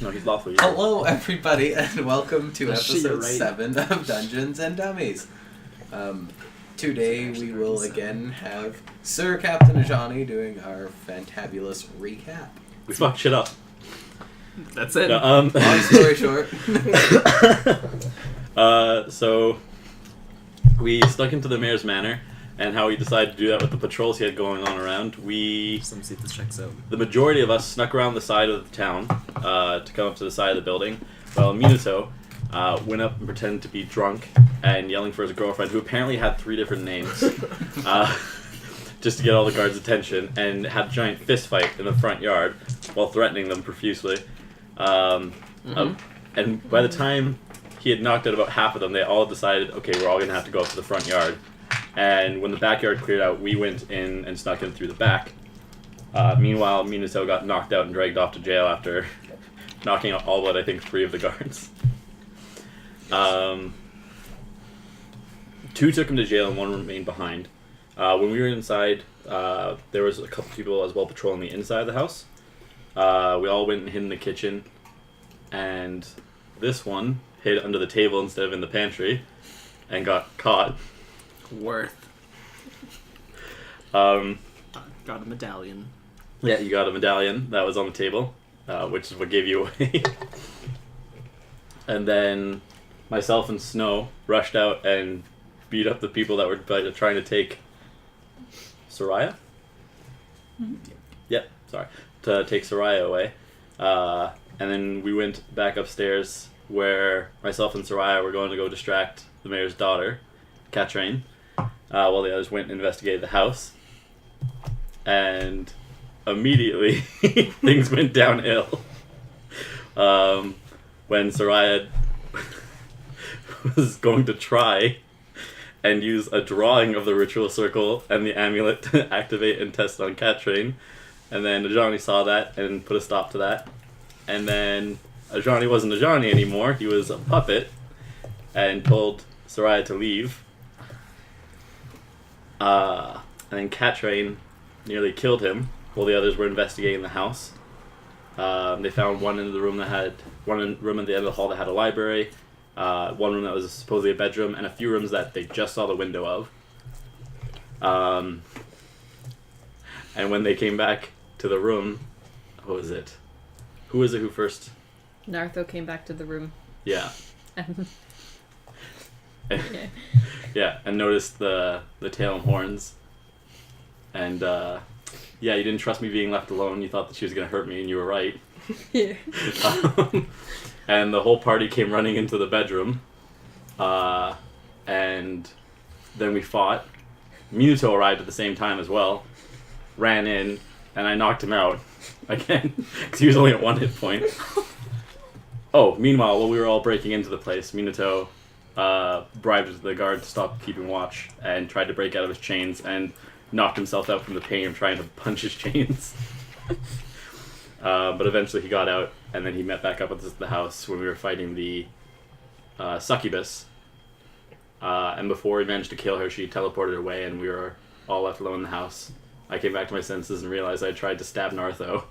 No, he's lawfully. Hello, everybody, and welcome to episode 7 of Dungeons and Dummies. Today we will again have Sir Captain Ajani doing our fantabulous recap. We fucked shit up. That's it. No, Long story short. So we stuck into the mayor's manor, and how we decided to do that with the patrols he had going on around. Let me see if this checks out. The majority of us snuck around the side of the town to come up to the side of the building, while Minato went up and pretended to be drunk and yelling for his girlfriend, who apparently had 3 different names, just to get all the guards' attention, and had a giant fist fight in the front yard while threatening them profusely. And by the time he had knocked out about half of them, they all decided, okay, we're all going to have to go up to the front yard. And when the backyard cleared out, we went in and snuck in through the back. Meanwhile, Minato got knocked out and dragged off to jail after knocking out all but, I think, 3 of the guards. 2 took him to jail and 1 remained behind. When we were inside, there was a couple people as well patrolling the inside of the house. We all went and hid in the kitchen, and this one hid under the table instead of in the pantry and got caught. Worth. Got a medallion. Yeah, you got a medallion that was on the table, which is what gave you away. And then myself and Snow rushed out and beat up the people that were trying to take Soraya? Mm-hmm. Yep, sorry. To take Soraya away. And then we went back upstairs where myself and Soraya were going to go distract the mayor's daughter, Katrine, while the others went and investigated the house. And immediately things went downhill when Soraya was going to try and use a drawing of the ritual circle and the amulet to activate and test on Katrine. And then Ajani saw that and put a stop to that. And then Ajani wasn't Ajani anymore, he was a puppet, and told Soraya to leave. And then Katrine nearly killed him while the others were investigating the house. They found one in the room that had one room at the end of the hall that had a library, one room that was supposedly a bedroom, and a few rooms that they just saw the window of. And when they came back to the room, what was it? Who was it who first? Nartho came back to the room. Yeah. Yeah. Yeah, and noticed the tail and horns. And yeah, you didn't trust me being left alone. You thought that she was going to hurt me, and you were right. Yeah. And the whole party came running into the bedroom. And then we fought. Minato arrived at the same time as well. Ran in, and I knocked him out again, because he was only at 1 hit point. Oh, meanwhile, while we were all breaking into the place, Minato bribed the guard to stop keeping watch and tried to break out of his chains and knocked himself out from the pain of trying to punch his chains. But eventually he got out, and then he met back up at the house when we were fighting the succubus. And before he managed to kill her, she teleported away, and we were all left alone in the house. I came back to my senses and realized I tried to stab Nartho,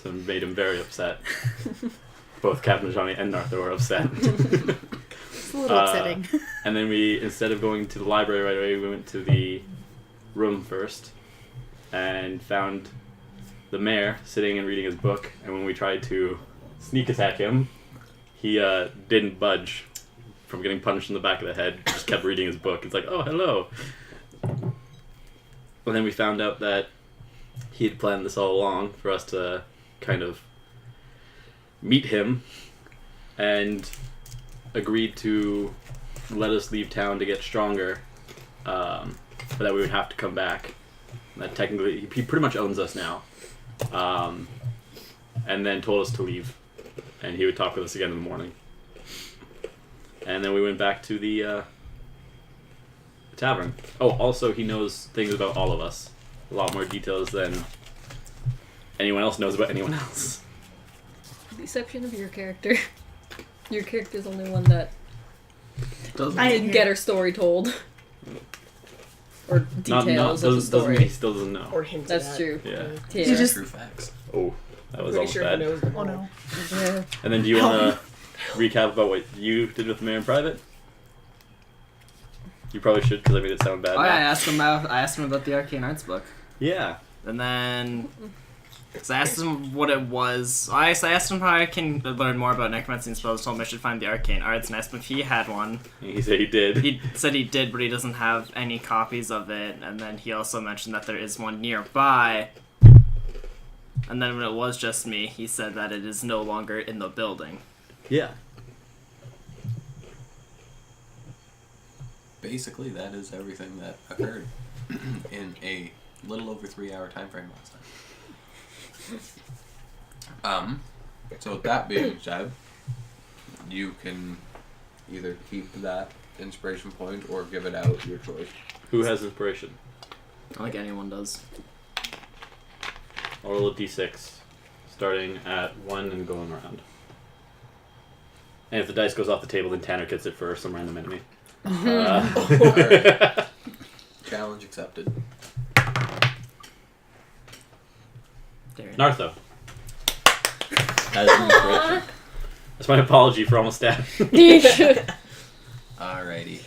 so it made him very upset. Both Captain Ajani and Nartho were upset. It's a little upsetting. And then we, instead of going to the library right away, we went to the room first and found the mayor sitting and reading his book. And when we tried to sneak attack him, he didn't budge from getting punched in the back of the head. He just kept reading his book. It's like, oh, hello. And then we found out that he'd planned this all along for us to kind of meet him and agreed to let us leave town to get stronger, but that we would have to come back. That technically, he pretty much owns us now. And then told us to leave, and he would talk with us again in the morning. And then we went back to the tavern. Oh, also he knows things about all of us. A lot more details than anyone else knows about anyone else. With the exception of your character. Your character's the only one that didn't get her story told. Or details of the story. He still doesn't know. Or hinted That's at. true. Yeah. Yeah. These are true facts. Oh. That was Pretty almost sure bad. he knows them Oh all. no. Yeah. And then do you want to recap about what you did with the mayor in private? You probably should, because I made it sound bad. Oh yeah, now. I asked him about the Arcane Arts book. Yeah. And then, cause I asked him what it was. I asked him how I can learn more about necromancy and spells. Told him I should find the Arcane Arts, and asked him if he had one. And he said he did. He said he did, but he doesn't have any copies of it. And then he also mentioned that there is one nearby. And then when it was just me, he said that it is no longer in the building. Yeah. Basically, that is everything that occurred in a little over 3 hour time frame last time. So with that being said, you can either keep that inspiration point or give it out, your choice. Who has inspiration? I don't think anyone does. I'll roll a d6, starting at 1 and going around. And if the dice goes off the table, then Tanner gets it for some random enemy. Alright. Challenge accepted. Nartho. Has inspiration. That's my apology for almost stabbing. Alrighty.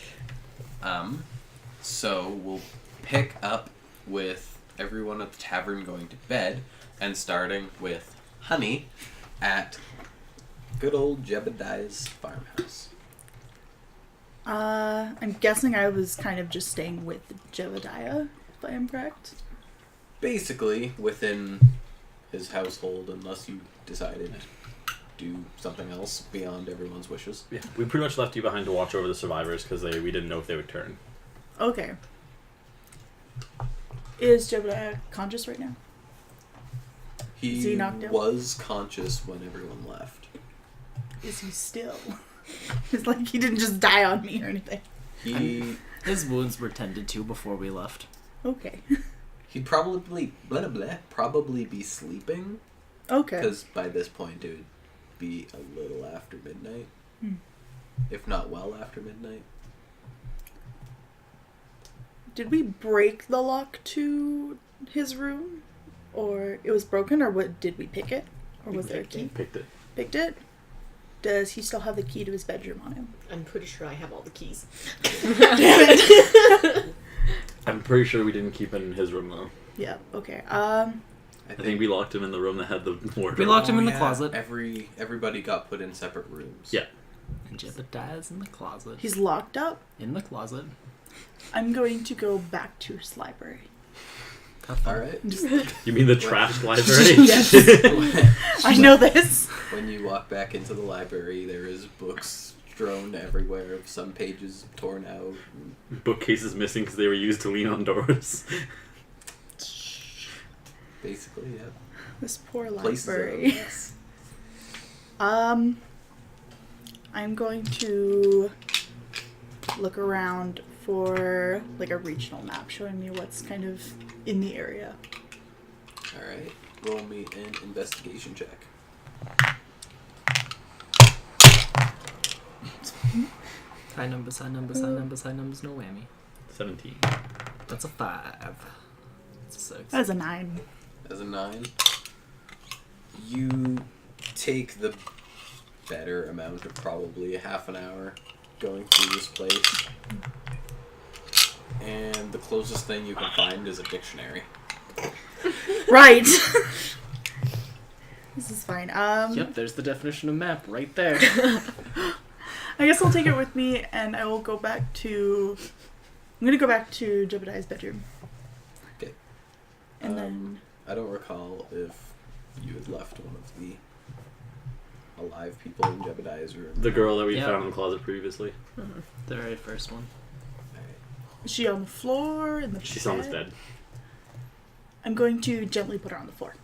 So we'll pick up with everyone at the tavern going to bed, and starting with Honey at good old Jebediah's farmhouse. I'm guessing I was kind of just staying with Jebediah, if I am correct. Basically, within his household, unless you decided to do something else beyond everyone's wishes. Yeah, we pretty much left you behind to watch over the survivors because we didn't know if they would turn. Okay. Is Jebediah conscious right now? Is he knocked out? Was conscious when everyone left. Is he still? It's like he didn't just die on me or anything. His wounds were tended to before we left. Okay. He'd probably probably be sleeping. Okay. Because by this point it would be a little after midnight. If not well after midnight. Did we break the lock to his room? Or it was broken, or what? Did we pick it? Or was there a key? Picked it. Picked it? Does he still have the key to his bedroom on him? I'm pretty sure I have all the keys. I'm pretty sure we didn't keep it in his room though. Yeah, okay. I think we locked him in the room that had the wardrobe. We locked him in the closet. Everybody got put in separate rooms. Yeah. And Jebediah's in the closet. He's locked up. In the closet. I'm going to go back to his library. Alright. You mean the trashed library? Yes. I know this. When you walk back into the library, there is books strewn everywhere, some pages torn out. Bookcases missing because they were used to lean on doors. Basically, yeah. This poor Places are a library. mess. I'm going to look around for like a regional map showing me what's kind of in the area. Alright. Roll me an investigation check. High numbers, no whammy. 17. That's a 5. That's a 6. That is a 9. As a 9, you take the better amount of probably a half an hour going through this place. And the closest thing you can find is a dictionary. Right. This is fine. Yep, there's the definition of map right there. I guess I'll take it with me, and I will go back to. I'm gonna go back to Jebediah's bedroom. Okay. And then. I don't recall if you had left one of the alive people in Jebediah's room. The girl that we Yeah. found in the closet previously. The very first one. Is she on the floor? In the She's on his bed. I'm going to gently put her on the floor.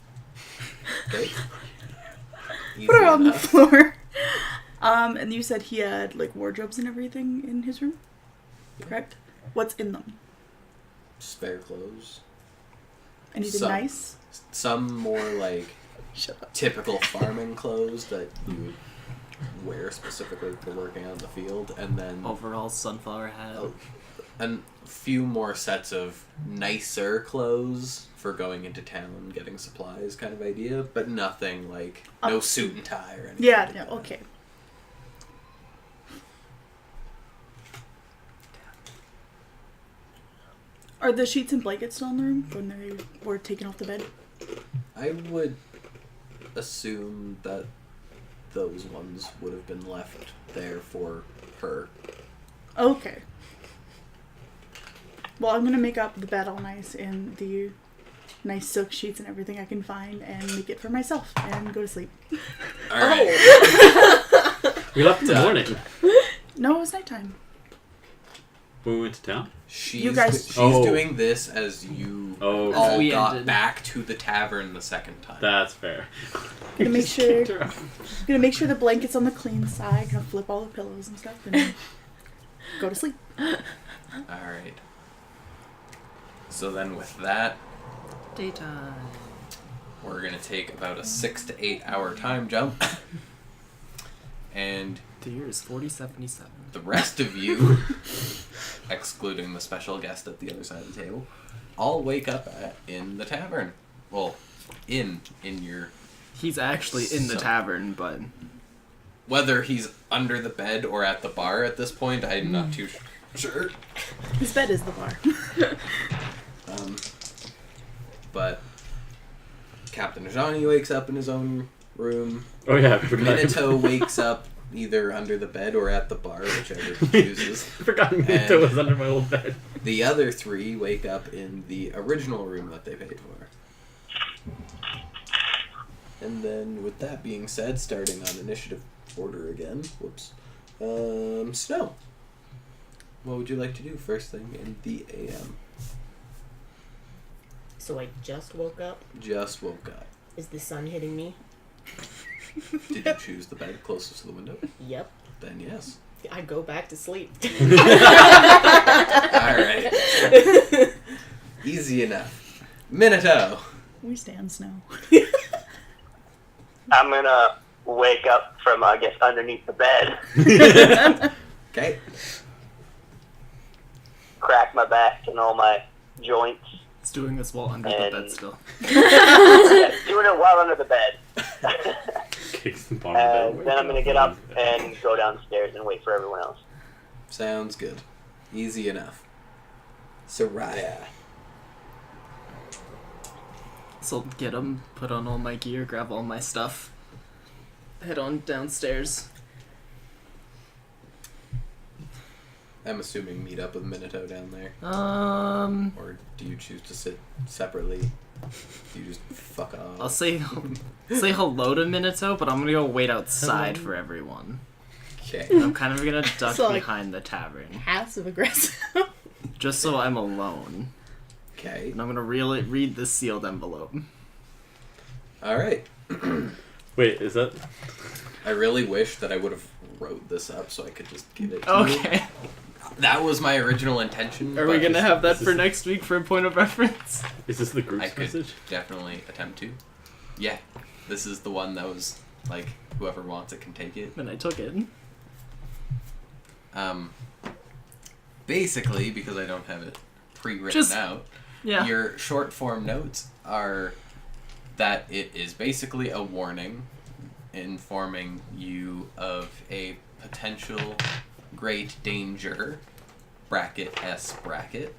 Okay. Put her Easy on the enough. floor. And you said he had like wardrobes and everything in his room, correct? What's in them? Spare clothes. Anything Some. nice? Some more like Shut up. typical farming clothes that you would wear specifically for working out in the field, and then Overall sunflower hat. a few more sets of nicer clothes for going into town, getting supplies kind of idea, but nothing like no suit and tie or anything. Yeah, like no, that. okay. Are the sheets and blankets still in the room when they were taken off the bed? I would assume that those ones would have been left there for her. Okay. Well, I'm gonna make up the bed all nice in the nice silk sheets and everything I can find and make it for myself and go to sleep. Alright. We left in the morning. No, it was nighttime. When we went to town? She's guys- doing this as you Oh, all we got ended. back to the tavern the second time. that's fair. Gonna make sure the blanket's on the clean side, gonna flip all the pillows and stuff and go to sleep. Alright. So then with that, Daytime. we're going to take about a 6 to 8 hour time jump. And The year is 4077. the rest of you, excluding the special guest at the other side of the table, all wake up in the tavern. Well, in your... He's actually in the So- tavern, but Whether he's under the bed or at the bar at this point, I'm not too sure. His bed is the bar. But Captain Ajani wakes up in his own room. Oh yeah, I forgot. Minato wakes up either under the bed or at the bar, whichever he chooses. I forgot Minato was under my old bed. The other three wake up in the original room that they paid for. And then, with that being said, starting on initiative order again. Whoops. Snow. What would you like to do first thing in the AM? So I just woke up. Just woke up. Is the sun hitting me? Did you choose the bed closest to the window? Yep. Then yes. I go back to sleep. Alright. Easy enough. Minato. We stand snow. I'm gonna wake up from, I guess, underneath the bed, Okay. crack my back and all my joints. it's doing this while under the bed And- still. Yeah, doing it while under the bed. Kicks the bottom of the And bed. then I'm gonna get up and go downstairs and wait for everyone else. Sounds good. Easy enough. Soraya. So get him, put on all my gear, grab all my stuff, head on downstairs. I'm assuming meet up with Minato down there. Or do you choose to sit separately? Do you just fuck off? I'll say hello to Minato, but I'm gonna go wait outside for everyone. Okay. I'm kind of gonna duck So, like- behind the tavern, Passive aggressive. just so I'm alone. Okay. And I'm gonna read the sealed envelope. Alright. Wait, is that? I really wish that I would have wrote this up so I could just give it to you. Okay. That was my original intention. Are we but gonna have that this for is- next week for a point of reference? Is this the I group's could message? definitely attempt to. Yeah. This is the one that was like, whoever wants it can take it. And I took it. Basically, because I don't have it pre-written Just- out, Yeah. your short form notes are that it is basically a warning informing you of a potential great danger, bracket S bracket,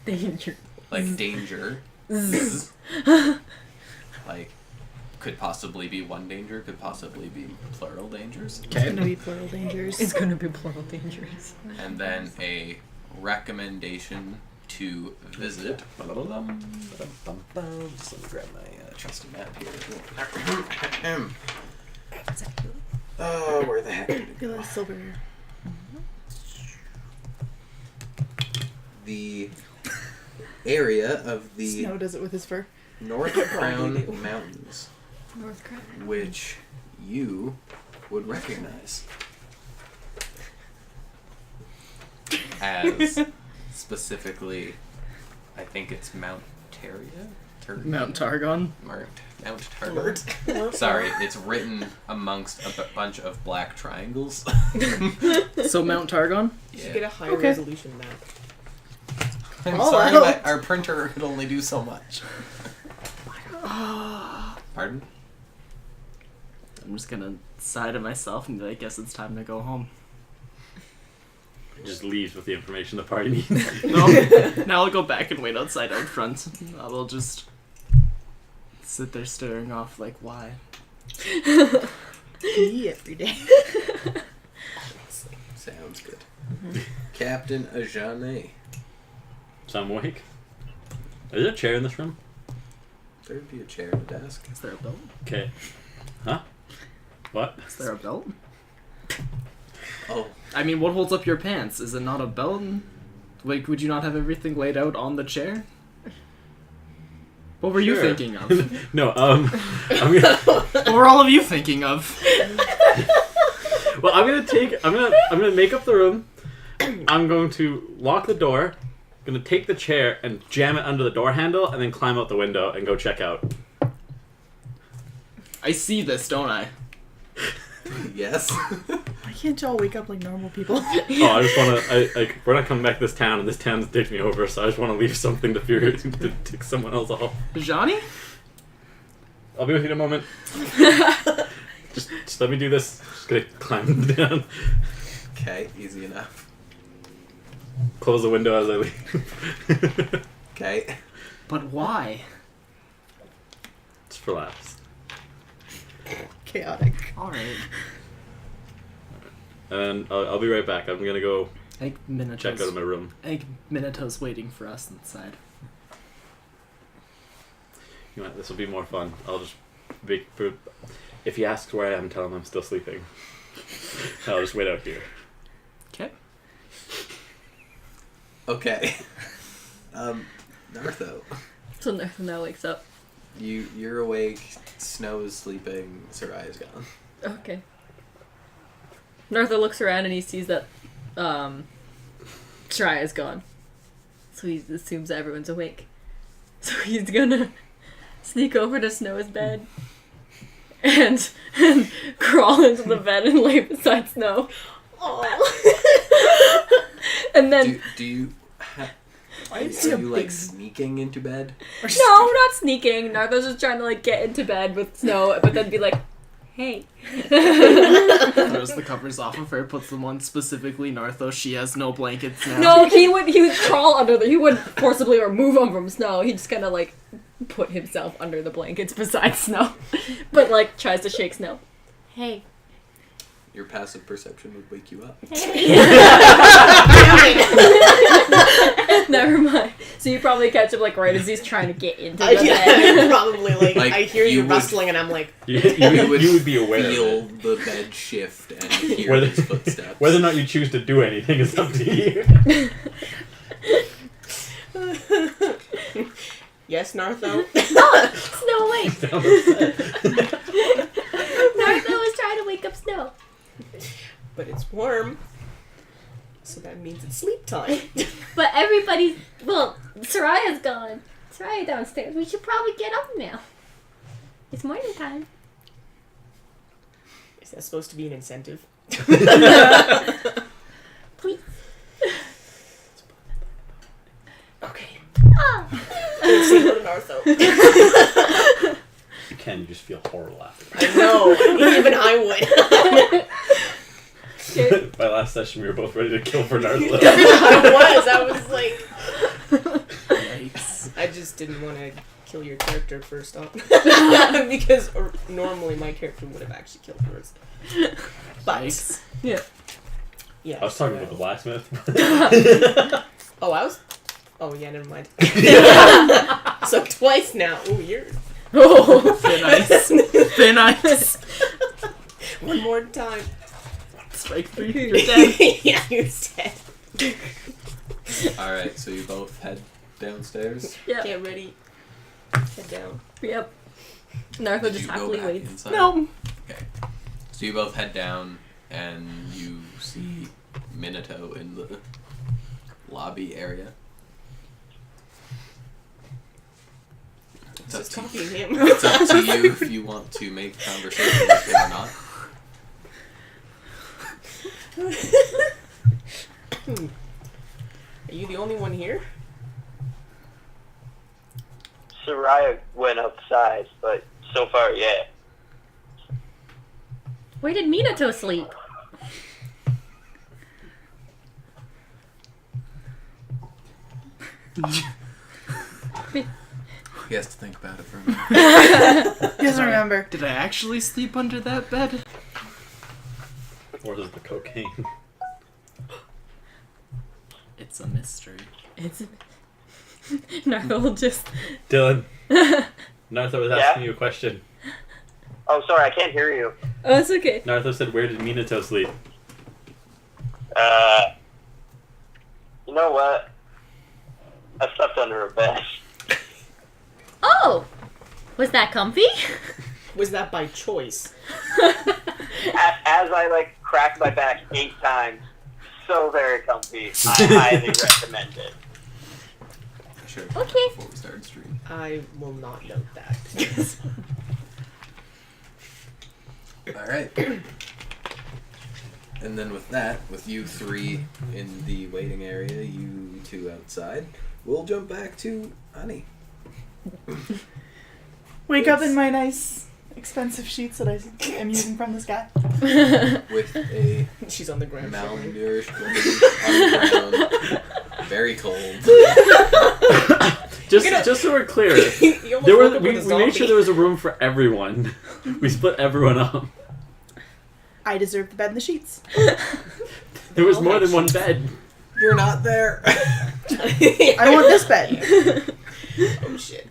Danger. like danger, like could possibly be one danger, could possibly be plural dangers, It's gonna be plural dangers. It's gonna be plural dangerous. and then a recommendation to visit. Just let me grab my trusty map here. Oh, where the heck did it Feel go? like silver. The area of the Snow does it with his fur. North Crown Mountains, North Crown. which you would recognize as specifically, I think it's Mount Taria? Mount Targon. Mount Mount Targon. Sorry, it's written amongst a bunch of black triangles. So Mount Targon? You should get a higher Okay. resolution map. I'm Oh, sorry, wow. but our printer could only do so much. Pardon? I'm just gonna sigh to myself and be like, I guess it's time to go home. Just leaves with the information the party needs. No, now I'll go back and wait outside out front. I will just sit there staring off like, why? Me every day. Sounds good. Captain Ajane. So I'm awake. Is there a chair in this room? There'd be a chair and a desk. Is there a belt? Okay. Huh? What? Is there a belt? Oh, I mean, what holds up your pants? Is it not a belt? Like, would you not have everything laid out on the chair? What were you Sure. thinking of? No, I'm gonna. What were all of you thinking of? Well, I'm gonna make up the room. I'm going to lock the door. I'm gonna take the chair and jam it under the door handle, and then climb out the window and go check out. I see this, don't I? yes. Why can't y'all wake up like normal people? Oh, I just wanna. We're not coming back to this town, and this town's taking me over. So I just want to leave something to figure to tick someone else off. Johnny? I'll be with you in a moment. just let me do this. Just gonna climb down. Okay, easy enough. Close the window as I leave. Okay. But why? Just for laughs. Chaotic. Alright. And I'll be right back. I'm gonna go Egg check out of my room. Egg Minato's waiting for us inside. You know what, this will be more fun. I'll just if he asks where I am, tell him I'm still sleeping. I'll just wait out here. Okay. Okay. Nartho. So Nartho now wakes up. You're awake, Snow is sleeping, Saraya's gone. Okay. Nartho looks around and he sees that Shraya's gone. So he assumes everyone's awake. So he's gonna sneak over to Snow's bed and crawl into the bed and lay beside Snow. Oh. And then Do you... Are you see a like big- sneaking into bed? no, we're not sneaking. Nartho's just trying to like get into bed with Snow, but then be like, hey. Throws the covers off of her, puts them on specifically Nartho. She has no blankets now. No, he would crawl under he wouldn't forcibly remove him from Snow. He'd just kind of like put himself under the blankets beside Snow, but like tries to shake Snow. Hey. Your passive perception would wake you up. Never mind. So you probably catch him like right as he's trying to get into the Yeah, bed. probably like I hear you you would- rustling and I'm like, You would be aware Feel of it. the bed shift and hear Whether- his footsteps. Whether or not you choose to do anything is up to you. yes, Nartho. Snow, wait. Down the set. Nartho was trying to wake up Snow. But it's warm. So that means it's sleep time. But everybody's Soraya's gone. Soraya downstairs. We should probably get up now. It's morning time. Is that supposed to be an incentive? Please. Okay. Ah. Say no to Nartho. You can, you just feel horrible after. I know. Even I would. By last session, we were both ready to kill for Nartho. I was like, Yikes. I just didn't want to kill your character first off. Because normally my character would have actually killed yours. But, Yikes. Yeah. yeah. I was talking about the blacksmith. Oh, oh, yeah, never mind. So twice now. Ooh, you're... Oh. Thin ice. Thin ice. One more time. Strike 3. You're dead. Yeah, you're dead. Alright, so you both head downstairs. Yep. Get ready. Head down. Yep. Nartho Did just you go happily back waits. inside? No. Okay. So you both head down and you see Minato in the lobby area. It's up Just to copying you. him. It's up to you if you want to make conversation with him or not. Are you the only one here? Soraya went outside, but so far, yeah. Where did Minato sleep? He has to think about it for a minute. He doesn't remember. Did I actually sleep under that bed? Or is it the cocaine? It's a mystery. It's Naruto will just. Dylan. Naruto was asking Yeah? you a question. Oh, sorry, I can't hear you. Oh, it's okay. Naruto said, where did Minato sleep? You know what? I slept under a bed. Oh, was that comfy? Was that by choice? As I, like, cracked my back 8 times, so very comfy. I highly recommend it. Sure. Okay. Before we started streaming. I will not note that. Alright. And then with that, with you 3 in the waiting area, you 2 outside, we'll jump back to Ani. Wake up in my nice, expensive sheets that I am using from this guy. With a She's on the ground. shivering. malnourished woman on the ground. Very cold. Just so we're clear, You almost there woke were up we with a made sure zombie. there was a room for everyone. We split everyone up. I deserve the bed and the sheets. There was all more had than one sheets. bed. You're not there. I want this bed. Oh shit.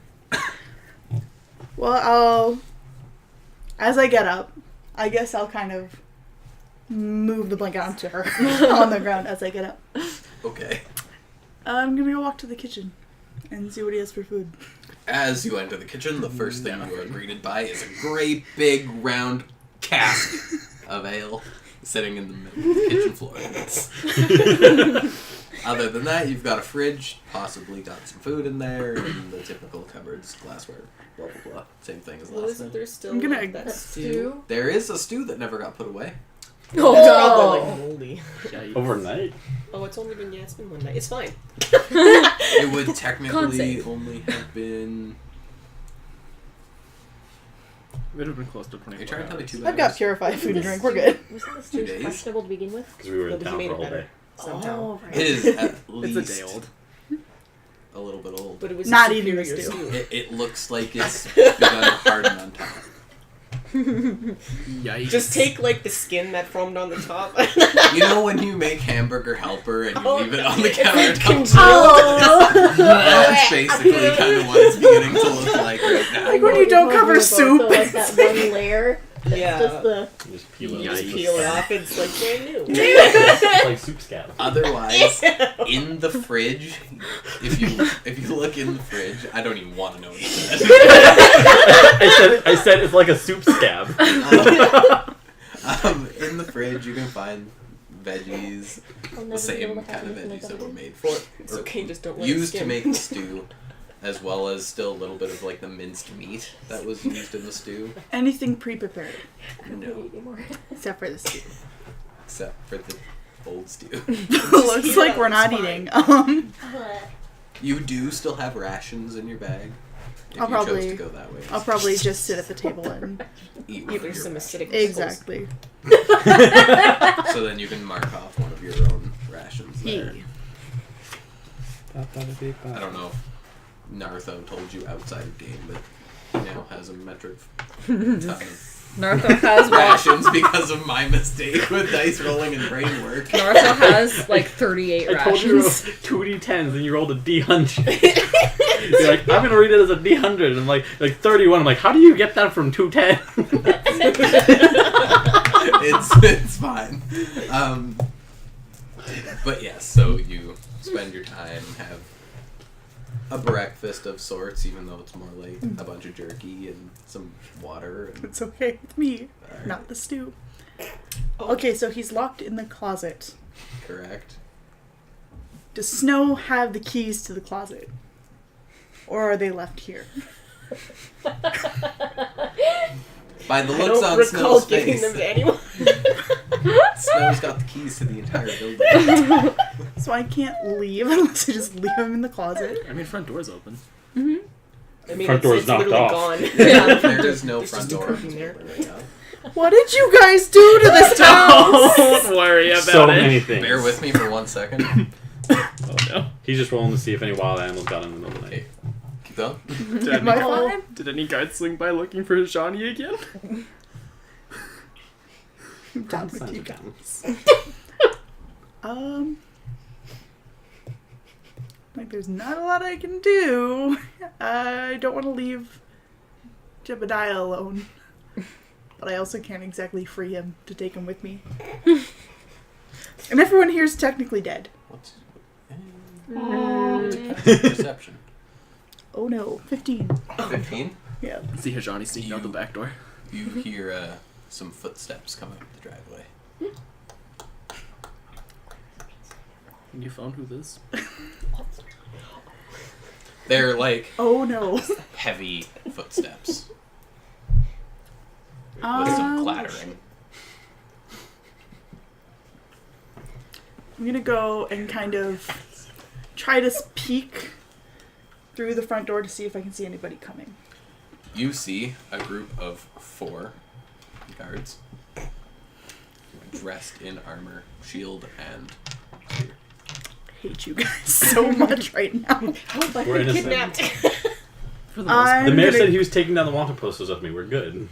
Well, as I get up, I guess I'll kind of move the blanket onto her on the ground as I get up. Okay. I'm gonna go walk to the kitchen and see what he has for food. As you enter the kitchen, the first thing you are greeted by is a great big round cask of ale sitting in the middle of the kitchen floor. Other than that, you've got a fridge, possibly got some food in there, and the typical cupboards, glassware, blah blah blah. Same thing as Well, last isn't time. there still I'm gonna- like, that stew? There is a stew that never got put away. Oh, Oh. probably like moldy. Overnight? Oh, it's only been Yasmin one night. It's fine. It would technically Concept. only have been. It would have been close to 24 You're trying to tell me hours. 2 I've got hours? purified food and drink. We're good. Wasn't the 2 stew days? questionable to begin with? Because we were No, in but he town made for a it whole better. day. Somehow. Oh, right. It is at It's least a day old. a little bit old. But it was Not a eating the superior stew. It looks like it's begun to harden on top. Yikes. Just take like the skin that formed on the top. You know when you make hamburger helper and you Oh, leave it on the it's like countertop? congealed. That's basically kind of what it's beginning to look like right now. Like when you don't cover soup. So like that one layer. Yeah. Just the. Just peel You it just off. peel it off. It's like brand new. It's like soup scab. Otherwise, in the fridge, if you look in the fridge, I don't even want to know what you said. I said it's like a soup scab. In the fridge, you can find veggies, the same kind of veggies that were made for It's or okay, just don't let used it to skim. make the stew, as well as still a little bit of like the minced meat that was used in the stew. Anything pre-prepared, No, except for the stew. except for the old stew. Looks eat like it we're up, not it's eating. You do still have rations in your bag. If I'll you chose probably- to go that way. I'll probably just sit at the table and eat Yeah, one there's of some your acidic exactly. rations. So then you can mark off one of your own rations there. Yeah. I don't know if Naruto told you outside of game, but he now has a metric ton of Naruto has what? rations because of my mistake with dice rolling and brain work. Naruto has like 38 I told you to roll rations. 2 d10s and you rolled a d100. You're like, I'm gonna read it as a d100. I'm like 31. I'm like, how do you get that from 210? It's fine. But yes, so you spend your time, have a breakfast of sorts, even though it's more like a bunch of jerky and some water. And, It's okay with me, not the stew. Okay, so he's locked in the closet. correct. Does Snow have the keys to the closet? Or are they left here? By the I looks don't on recall Snow's giving face, them to anyone. Snow's got the keys to the entire building. So I can't leave unless I just leave him in the closet. I mean, front door's open. I mean, Front door's it's knocked literally off. gone. There is no There's front just a door. curtain there. Right now. What did you guys do to this house? Don't worry about So it. many things. Bear with me for 1 second. Oh no. He's just rolling to see if any wild animals got in the middle of the night. Keep going. Am I fine? Did any guards swing by looking for Johnny again? I'm done with you guys. Like, there's not a lot I can do. I don't want to leave Jebediah alone. But I also can't exactly free him to take him with me. And everyone here is technically dead. What's perception? Oh no, 15. 15. Yeah. See Johnny sneaking out the back door. You hear some footsteps coming up the driveway. Can you phone who this? They're like Oh no. heavy footsteps with some clattering. I'm gonna go and kind of try to peek through the front door to see if I can see anybody coming. You see a group of 4 guards dressed in armor, shield, and spear. I hate you guys so much right now. How have I We're been innocent. kidnapped? For the most part. The mayor gonna- said he was taking down the wanted posters with me. We're good.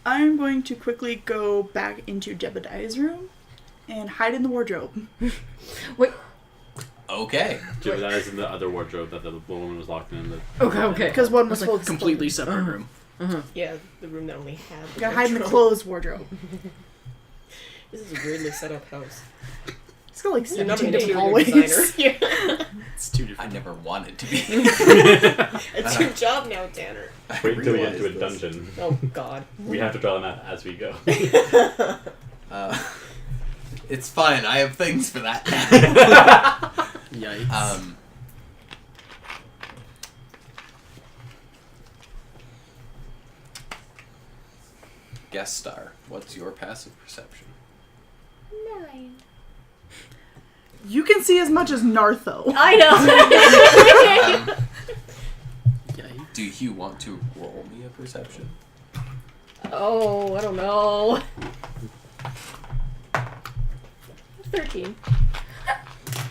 I'm going to quickly go back into Jebediah's room and hide in the wardrobe. Okay. Jebediah's in the other wardrobe that the woman was locked in. Okay. Because one was It's full like a completely separate room. Yeah, the room that only had. I gotta hide in the clothes wardrobe. This is a weirdly set up house. It's got like You're not 17 an different interior hallways. designer. Yeah. It's 2 I different. never wanted to be. It's your job now, Tanner. Wait until we get realized into a this. dungeon. Oh God. We have to draw them out as we go. It's fine. I have things for that now. Yikes. Guest star, what's your passive perception? 9. You can see as much as Nartho. I know. Yikes. Do you want to roll me a perception? Oh, I don't know. 13.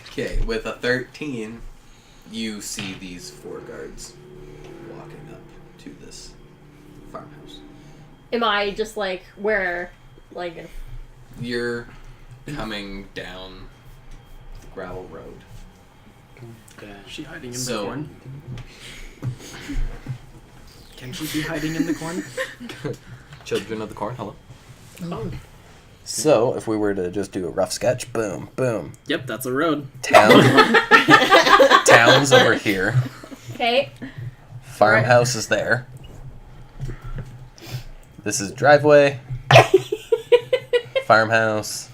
Okay, with a 13, you see these 4 guards walking up to this farmhouse. Am I just like where, like? You're coming down the gravel road. Is she hiding in the So- corn? Can she be hiding in the corn? Children of the Corn, hello. Oh. So, if we were to just do a rough sketch, boom, boom. Yep, that's a road. Town's over here. Okay. Farmhouse is there. This is driveway. Farmhouse.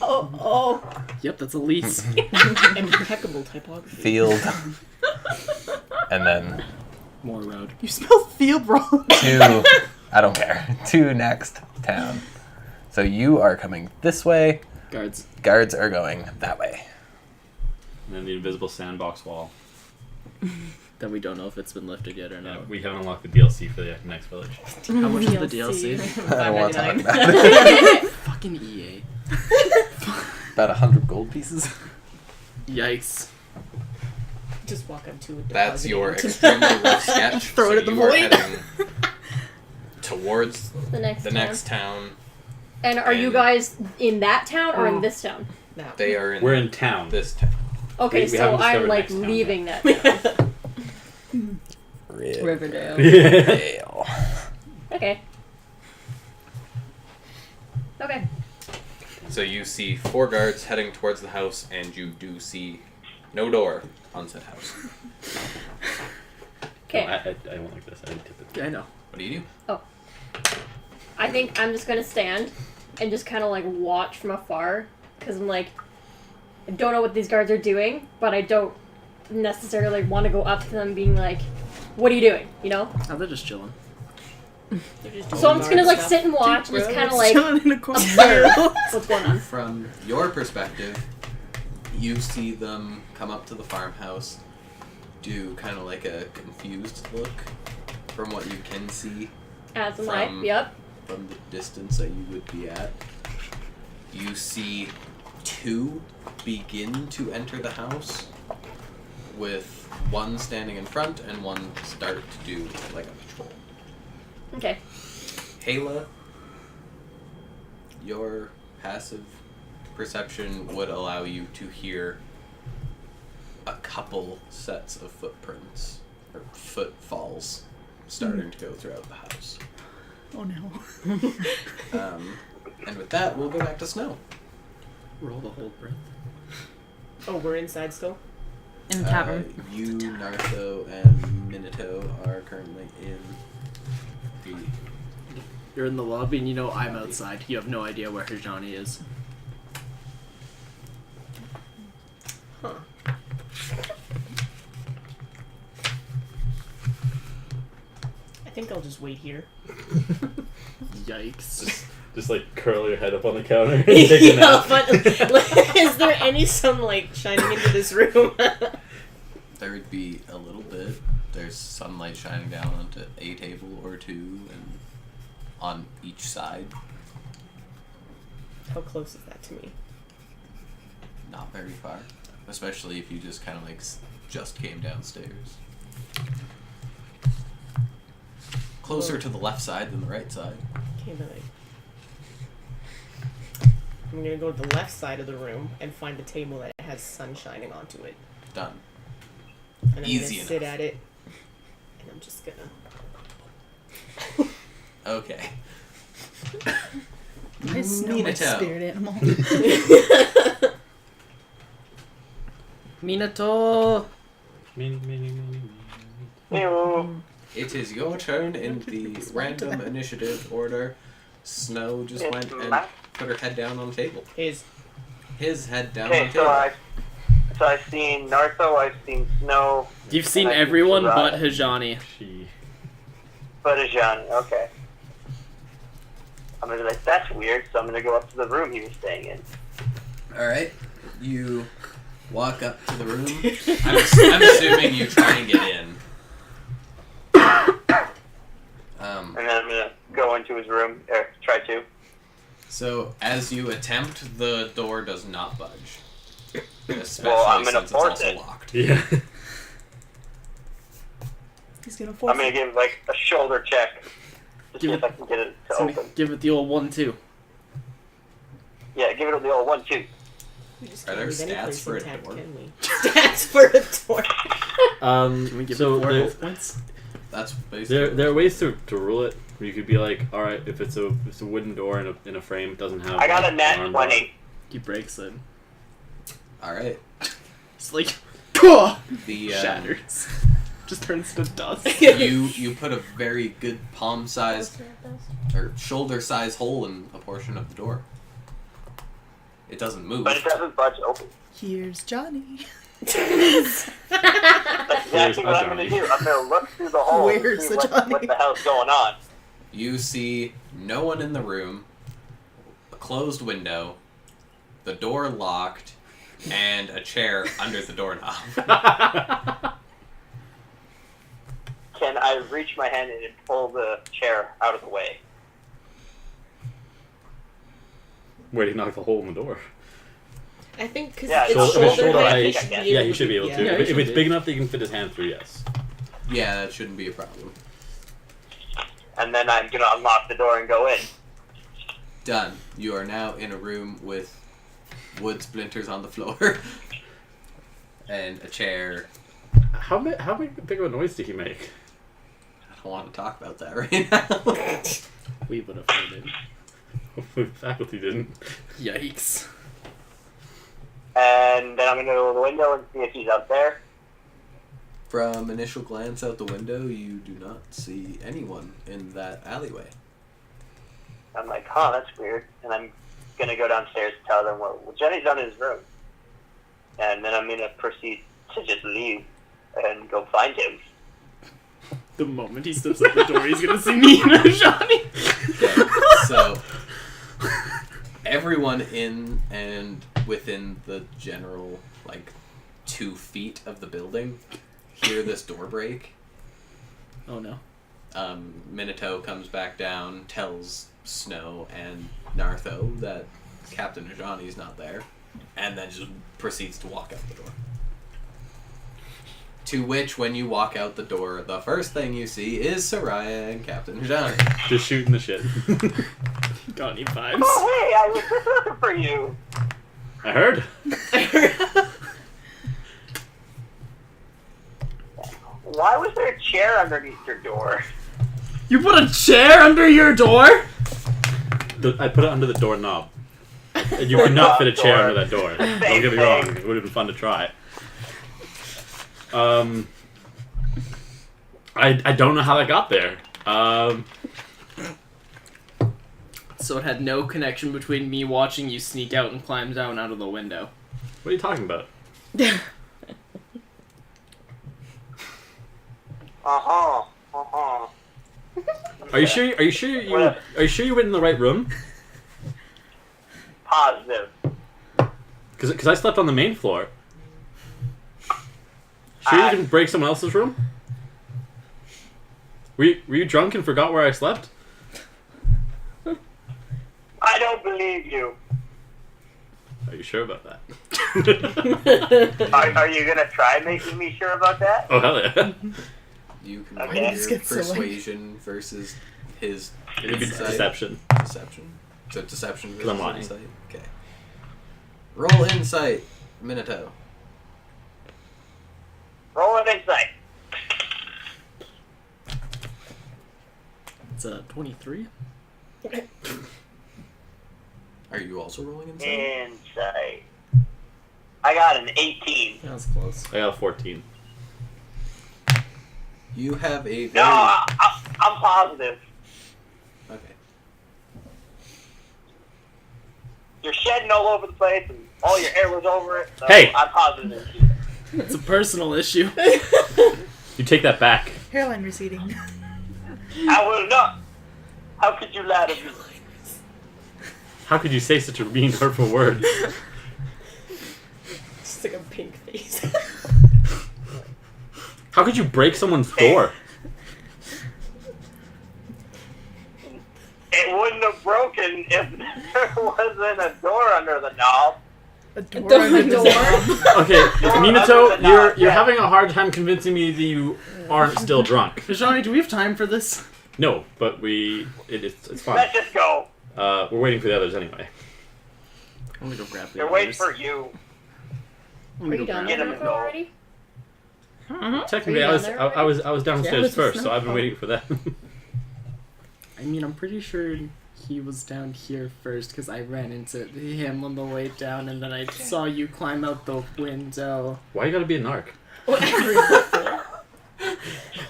Oh. Yep, that's a lease. Impeccable typography. Field. And then More road. You spelled field wrong. 2. I don't care. 2 next town. So you are coming this way. Guards. Guards are going that way. And then the invisible sandbox wall. That we don't know if it's been lifted yet or Yeah, not. we haven't unlocked the DLC for the next village. How much is the DLC? I don't want to talk $5.99. about it. Fucking EA. About 100 gold pieces. Yikes. Just walk up to it. That's deposit your it. extremely rough sketch. Throw it at the you are void. heading towards The next. the town. next town. And are you and- guys in that town or in this town? Now. They are in We're in town. this town. Okay, We so haven't discovered I'm like next town leaving that town. Riverdale. Riverdale. Okay. Okay. So you see 4 guards heading towards the house, and you do see no door on said house. Okay. I won't like this. I didn't tip it. Yeah, I know. What do you do? I think I'm just gonna stand and just kind of like watch from afar because I'm like, I don't know what these guards are doing, but I don't necessarily want to go up to them being like, what are you doing, you know? Oh, they're just chilling. So I'm just gonna like sit and watch and just kind of like Chilling in a corner. observe what's going on. From your perspective, you see them come up to the farmhouse, do kind of like a confused look from what you can see As am I. Yep. from the distance that you would be at. You see two begin to enter the house, with one standing in front and one start to do like a patrol. Okay. Hayla, your passive perception would allow you to hear a couple sets of footprints or footfalls starting to go throughout the house. Oh no. And with that, we'll go back to Snow. Roll the whole breath. Oh, we're inside still? In the tavern. You, Nartho, and Minato are currently in the... You're in the lobby and you know I'm outside. You have no idea where Hijani is. Huh. I think I'll just wait here. Yikes. Just like curl your head up on the counter and take a nap. But is there any sunlight shining into this room? There would be a little bit. There's sunlight shining down onto a table or two and on each side. How close is that to me? Not very far. Especially if you just kind of like just came downstairs. Closer to the left side than the right side. Okay, but I'm gonna go to the left side of the room and find a table that has sun shining onto it. Done. And I'm Easy gonna sit enough. at it, and I'm just gonna. Okay. I smell my Minato. spirit animal. Minato! Ew. It is your turn in the random initiative order. Snow just It's went and my- put her head down on the table. His. His head down on Okay, the so table. I've seen Nartho, I've seen Snow, You've seen And I can everyone survive. but Hijani. She... but Ajani. Okay. I'm gonna be like, that's weird, so I'm gonna go up to the room he was staying in. Alright. You walk up to the room. I'm assuming you try and get in. And then I'm gonna go into his room, or try to. So, as you attempt, the door does not budge. Especially Well, I'm gonna since it's force also it. locked. Yeah. He's gonna force I'm gonna it. give like a shoulder check to see Give if I can get it to Somebody open. give it the old 1-2. Yeah, give it the old 1-2. We just Are can't there leave any stats place for a intact, door? can we? Stats for a door. Can we give so it 4 there, health points? That's basically. there are ways to rule it. Where you could be like, all right, if it's a wooden door in a frame, it doesn't have. I got a like, nat an arm bar. 20. He breaks it. Alright. It's like, The shatters. Just turns to dust. you put a very good palm size or shoulder size hole in a portion of the door. It doesn't move. But it doesn't budge open. Here's Johnny. That's exactly what I'm gonna do. I'm gonna look through the hole and Where's see the what Johnny? the hell's going on. You see no one in the room, a closed window, the door locked, and a chair under the doorknob. Can I reach my hand in and pull the chair out of the way? Where do you knock the hole in the door? I think because Yeah, it's so if shoulder, it's shoulder height, height, he I should can. be Yeah, able you should be able yeah. to. Yeah, if you if should it's be. big enough that you can fit his hand through, yes. Yeah, that shouldn't be a problem. And then I'm gonna unlock the door and go in. Done. You are now in a room with wood splinters on the floor and a chair. How big of a noise did he make? I don't want to talk about that right now. We would have heard it. Hopefully the faculty didn't. Yikes. And then I'm gonna go to the window and see if he's up there. From initial glance out the window, you do not see anyone in that alleyway. I'm like, huh, that's weird. And I'm gonna go downstairs and tell them what Jenny's done in his room. And then I'm gonna proceed to just leave and go find him. The moment he steps out the door, he's gonna see me and Johnny. Okay, so everyone in and within the general 2 feet of the building hear this door break. Oh no. Minato comes back down, tells Snow and Nartho that Captain Ajani's not there, and then just proceeds to walk out the door. To which, when you walk out the door, the first thing you see is Soraya and Captain Ajani. Just shooting the shit. Got any vibes? Oh, hey, I was just looking for you. I heard. Why was there a chair underneath your door? You put a chair under your door? I put it under the doorknob. And you could not fit a chair under that door. Don't get me wrong. It would have been fun to try. I don't know how that got there. So it had no connection between me watching you sneak out and climb down out of the window. What are you talking about? Are you sure? Are you sure you went in the right room? Positive. Because I slept on the main floor. Sure you didn't break someone else's room? Were you drunk and forgot where I slept? I don't believe you. Are you sure about that? Are you gonna try making me sure about that? Oh, hell yeah. You can Okay. roll This your gets so persuasion versus his It'd be insight. deception. Deception. So deception 'Cause I'm versus lying. insight. Okay. Roll insight, Minato. Roll an insight. It's a 23. Are you also rolling insight? Insight. I got an 18. That was close. I got a 14. You have a very... No, I'm positive. Okay. You're shedding all over the place, and all your hair was over it. So Hey! I'm positive. It's a personal issue. You take that back. Hairline receding. I will not. How could you lie to me? How could you say such a mean, hurtful word? Just like a pink face. How could you break someone's door? It wouldn't have broken if there wasn't a door under the knob. A door Door under the door. knob. Okay, Minato, Other than you're that, yeah. having a hard time convincing me that you aren't still drunk. Johnny, do we have time for this? No, but it's fine. Let's just go. We're waiting for the others anyway. I'm gonna go grab the They're waiting for you. I'm Are gonna you go done Get with him it to go. already? Technically, Are I you was down there I was Yeah, downstairs this is first, so no I've been problem. waiting for them. I mean, I'm pretty sure he was down here first because I ran into him on the way down, and then I saw you climb out the window. Why you gotta be a narc?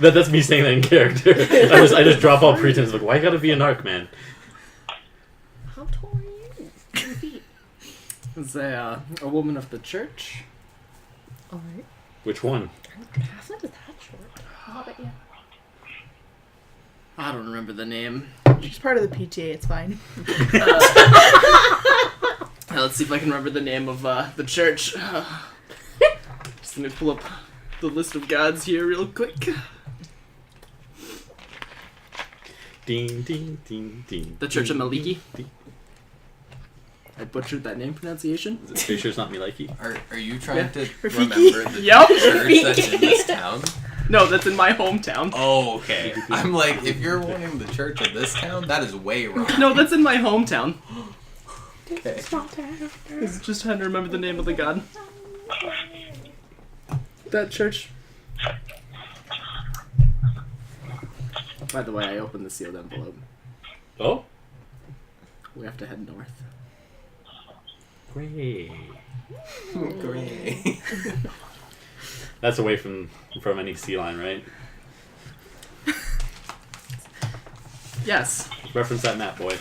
That's me saying that in character. I just drop all pretense. Like, why you gotta be a narc, man? How tall are you? 2 feet. It's a woman of the church. Alright. Which one? Half of that short. How about you? I don't remember the name. She's part of the PTA, it's fine. Let's see if I can remember the name of the church. Just let me pull up the list of gods here real quick. Ding ding ding ding. The Church of ding, Maliki. ding. I butchered that name pronunciation. Is it, are you sure it's not me likey? Are you trying to Rafiki. remember the Yup. church that's in this town? No, that's in my hometown. Oh, okay. I'm like, if you're wanting the church of this town, that is way wrong. No, that's in my hometown. Okay. I was just trying to remember the name of the god. That church. By the way, I opened the sealed envelope. Oh, We have to head north. great. Great. That's away from any sea line, right? Yes. Reference that map, boy.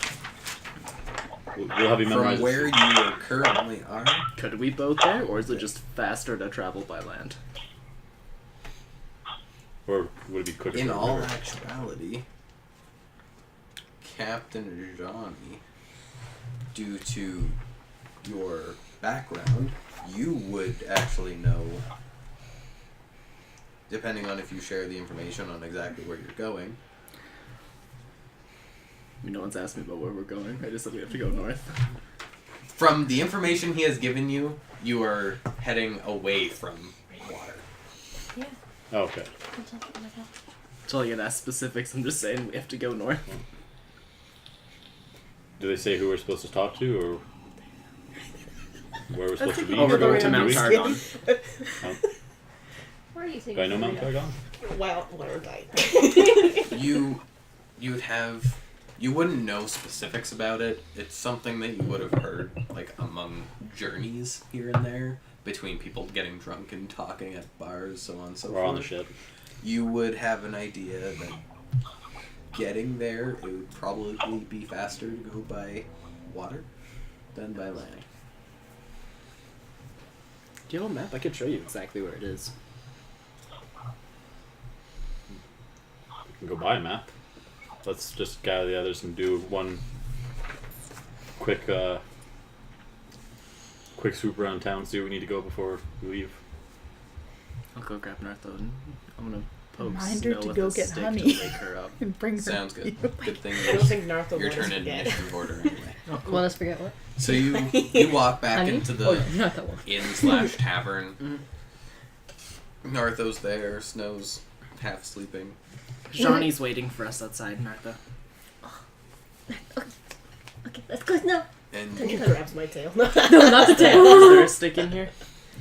We'll have you memorize From where you currently are, Could we boat there, or is it just faster to travel by land? Or would it be quicker? in to all river? actuality, Captain Johnny, due to your background, you would actually know, depending on if you share the information on exactly where you're going. No one's asked me about where we're going. I just said we have to go north. From the information he has given you, you are heading away from water. Oh, okay. Until I get asked specifics, I'm just saying we have to go north. Do they say who we're supposed to talk to, or where we're supposed to be? Oh, we're going to Do Mount we? Targon. Where are you taking Do I know Mount Targon? Well, whatever died. You wouldn't know specifics about it. It's something that you would have heard, like, among journeys here and there, between people getting drunk and talking at bars, so on and so We're forth. on the ship. You would have an idea that getting there, it would probably be faster to go by water than by land. Do you have a map? I could show you exactly where it is. We can go buy a map. Let's just gather the others and do one quick swoop around town, see where we need to go before we leave. I'll go grab Nartho and I'm gonna poke Remind her Snow to with go a get stick honey. to wake her up. And bring her. Sounds good. Good thing I don't think Nartha your wants turn to in get. initiative order anyway. Want us to forget what? So you walk back Honey? into Oh, the not that one. inn/tavern. Nartho's there, Snow's half sleeping. Johnny's waiting for us outside, Nartha. Okay, let's go now. And He grabs my tail. No, not the Is tail. there a stick in here?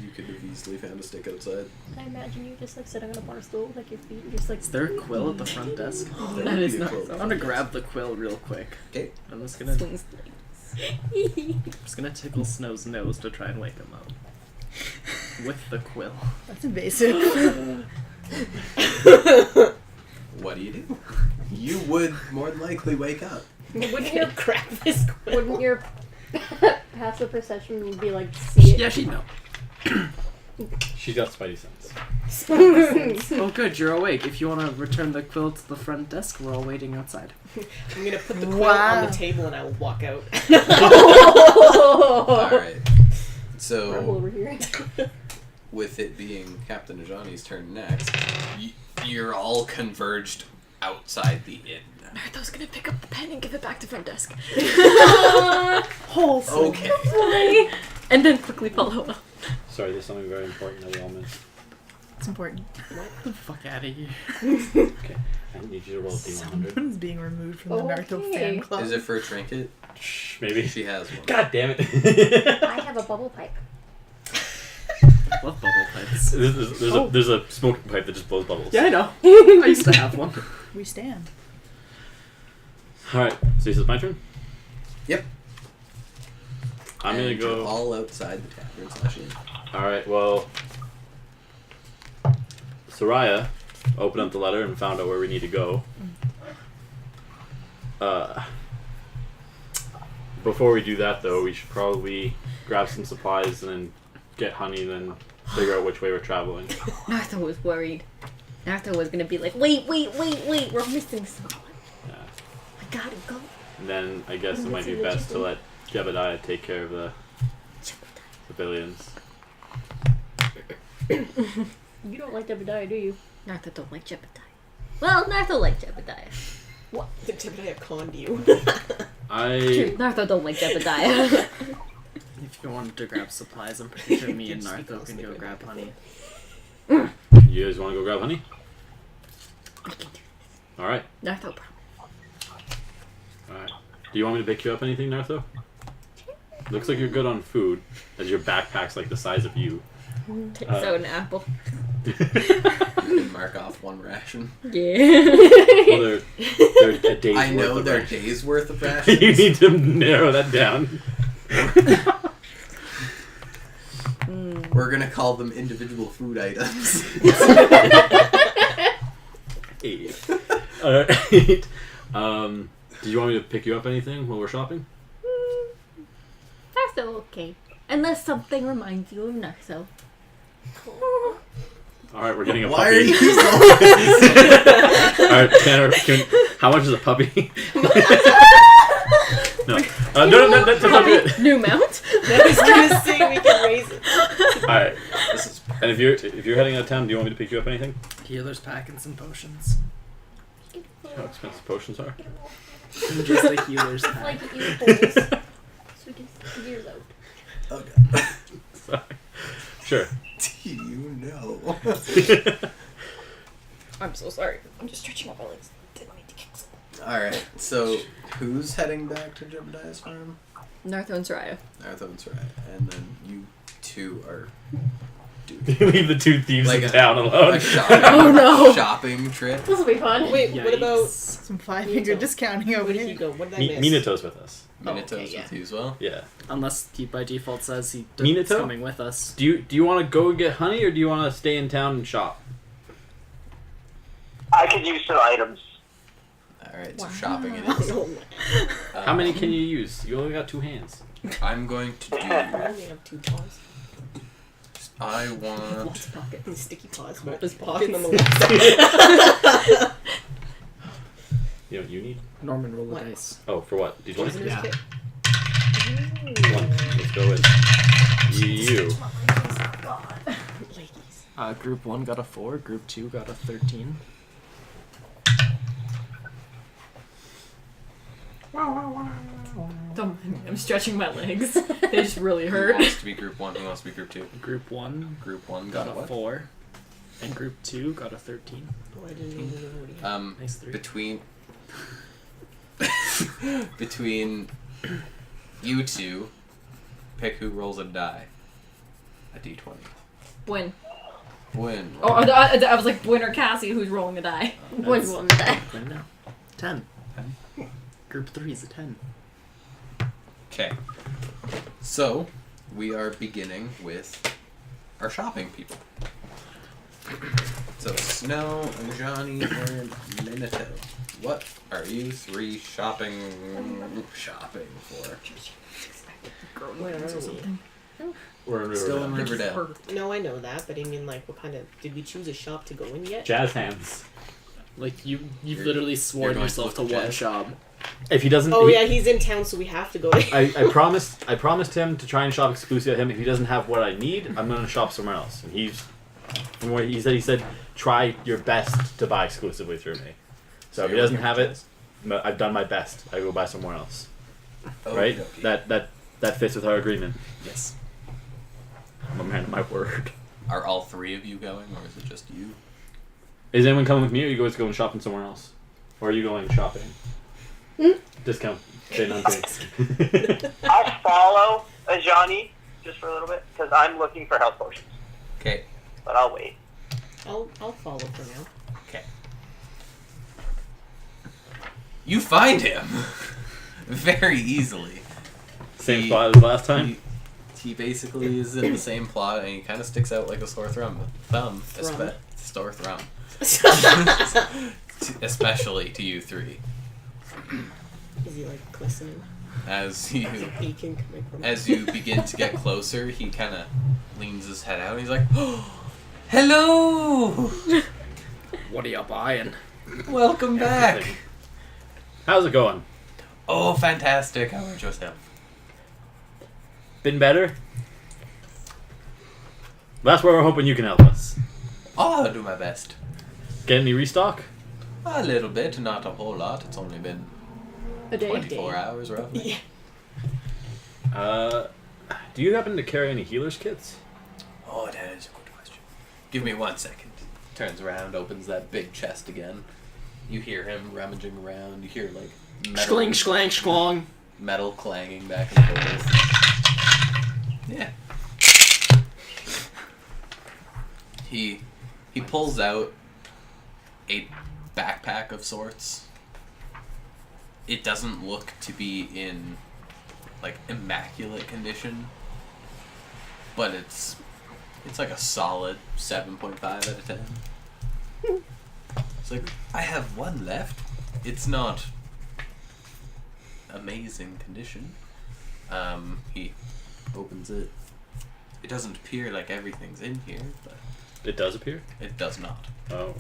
you could have easily found a stick outside. I imagine you just like sitting on a bar stool, like your feet just like. Is there a quill at the front desk? There That would is be a not quilt. I'm gonna grab the quill real quick. Okay. I'm just gonna Swings. tickle Snow's nose to try and wake him up. With the quill. That's invasive. What do? You would more than likely wake up. Wouldn't you grab this quill? Wouldn't your passive perception be like see it? Yeah, she'd know. She's got spidey sense. Oh good, you're awake. If you want to return the quill to the front desk, we're all waiting outside. I'm gonna put the quill Wow. on the table and I will walk out. Alright. Rebel So, over here. with it being Captain Johnny's turn next, you're all converged outside the inn. Nartho's gonna pick up the pen and give it back to front desk. Wholesome. Okay. And then quickly follow up. Sorry, there's something very important that we all missed. It's important. Get the fuck out of here. Okay, I need you to roll a D100. Someone's being removed from the Naruto Okay. fan club. Is it for a trinket? Shh, maybe. She has one. God damn it. I have a bubble pipe. Love bubble pipes. There's a smoking pipe that just blows bubbles. Yeah, I know. I used to have one. We stand. Alright, so this is my turn? Yep. I'm gonna And you're go. all outside the tavern/inn. Alright, well. Soraya opened up the letter and found out where we need to go. Before we do that, though, we should probably grab some supplies and then get honey and then figure out which way we're traveling. Nartha was worried. Nartha was gonna be like, wait, we're missing someone. Yeah. I gotta go. And then I guess it might be best to let Jebediah take care of the civilians. You don't like Jebediah, do you? Nartha don't like Jebediah. Well, Nartha like Jebediah. What? The Jebediah conned you. True, I Nartha don't like Jebediah. If you wanted to grab supplies, I'm pretty sure me and Nartho can go grab honey. You guys want to go grab honey? I can do All right. this. Nartha promise. All right. Do you want me to pick you up anything, Nartho? Looks like you're good on food, as your backpack's like the size of you. Takes out an apple. You can mark off one ration. Yeah. Well, they're a day's I know worth of they're rations. days worth of You rations. need to narrow that down. We're gonna call them individual food items. Alright. Do you want me to pick you up anything while we're shopping? also okay. Unless something reminds you of Narso. Alright, we're getting a Why are puppy. you so Alright, Tanner, how much is a puppy? No. No, that's not good. New mount? I was gonna say we can raise it. Alright. This is And if you're heading out of town, do you want me to pick you up anything? Healer's packing some potions. How expensive potions are? Just the healer's It's pack. like ear holes. So just ears out. okay. Sorry. Sure. Do you know? I'm so sorry. I'm just stretching out my legs. Didn't mean to kick something. Alright, so who's heading back to Jebediah's farm? Nartho and Soraya. Nartho and Soraya. And then you two are You leave the two thieves Like in a- town alone. a shopping, Oh, no. shopping trip. This will be fun. Wait, what about... Yikes. Some 5-finger discounting over Where did he here. go? What did I miss? Minato's with us. Minato's okay, yeah. with you as well. Yeah. Unless he by default says he's Minato? coming with us. Do you want to go get honey, or do you want to stay in town and shop? I could use some items. Alright, so Wow. shopping it is. How many can you use? You only got 2 hands. I'm going to do... I only have 2 paws. I want... Lots of pockets. And sticky paws. Small But as pocket on the pockets. left side. You know what you need? Norman, roll What? the dice. Oh, for what? D20? Prisoner's Yeah. kit. One. Let's go with you. Ladies. Group 1 got a 4, Group 2 got a 13. Don't mind me. I'm stretching my legs. They just really Who hurt. wants to be group 1? Who wants to be group 2? Group 1 Group 1 got got a what? 4, and Group 2 got a 13. Oh, I didn't even know what he had. Nice 3. Between... between you two, pick who rolls a die. A d20. Win. Win. Oh, I was like, Win or Cassie, who's rolling the die? Win's rolling the die. Win now. 10. Group 3 is a 10. Okay. So, we are beginning with our shopping people. So, Snow, Johnny, and Minato. What are you 3 shopping for? Where are we? We're in Still in Riverdale. No, I know that, but I mean, like, what kind of... Did we choose a shop to go in yet? Jazz hands. Like, you've You're- literally you're sworn going to yourself to look at one Jazz? shop. If he doesn't, Oh, yeah, he's in town, so we have to go in. I promised him to try and shop exclusive at him. If he doesn't have what I need, I'm gonna shop somewhere else. And from what he said, try your best to buy exclusively through me. So if he doesn't have it, I've done my best. I go buy somewhere else. Right? Okey-dokey. That fits with our agreement. Yes. I'm a man of my word. Are all 3 of you going, or is it just you? Is anyone coming with me, or are you guys going shopping somewhere else? Or are you going shopping? Discount. Say nothing. I'll follow Ajani just for a little bit because I'm looking for health potions, Okay. but I'll wait. I'll follow for now. Okay. You find him very easily. Same He- spot as last time. He basically is in the same plot, and he kind of sticks out like a sore thumb. Sore thumb. Especially to you 3, Is he, like, glistening? as Is you it aching coming from as you begin to get closer, he kind of leans his head out, and he's like, "Oh, hello, What are you buying? welcome back." How's it going? Oh, fantastic! How about yourself? Been better? That's where we're hoping you can help us. Oh, I'll do my best. Get any restock? A little bit, not a whole lot. It's only been A day. 24 hours, roughly. Yeah. Do you happen to carry any healer's kits? Oh, that is a good question. Give me 1 second. Turns around, opens that big chest again. You hear him rummaging around. You hear like Schling, schlang, schlong. metal clanging back and forth. Yeah. He pulls out a backpack of sorts. It doesn't look to be in like immaculate condition, but it's like a solid 7.5 out of 10. It's like, I have 1 left. It's not amazing condition. He opens it. It doesn't appear like everything's in here, but It does appear? it does not. Oh.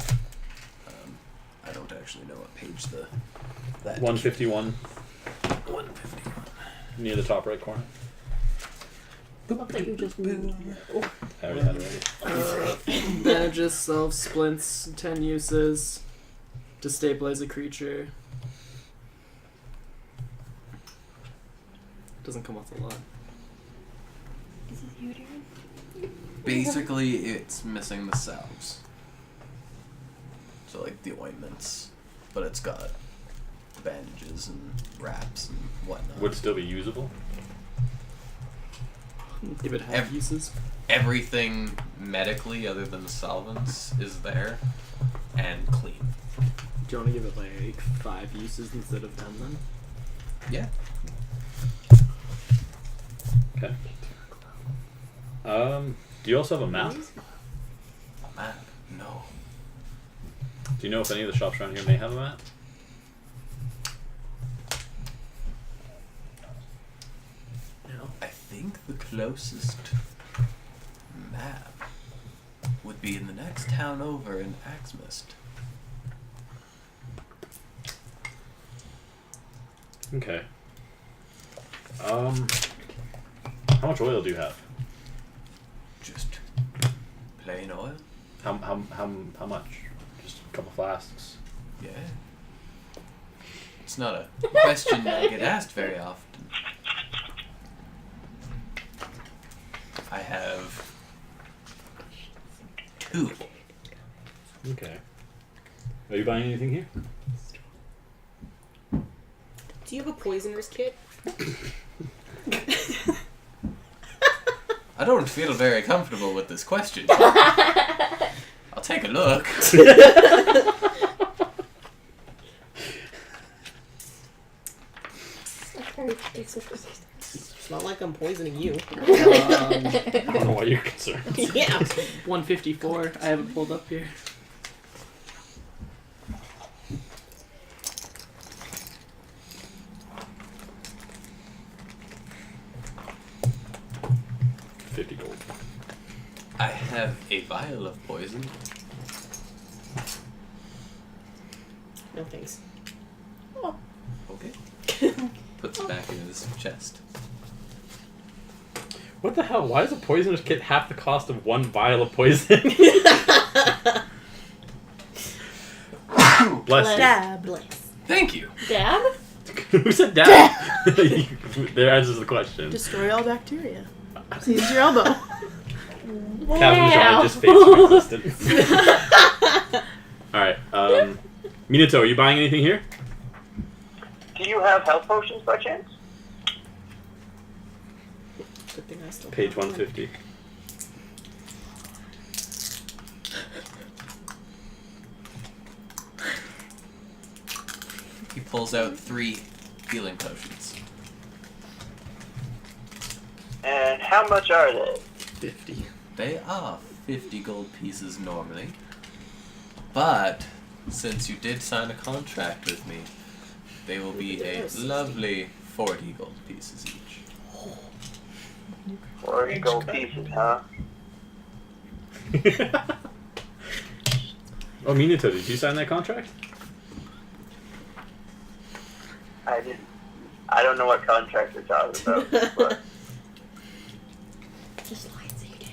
I don't actually know what page that 151 151. near the top right corner. Not that you just moved. I already had it ready. Bandages, self, splints, 10 uses. Destabilize a creature. Doesn't come with a lot. Is this you, Darren? Basically, it's missing the salves. So, like, the ointments. But it's got bandages and wraps and whatnot. Would still be usable? If it has Ev- uses. Everything medically, other than the solvents, is there. And clean. Do you want to give it like 5 uses instead of 10 then? Yeah. Okay. Do you also have a map? A map? No. Do you know if any of the shops around here may have a map? No. I think the closest map would be in the next town over in Axmist. Okay. How much oil do you have? Just plain oil? How much? Just a couple flasks. Yeah. It's not a question I get asked very often. I have 2. Okay. Are you buying anything here? Do you have a poisoner's kit? I don't feel very comfortable with this question. I'll take a look. It's not like I'm poisoning you. I don't know why you're concerned. Yeah. 154. I have it pulled up here. $50 gold. I have a vial of poison. No thanks. Okay. Puts it back in his chest. What the hell? Why does a poisoner's kit half the cost of one vial of poison? Bless you. Dab. Thank you. Dab? Who said dab? There answers the question. Destroy all bacteria. Use your elbow. Captain John just faced resistance. Alright, Minato, are you buying anything here? Do you have health potions by chance? Good thing I still Page have one. 150. He pulls out 3 healing potions. And how much are they? 50. They are 50 gold pieces normally. But, since you did sign a contract with me, they will be a lovely 40 gold pieces each. 40 gold pieces, huh? Oh, Minato, did you sign that contract? I didn't. I don't know what contract you're talking about, but Just lied, so you did.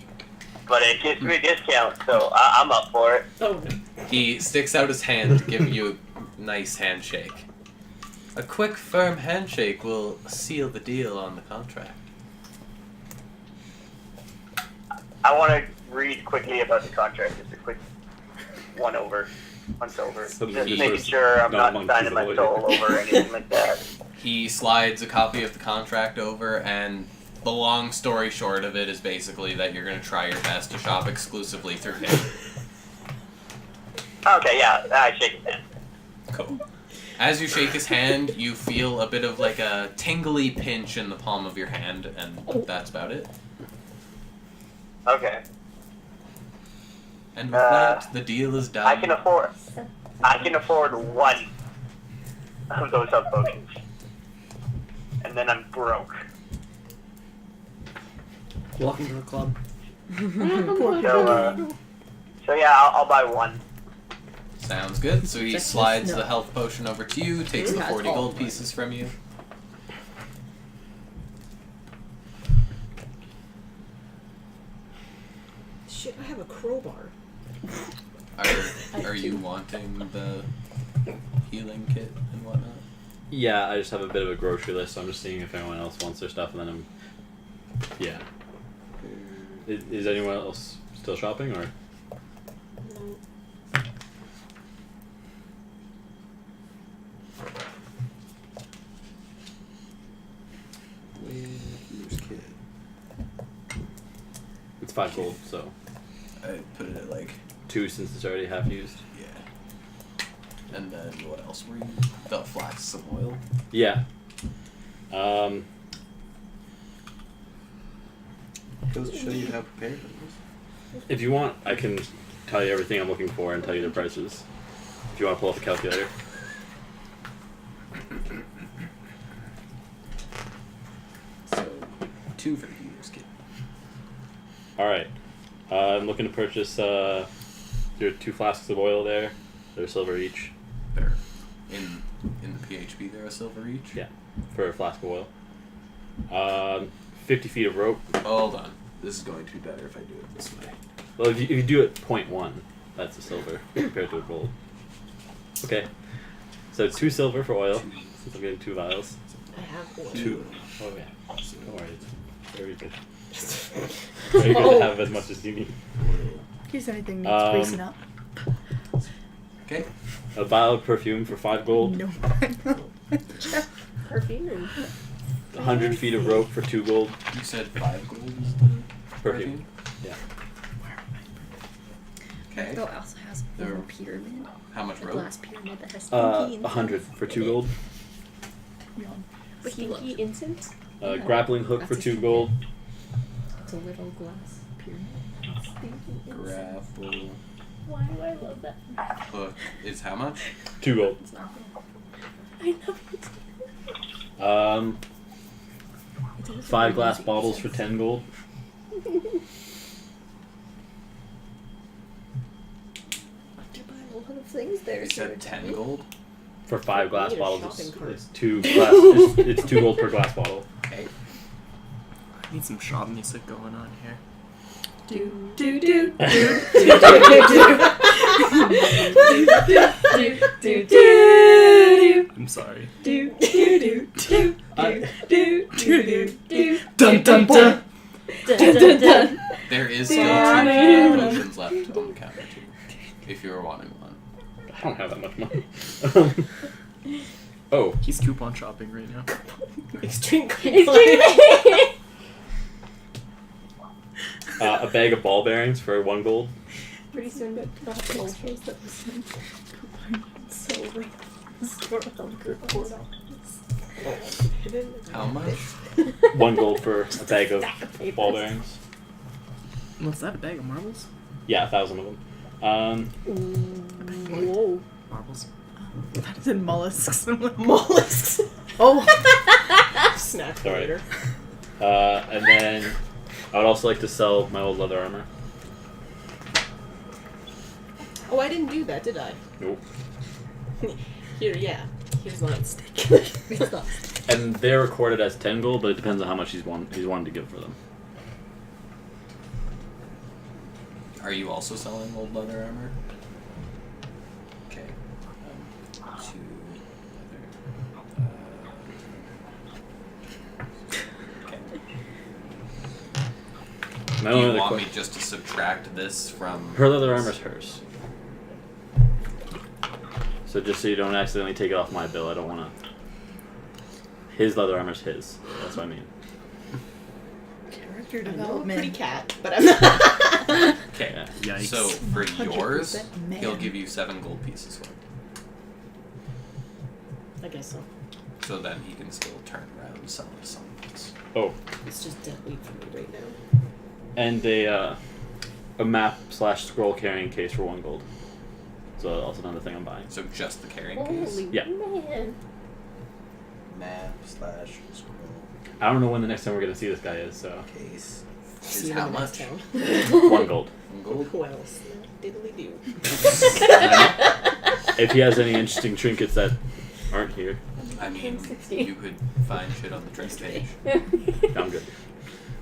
but it gives me a discount, so I'm up for it. Oh no. He sticks out his hand to give you a nice handshake. A quick, firm handshake will seal the deal on the contract. I want to read quickly about the contract, just a quick once over. So Just this making was sure I'm not not among signing my people. soul over or anything like that. He slides a copy of the contract over, and the long story short of it is basically that you're going to try your best to shop exclusively through him. Okay, yeah, I shake his hand. Cool. As you shake his hand, you feel a bit of like a tingly pinch in the palm of your hand, and that's about it. Okay. And with that, the deal is done. I can afford one of those health potions. And then I'm broke. Welcome to the club. So yeah, I'll buy one. Sounds good. So he slides the health potion over to you, takes Who the has 40 all gold of mine? pieces from you. Shit, I have a crowbar. Are you wanting the healing kit and whatnot? Yeah, I just have a bit of a grocery list, so I'm just seeing if anyone else wants their stuff, and then I'm... Yeah. Is anyone else still shopping, or...? No. Here's kit. It's 5 gold, so... I put it at like 2 since it's already half used. yeah. And then what else were you? The flasks of oil. Yeah. Goes to show you how prepared it is. If you want, I can tell you everything I'm looking for and tell you the prices. If you want to pull up a calculator. So 2 for the healer's kit. Alright. I'm looking to purchase there are 2 flasks of oil there. They're silver each. There. In the PHP there a silver each? Yeah. For a flask of oil. 50 feet of rope. Hold on. This is going to be better if I do it this way. Well, if you do it 0.1, that's a silver compared to a gold. Okay. So 2 silver for oil, since I'm getting 2 vials. I have one. 2. Oh yeah. Don't worry. It's very good. Very good to have as much as you need. In case anything needs greasing up. Okay. A vial of perfume for 5 gold. No. Perfume. 100 feet of rope for 2 gold. You said 5 gold is the Perfume. Yeah. Okay. Oh, it also has a There- pyramid. How much A rope? glass pyramid that has stinky 100 for 2 gold. But he loves Stinky it. incense? A grappling hook for 2 gold. It's a little glass pyramid. Stinky incense. Grapple Why do I love that? hook is how much? 2 gold. It's not good. I love it. It does 5 really glass make bottles for sense. 10 gold. You buy a lot of things there. You said 10 Sarah. gold? For 5 glass need a bottles, shopping cart. it's 2 glass. it's 2 gold per glass bottle. Okay. I need some shop music going on here. Do do do do do do I'm sorry. do do do do I- do do do. Dun dun dun! Dun, dun, dun. There is still 2 healing potions left on the counter too. If you were wanting one. I don't have that much money. Oh, He's coupon shopping right now. Extreme It's a bag of ball bearings for 1 gold. pretty soon, but not cultures that was so right. How much? 1 gold for a bag of ball bearings. What's that? A bag of marbles? Yeah, 1,000 of them. Whoa. Marbles. That is in mollusks. I'm like, Mollusks. oh, Snack Sorry. later. And then I would also like to sell my old leather armor. Oh, I didn't do that, did I? Nope. Here, yeah. Here's mine. It's not. And they're recorded as 10 gold, but it depends on how much he's wanted to give for them. Are you also selling old leather armor? Okay. 2 leather. Okay. My Do only you other want que- me just to subtract this from... Her leather armor's hers. So just so you don't accidentally take it off my bill, I don't want to... His leather armor's his. That's what I mean. character I know a development. pretty cat, but I'm not. Okay. Yeah. Yikes. So for 100% yours, man. he'll give you 7 gold pieces for it. I guess so. So then he can still turn around and sell it to someone else. Oh, It's just dead weight for me right now. and a map / scroll carrying case for 1 gold. So also another thing I'm buying. So just the carrying case? Holy Yeah. man. Map / scroll. I don't know when the next time we're gonna see this guy is. So Case See is you how in the next much? town. 1 gold. Gold. Well, diddly do. If he has any interesting trinkets that aren't here, I mean, 60. you could find shit on the trinket page. I'm good.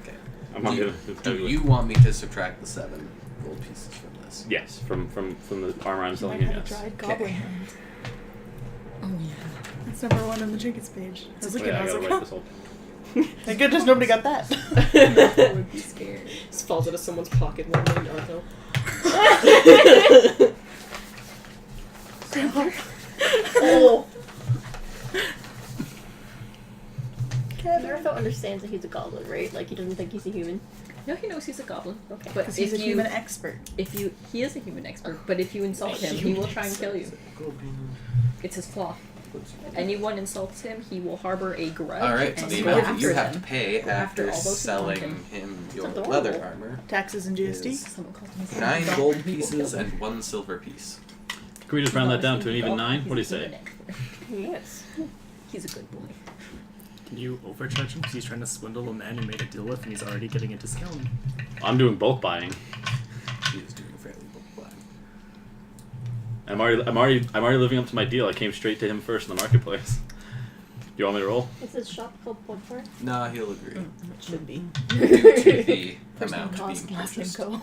Okay. I'm not gonna. Do you want me to subtract the 7 gold pieces from this? Yes, from the armor I'm You selling might you. have a Yes. dried goblin Okay. hand. Oh yeah. That's number 1 on the trinkets page. I was Oh, looking, yeah, I I was gotta like, wipe huh. this whole. Thank goodness nobody got that. I would be scared. Just falls out of someone's pocket one day, Naruto. Oh. Naruto understands that he's a goblin, right? Like he doesn't think he's a human. No, he knows he's a goblin. Okay. But Because he's a human expert. he is a human expert. But if you insult him, he will try and kill you. It's his flaw. Anyone insults him, he will harbor a grudge. Alright, so and the go amount that after you have to them. pay Go after after all those who selling want him your adorable. leather armor Taxes and GST. is Someone calls him a 9 goblin, gold he will pieces kill him. and 1 silver piece. Can we just round that down to an even Goblin, 9? he's What do you a say? human expert. Yes. He's a good boy. Can you overcharge him because he's trying to swindle a man he made a deal with and he's already getting a discount? I'm doing bulk buying. He is doing fairly bulk buying. I'm already living up to my deal. I came straight to him first in the marketplace. You want me to roll? Is this shop called Bloodfire? Nah, he'll agree. It should be. Due to the First name amount cost, being last name purchased. co.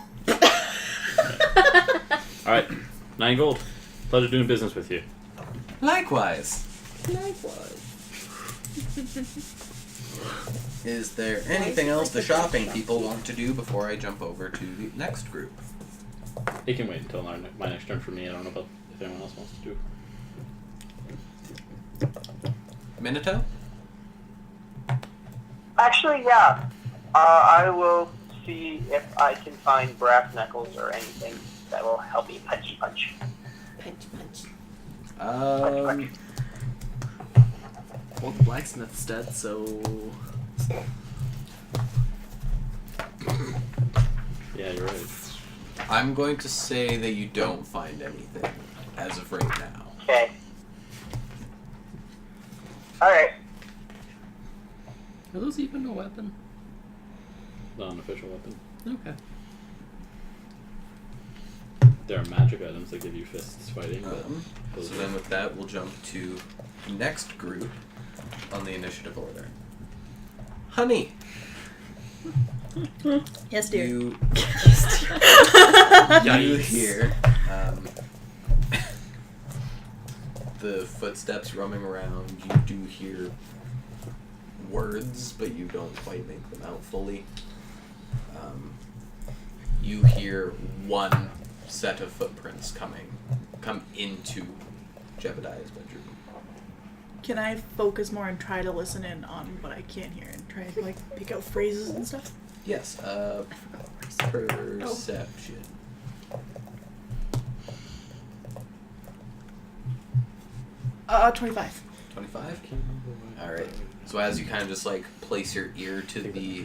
All right, 9 gold. Pleasure doing business with you. Likewise. Likewise. Is there anything else the shopping people want to do before I jump over to the next group? It can wait until my next turn for me. I don't know about if anyone else wants to do. Minato? Actually, yeah. I will see if I can find brass knuckles or anything that will help me punch. Punch. Well, the blacksmith's dead, so... Yeah, you're right. I'm going to say that you don't find anything as of right now. Okay. Alright. Are those even a weapon? Not an official weapon. Okay. There are magic items that give you fists fighting, but those So are- then with that, we'll jump to next group on the initiative order. Honey, Yes, dear. you Yikes. hear the footsteps roaming around. You do hear words, but you don't quite make them out fully. You hear one set of footprints come into Jebediah's bedroom. Can I focus more and try to listen in on what I can hear and try to like pick out phrases and stuff? Yes, perception. Oh. 25. 25? Alright. So as you kind of just like place your ear to the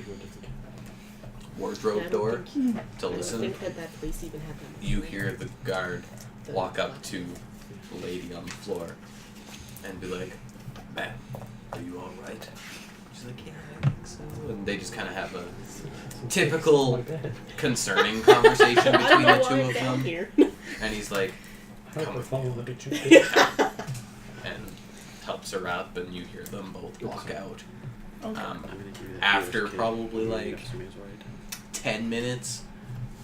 wardrobe door to I listen, don't think that place even had that. you hear the guard walk up to the lady on the floor and be like, "Ma'am, are you alright?" She's like, "Yeah, I think so." And they just kind of have a typical concerning conversation between the two of them. Here. And he's like, "Come with me." And helps her up, and you hear them both walk out. Okay. After probably like 10 minutes,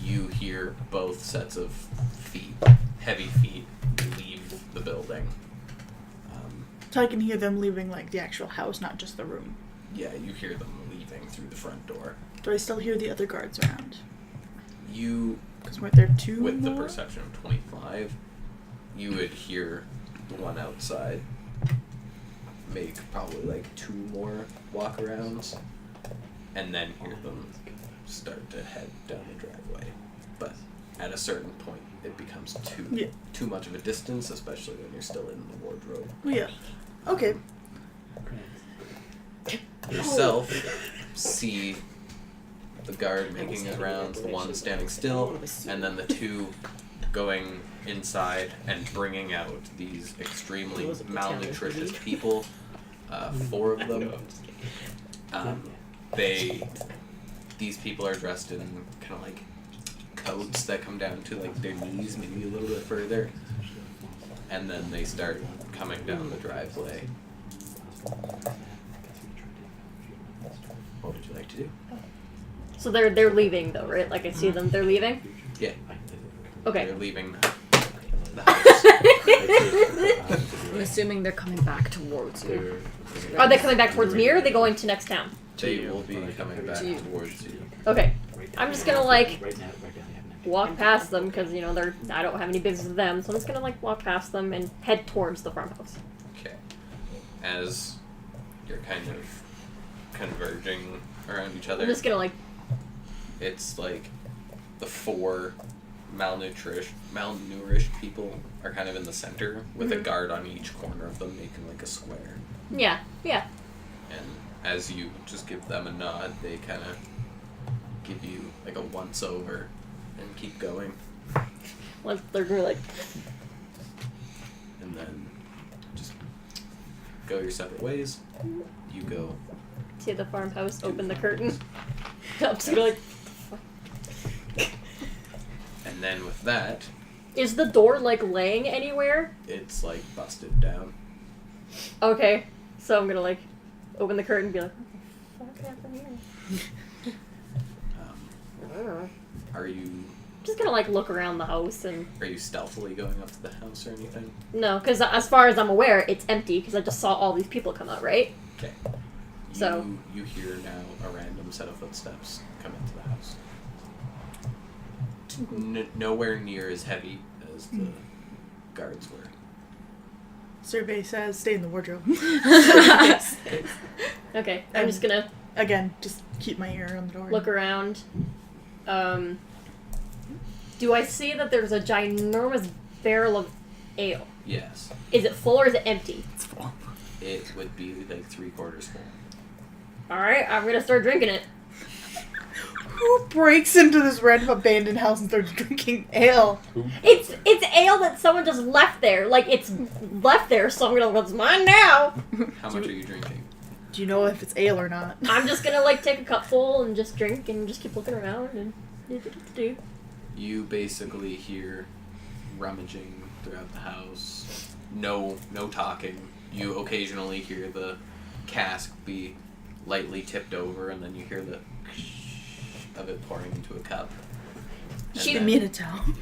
you hear both sets of feet, heavy feet, leave the building. So I can hear them leaving like the actual house, not just the room. Yeah, you hear them leaving through the front door. Do I still hear the other guards around? You, Because weren't there two with the more? perception of 25, you would hear the one outside make probably like 2 more walk-arounds, and then hear them start to head down the driveway. But at a certain point, it becomes too much of a distance, especially when you're still in the wardrobe. Oh, yeah. Okay. Yourself see the guard making his rounds, the one standing still, and then the 2 going inside and bringing out these extremely malnutritious people. 4 of them. These people are dressed in kind of like coats that come down to like their knees, maybe a little bit further, and then they start coming down the driveway. What would you like to do? So they're leaving though, right? Like I see them, they're leaving. Yeah. Okay. They're leaving the house. I'm assuming they're coming back towards you. Are they coming back towards me or are they going to next town? They will be coming back towards you. Okay. I'm just gonna like walk past them because you know I don't have any business with them, so I'm just gonna like walk past them and head towards the farmhouse. Okay. As you're kind of converging around each other, I'm just gonna like. it's like the 4 malnourished people are kind of in the center with a guard on each corner of them, making like a square. Yeah. And as you just give them a nod, they kind of give you like a once over and keep going. Like they're gonna like. And then just go your separate ways. You go. See the farmhouse. Open the curtain. I'm just gonna like. And then with that, Is the door like laying anywhere? it's like busted down. Okay, so I'm gonna like open the curtain and be like, what the fuck happened here? Are you Just gonna like look around the house and stealthily going up to the house or anything? no, because as far as I'm aware, it's empty because I just saw all these people come out, right? Okay. So- You hear now a random set of footsteps come into the house. Nowhere near as heavy as the guards were. Survey says stay in the wardrobe. Okay, I'm just gonna Again, just keep my ear on the door. look around. Do I see that there's a ginormous barrel of ale? Yes. Is it full or is it empty? It's full. It would be like 3/4 full. Alright, I'm gonna start drinking it. Who breaks into this random abandoned house and starts drinking ale? It's ale that someone just left there. Like, it's left there, so I'm gonna go, it's mine now. How much are you drinking? Do you know if it's ale or not? I'm just gonna, like, take a cup full and just drink and just keep looking around and do. You basically hear rummaging throughout the house. No talking. You occasionally hear the cask be lightly tipped over, and then you hear the of it pouring into a cup. And She- then- Me in a town.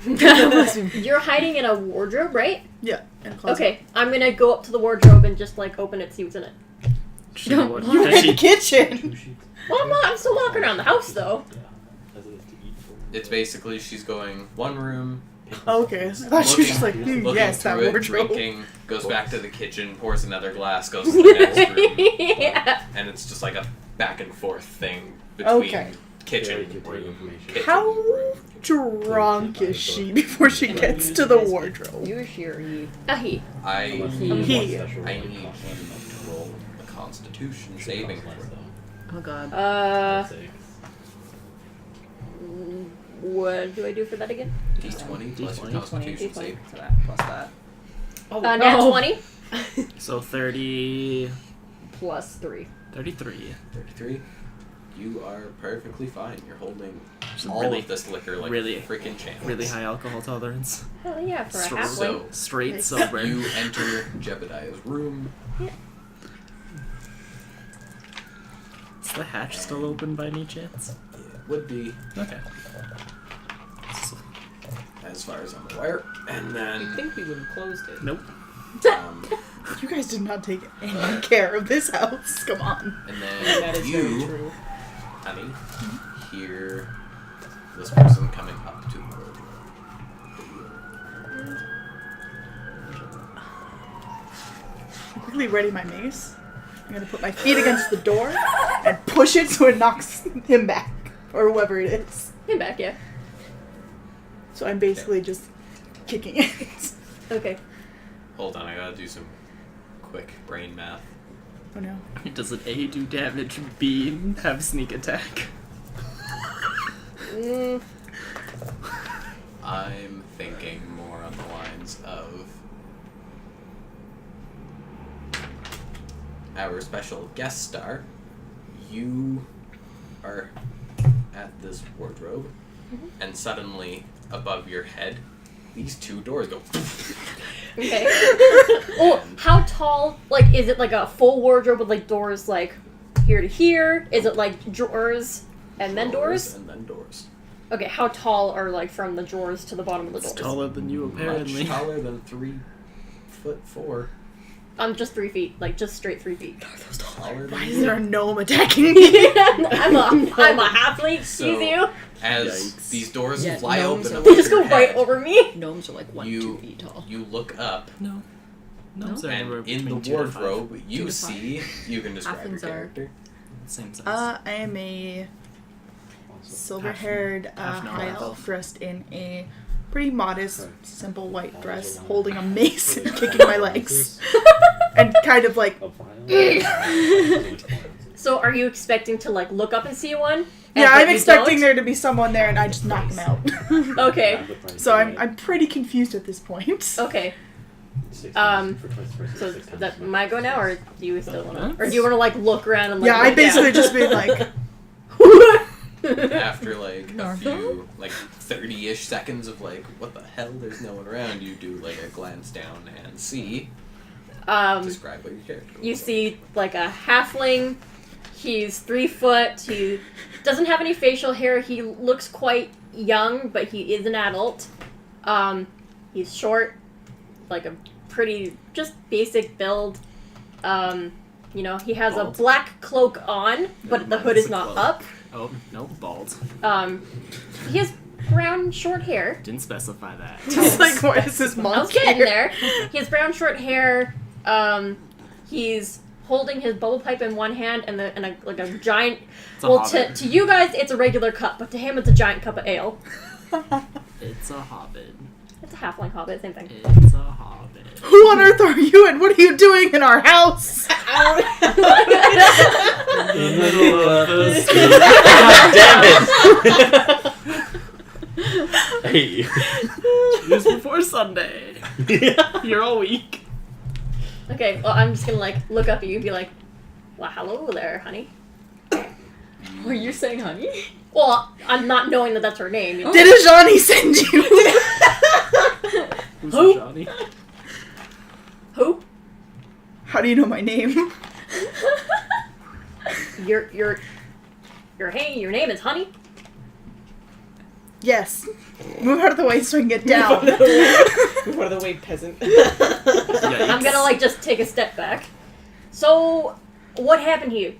You're hiding in a wardrobe, right? Yeah, in a closet. Okay, I'm gonna go up to the wardrobe and just, like, open it, see what's in it. You're Does in the she, kitchen. Well, I'm still walking around the house, though. It's basically she's going one room, Okay, I thought she was just like, looking yes, that through it, wardrobe. drinking, goes back to the kitchen, pours another glass, goes to the next room, Yeah. and it's just like a back and forth thing between Okay. kitchen room. How drunk is she before she gets to the wardrobe? You sure he? He. I He. need you to roll a Constitution saving throw. Oh god. What do I do for that again? D20 plus your D20. Constitution save. So that plus that. Oh, Nat no. 20 so 30... plus 3. 33. 33. You are perfectly fine. You're holding Some all really- of this liquor like really- freaking champs. Really high alcohol tolerance. Hell yeah, for a So- halfling. So Straight sober. you enter Jebediah's room. Is the hatch still open by any chance? It would be, Okay. as far as I'm aware. And I then, think we would have closed it. Nope. You guys did not take any care of this house. Come on. and That then is very you, true. honey, hear this person coming up to the wardrobe. I'm quickly ready my mace. I'm gonna put my feet against the door and push it so it knocks him back. Or whoever it is. Him back, yeah. So I'm basically just kicking it. Okay. Hold on, I gotta do some quick brain math. Oh no. Does it A do damage, B have sneak attack? Mm, I'm thinking more on the lines of our special guest star, you are at this wardrobe, and suddenly above your head, these two doors go. Okay. Oh, how tall? Like, is it like a full wardrobe with like doors like here to here? Is it like drawers and then doors? And then doors. Okay, how tall are like from the drawers to the bottom of the It's doors? taller than you, apparently. Much taller than 3'4". I'm just 3 feet, like just straight 3 feet. Taller Why than is you. there a gnome attacking me? I'm a halfling. Excuse you. As Yikes. these doors Yeah, fly gnomes open are above Just your go right head, over me. Gnomes are like 1 You- 2 feet tall. you look up, No. Gnomes are anywhere and in between the 2 to 5. wardrobe, you 2 to 5. see. You can describe your Halflings are- character. Same size. I am a silver-haired half an high elf. elf dressed in a pretty modest, simple white dress, holding a mace and kicking my legs, and kind of like So, are you expecting to like look up and see one? yeah, But I'm you expecting don't? there to be someone there, and I just knock them out. Okay. So I'm pretty confused at this point. Okay. So that might go now, or do you still wanna, or do you wanna like look around and like? Yeah, I look basically down? just been like, After like a few, like 30-ish seconds of like, what the hell? There's no one around. You do like a glance down and see. Describe what your character. You looks see like a halfling. He's 3 foot. He doesn't have any facial hair. He looks quite young, but he is an adult. He's short, like a pretty just basic build. You know, he has Bald. a black cloak on, but the hood is not Cloak. up. Oh, no, bald. He has brown short hair. Didn't specify that. just like, what is this I was monster? getting there. He has brown short hair. He's holding his bubble pipe in one hand and a giant. It's a Well, hobbit. to you guys, it's a regular cup, but to him, it's a giant cup of ale. It's a hobbit. It's a halfling hobbit, same thing. It's a hobbit. Who on earth are you, and what are you doing in our house? In the middle of the street. Damn it! Hey. Just before Sunday. You're all weak. Okay, well, I'm just gonna like look up at you and be like, "Well, hello there, honey." Were you saying honey? Well, I'm not knowing that that's her name. You know? Did Ajani send you? Who's Who? Johnny? Who? How do you know my name? Your hey, your name is Honey. Yes. Move out of the way so I can get down. Move out of the way, peasant. I'm gonna like just take a step back. So, what happened to you?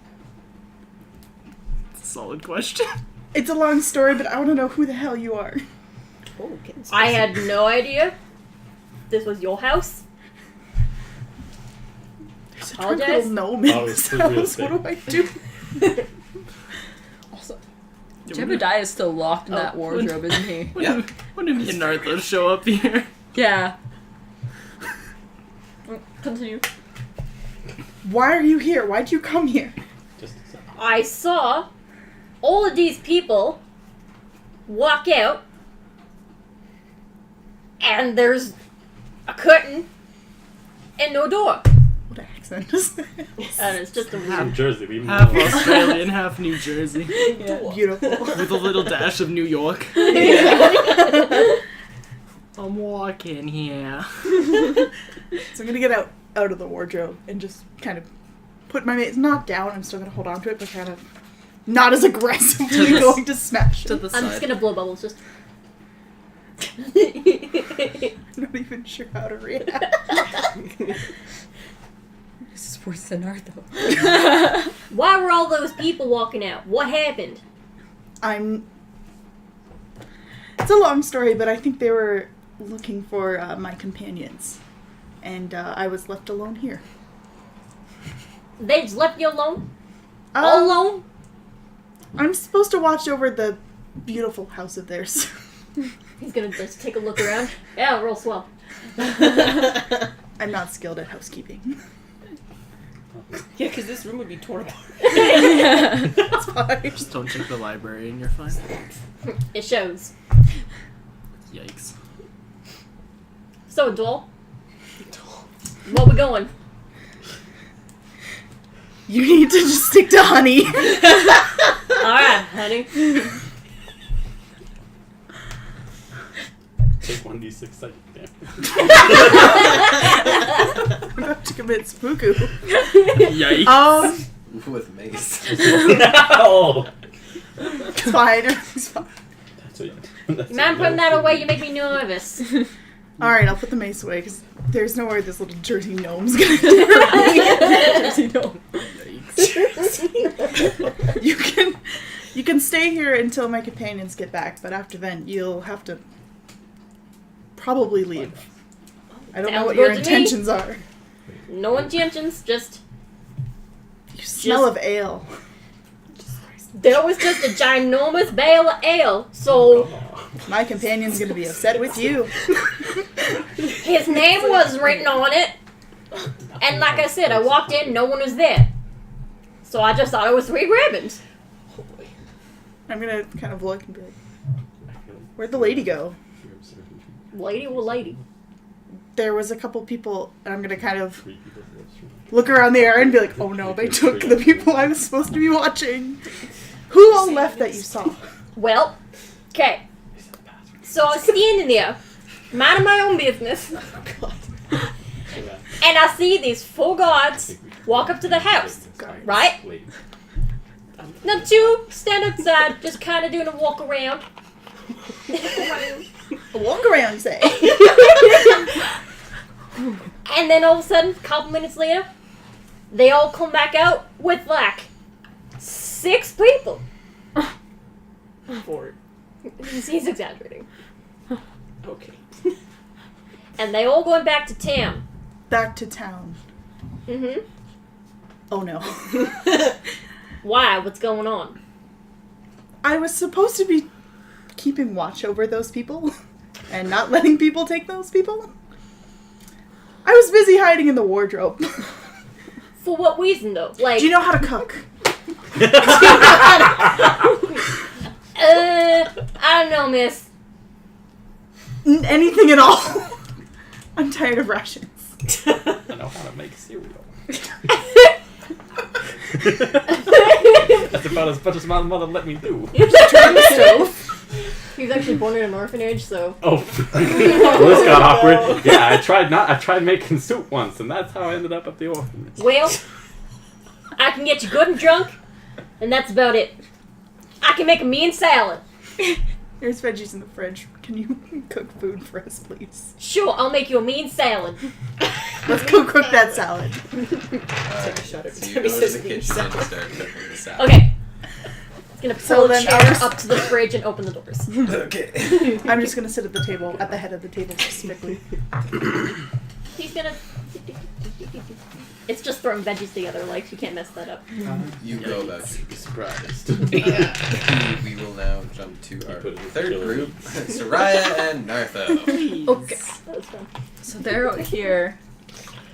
It's a solid question. It's a long story, but I want to know who the hell you are. Oh, getting I spicy. had no idea this was your house. There's a Apologize? drunk little gnome in Oh, this it's the real house. What thing. do I do? Also, Jebediah is still locked in that wardrobe, isn't he? Yeah. When did me and Narthos show up here? Yeah. Continue. Why are you here? Why'd you come here? I saw all of these people walk out, and there's a curtain and no door. What accent is this? And it's just a From weird. Jersey, we Half Australian, half New Jersey. Beautiful. With a little dash of New York. I'm walking here. So I'm gonna get out of the wardrobe and just kind of put my mace not down. I'm still gonna hold on to it, but kind of not as aggressively going to smash To it. the I'm side. just gonna blow bubbles. Just. I'm not even sure how to react. This is worse than Arthur. Why were all those people walking out? What happened? It's a long story, but I think they were looking for my companions, and I was left alone here. They just left you alone? All alone? I'm supposed to watch over the beautiful house of theirs. He's gonna just take a look around. Yeah, real swell. I'm not skilled at housekeeping. Yeah, because this room would be torn apart. It's fine. Just don't check the library and you're fine. It shows. Yikes. So, Dole, where we going? You need to just stick to honey. Alright, honey. Take 1d6 psychic damage. I'm about to commit spooku. Yikes. With mace. No! It's fine. It's fine. That's what that's Man, what putting that away, you make me nervous. Alright, I'll put the mace away because there's nowhere this little dirty gnome's gonna do. Dirty gnome. You can stay here until my companions get back, but after then you'll have to probably leave. I don't know Sounds what your good to me. intentions are. No intentions, just... You smell of ale. There was just a ginormous bale of ale, so My companion's gonna be upset with you. his name was written on it. And like I said, I walked in, no one was there. So I just thought it was 3 ribbons. I'm gonna kind of look and be like, where'd the lady go? Lady or lady? There was a couple people, and I'm gonna kind of look around the area and be like, oh no, they took the people I was supposed to be watching. Who all left that you saw? Well, okay. So I was standing there, minding my own business. And I see these 4 guards walk up to the house, right? Now 2 stand outside, just kind of doing a walk around. A walk around, say. And then all of a sudden, a couple minutes later, they all come back out with like 6 people. 4. He's exaggerating. Okay. And they all going back to town. Back to town. Mm-hmm. Oh no. Why? What's going on? I was supposed to be keeping watch over those people and not letting people take those people. I was busy hiding in the wardrobe. For what reason, though? Like, Do you know how to cook? I don't know, miss. Anything at all. I'm tired of rations. I know how to make cereal. That's about as much as my mother let me do. Turn the stove. He was actually born in an orphanage, so... Oh. Well, this got awkward. Yeah, I tried making soup once, and that's how I ended up at the orphanage. Well, I can get you good and drunk, and that's about it. I can make a mean salad. There's veggies in the fridge. Can you cook food for us, please? Sure, I'll make you a mean salad. Let's go cook that salad. Take a shot every So you time go he to says the mean kitchen salad. and start cooking the salad. Okay. It's gonna So pull a then chair ours- up to the fridge and open the doors. Okay. I'm just gonna sit at the table, at the head of the table specifically. He's gonna... It's just throwing veggies together, like, you can't mess that up. You go about Be surprised. We will now jump to our put it in the third killer. group, Soraya and Nartho. Okay. That was fun. So they're out here.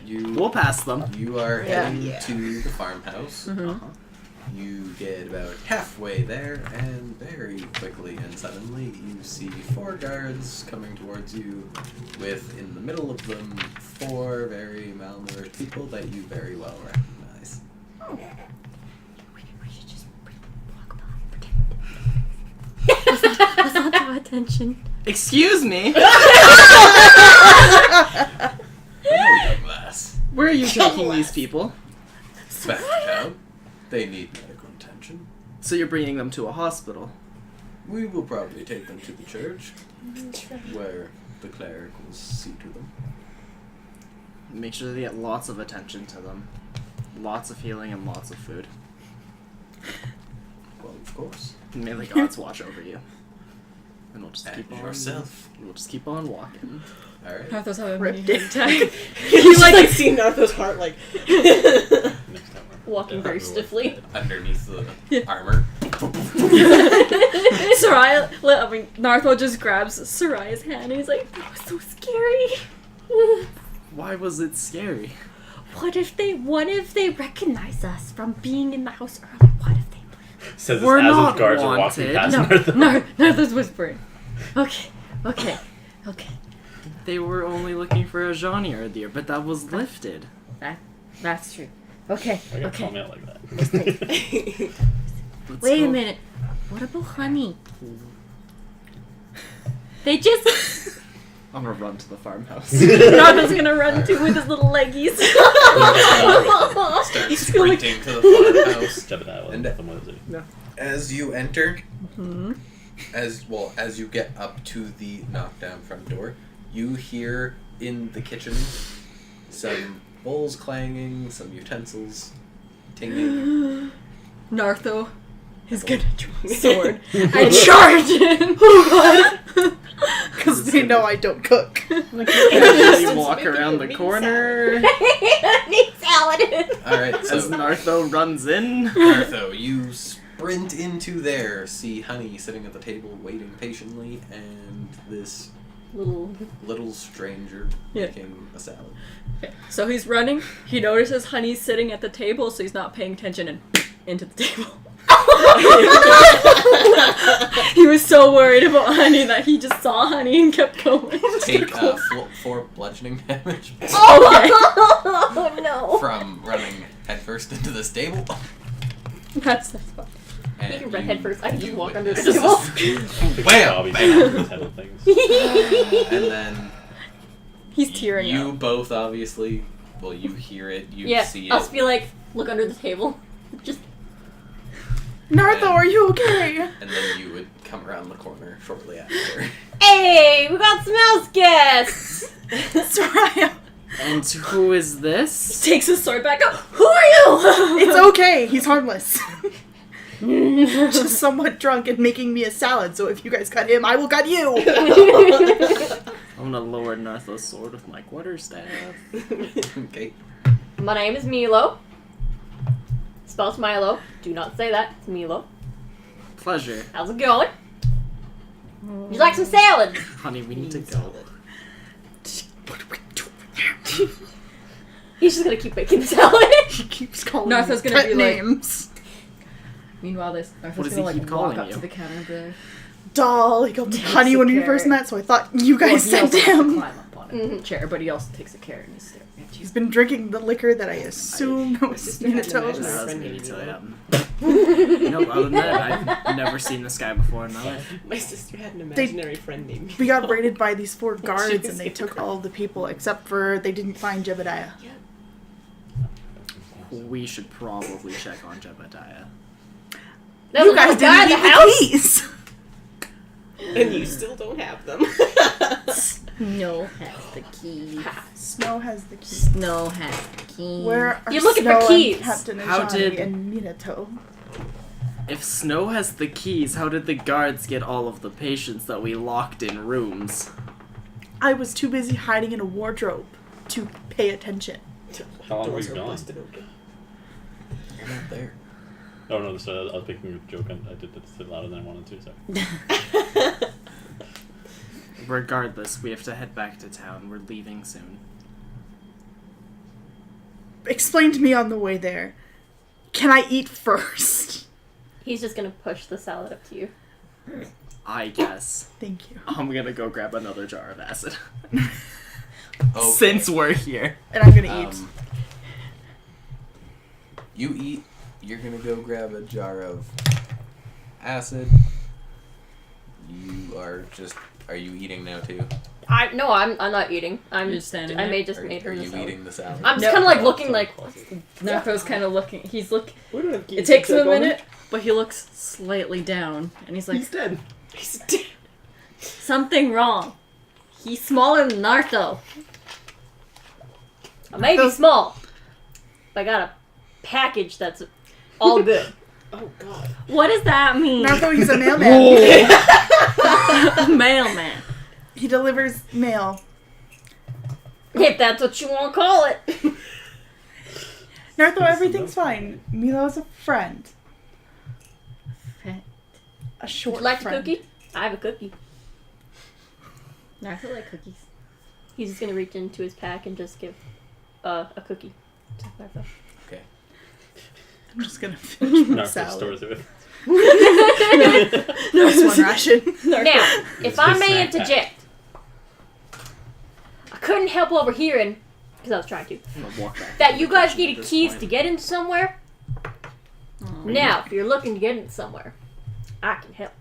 We'll pass them. You are Yeah. heading to the farmhouse. Mm-hmm. You get about halfway there, and very quickly and suddenly you see 4 guards coming towards you, with, in the middle of them, 4 very malnourished people that you very well recognize. We should just walk by and pretend. Let's not draw attention. Excuse me. Hello, young lass. Where are you taking these people? Back to town. They need medical attention. So you're bringing them to a hospital. We will probably take them to the church, where the cleric will see to them. Make sure they get lots of attention to them. Lots of healing and lots of food. Well, of course. And may the gods watch over you. And we'll just And keep on yourself. We'll just keep on walking. Alright. Narthos have a Rip mini dick. heart attack. You like see Nartho's heart like. Walking very stiffly. Underneath the armor. Narthos just grabs Soraya's hand and he's like, that was so scary. Why was it scary? What if they recognize us from being in the house early? What if they... Says this We're as not the guards are walking wanted. past No, Nartho. Narthos whispering. Okay. They were only looking for a Johnny earlier, but that was lifted. That's true. Okay. Why you gotta Okay. call me out like that? Wait a minute. What about honey? They just. I'm gonna run to the farmhouse. Nartha's gonna run too with his little leggies. Start sprinting to the farmhouse. And As you enter, as you get up to the knockdown front door, you hear in the kitchen some bowls clanging, some utensils tinging. Nartho is gonna draw a sword and charge in. Because they know I don't cook. You walk around the corner Need salad. Alright, as so Nartho runs in. Nartho, you sprint into there, see Honey sitting at the table waiting patiently, and this little stranger Yeah. making a salad. So he's running. He notices Honey's sitting at the table, so he's not paying attention and into the table. He was so worried about Honey that he just saw Honey and kept going. Take 4 bludgeoning damage Oh no. from running headfirst into this table. That's fun. You can run head first. I can just walk under the witness- table. Wham! things. And then He's tearing you up. both obviously, well, you hear it, you Yeah, see I'll it. just be like, look under the table. Just. Nartho, are you okay? And then you would come around the corner shortly after. Hey, we got some house guests. Soraya. And who is this? Takes his sword back up. Who are you? It's okay. He's harmless. Just somewhat drunk and making me a salad, so if you guys cut him, I will cut you. I'm gonna lower Nartho's sword with my quarterstaff. Okay. My name is Milo. Spells Milo. Do not say that. It's Milo. Pleasure. How's it going? Would you like some salad? Honey, we need to go. He's just gonna keep making the salad. He keeps calling Nartho's me gonna pet be like- names. Meanwhile, What Nartho's does gonna he keep walk calling up you? to the counter and be like, Doll, he called me Honey a when we carrot. first met, so I thought you guys well, he sent also has to him. climb up on a chair, but he also takes a carrot and he's staring at you. He's been drinking the liquor that I assume My was sister had an Minato's. imaginary That's friend me, named so Milo. yeah. No, other than that, I've never seen this guy before in my life. My sister had an imaginary friend named Milo. We got raided by these 4 guards was and they in took the all the people except for they didn't find Jebediah. We should probably check on Jebediah. No, You guys guy in didn't the leave house. the keys! And you still don't have them. Snow has the key. Snow has the key. Snow has the key. Where are You're looking for Snow keys. and Captain How Ajani did- and Minato? If Snow has the keys, how did the guards get all of the patients that we locked in rooms? I was too busy hiding in a wardrobe to pay attention. How long were Doors you are gone? busted open. You're not there. Oh no, sorry, I was making a joke and I did it louder than I wanted to, sorry. Regardless, we have to head back to town. We're leaving soon. Explain to me on the way there. Can I eat first? He's just gonna push the salad up to you. I guess. Thank you. I'm gonna go grab another jar of acid. Okay. Since we're here. And I'm gonna eat. You eat. You're gonna go grab a jar of acid. You are just. Are you eating now too? I'm not eating. I'm You're just standing I there? may just Are, made her are the you salad. eating the salad? I'm just No. kind of like looking like. Narco's kind of looking. He's look. We don't have keys. It takes him a Go on. minute, but he looks slightly down, and he's like, He's dead. He's dead. "Something wrong. He's smaller than Nartho." I may be small, but I got a package that's all good. Oh god. What does that mean? Narco, he's a mailman. Mailman. He delivers mail. If that's what you want to call it. Narco, everything's fine. Milo's a friend. A short Would you like a friend. cookie? I have a cookie. Narco like cookies. He's just gonna reach into his pack and just give a cookie to Narco. Okay. I'm just gonna finish my Narco salad. stores it with. That's one ration. Now, if It's I his may snack pack. interject, I couldn't help overhearing because I was trying to, I'm gonna walk back. that you guys At needed this keys point. to get into somewhere. Oh. Now, if you're looking to get into somewhere, I can help.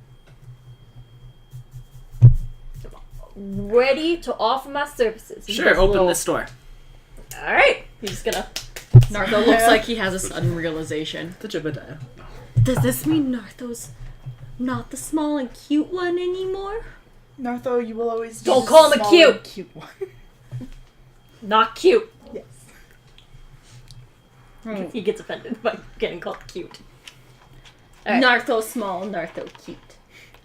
Ready to offer my services. He Sure, does a open little- this door. All right. He's just gonna. Nartho looks like he has a sudden realization. The Jebediah. Does this mean Nartho's not the small and cute one anymore? Nartho, you will always Don't be call him a small cute. and cute one. Not cute. Yes. He gets offended by getting called cute. All right. Nartho small, Nartho cute.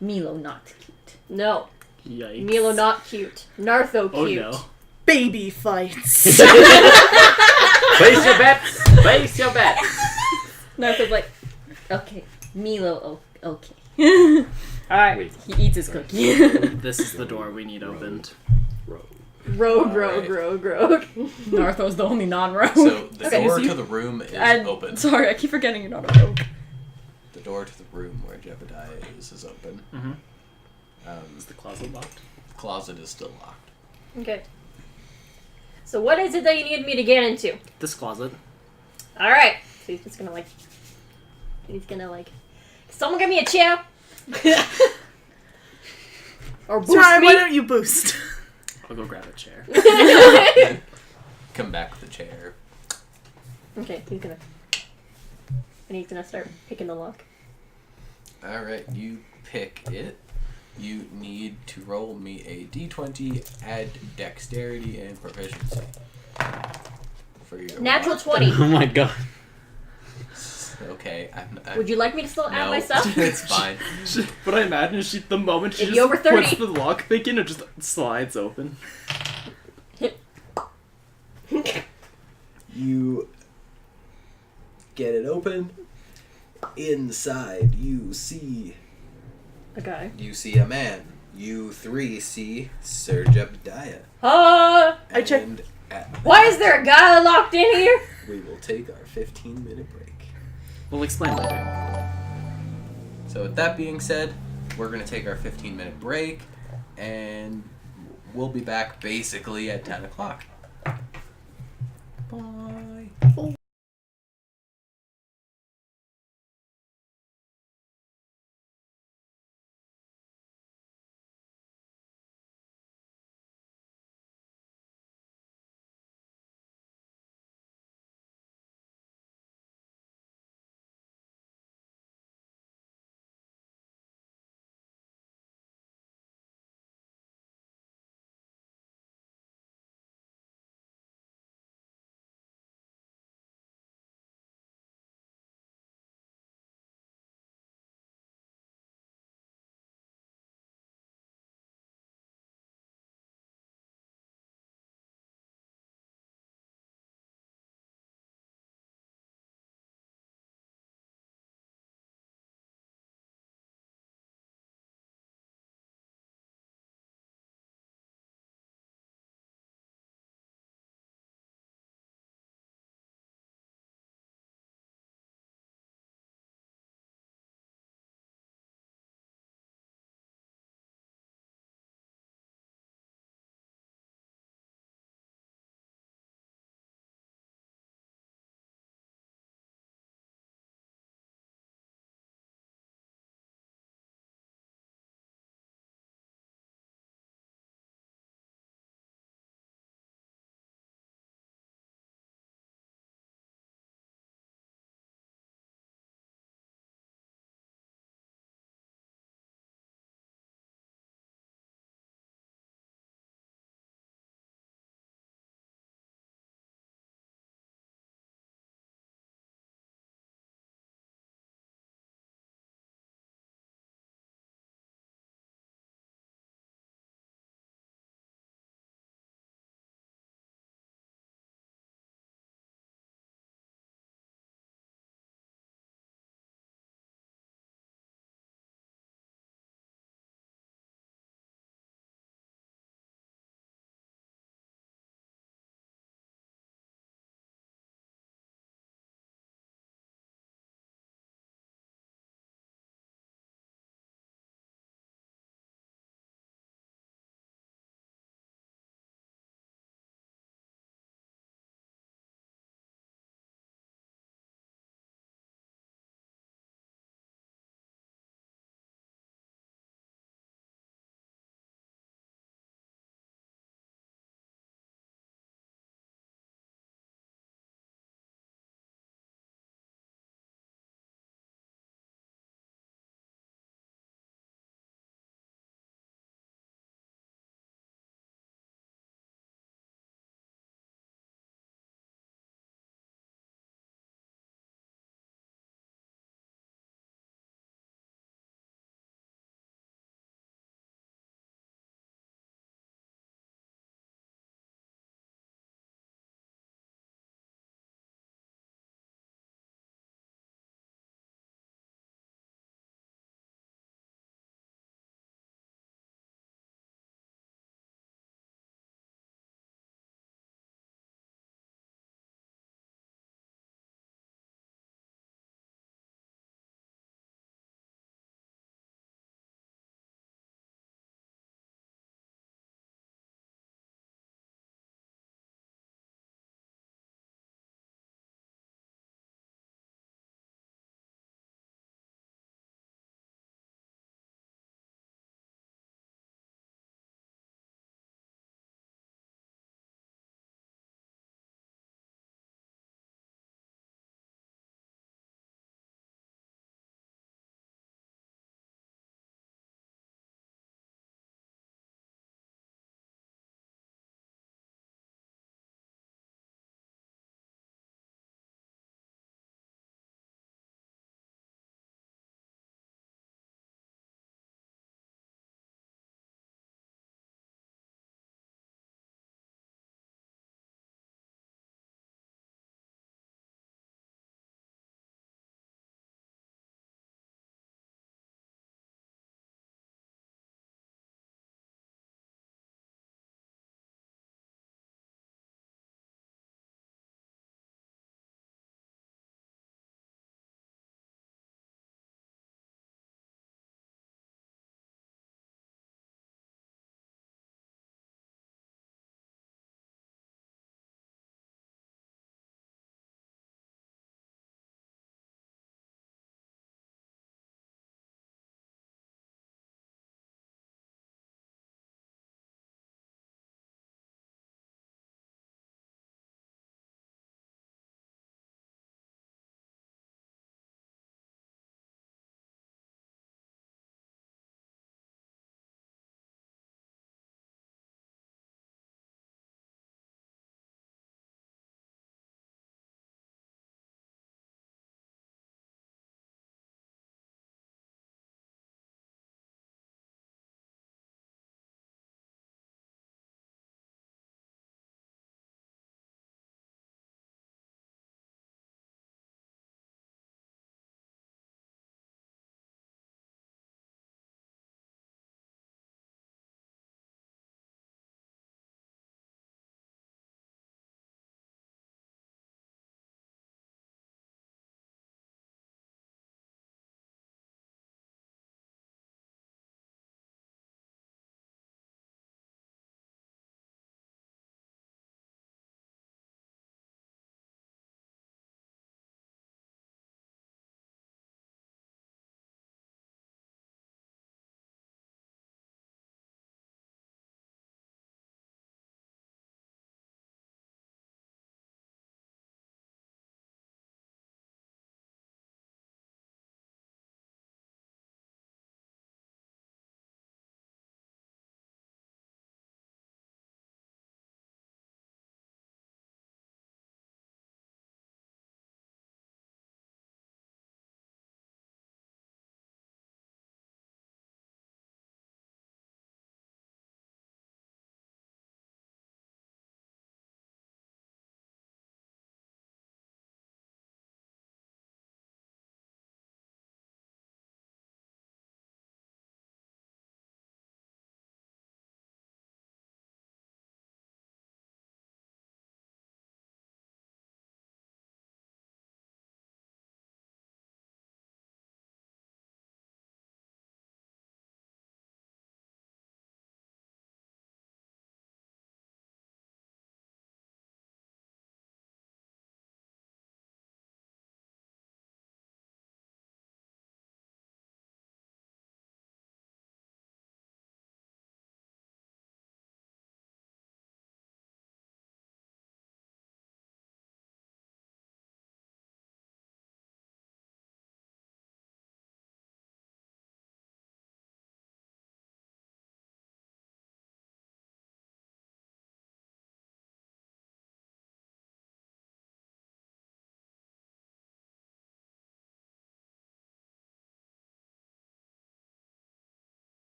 Milo not cute. No. Yikes. Milo not cute. Nartho Oh cute. no. Baby fights. Place your bets. Place your bets. Nartho's like, okay. Milo, okay. Alright. Wait. He eats his cookie. This is the door we need opened. Rogue. Nartho's the only non-rogue. So the Okay. door Is he- to the room is And- open. Sorry, I keep forgetting you're not a rogue. The door to the room where Jebediah is open. Mm-hmm. Um, Is the closet locked? closet is still locked. Okay. So what is it that you need me to get into? This closet. Alright. So he's just gonna like... Someone give me a chair? Or boost Sorry, me? why don't you boost? I'll go grab a chair. Come back with the chair. Okay, he's gonna... And he's gonna start picking the lock. Alright, you pick it. You need to roll me a d20, add dexterity and proficiency. For your Natural lock. 20. Oh my god. Okay, I'm Would you like me to still add no, my stuff? it's fine. What I imagine is the moment she If just you're over 30. puts the lockpick in, it just slides open. You get it open. Inside, you see Okay. a man. You three see Sir Jebediah. I check- And at Why is there a guy locked in here? we will take our 15-minute break. We'll explain later. So with that being said, we're going to take our 15-minute break, and we'll be back basically at 10 o'clock. Bye.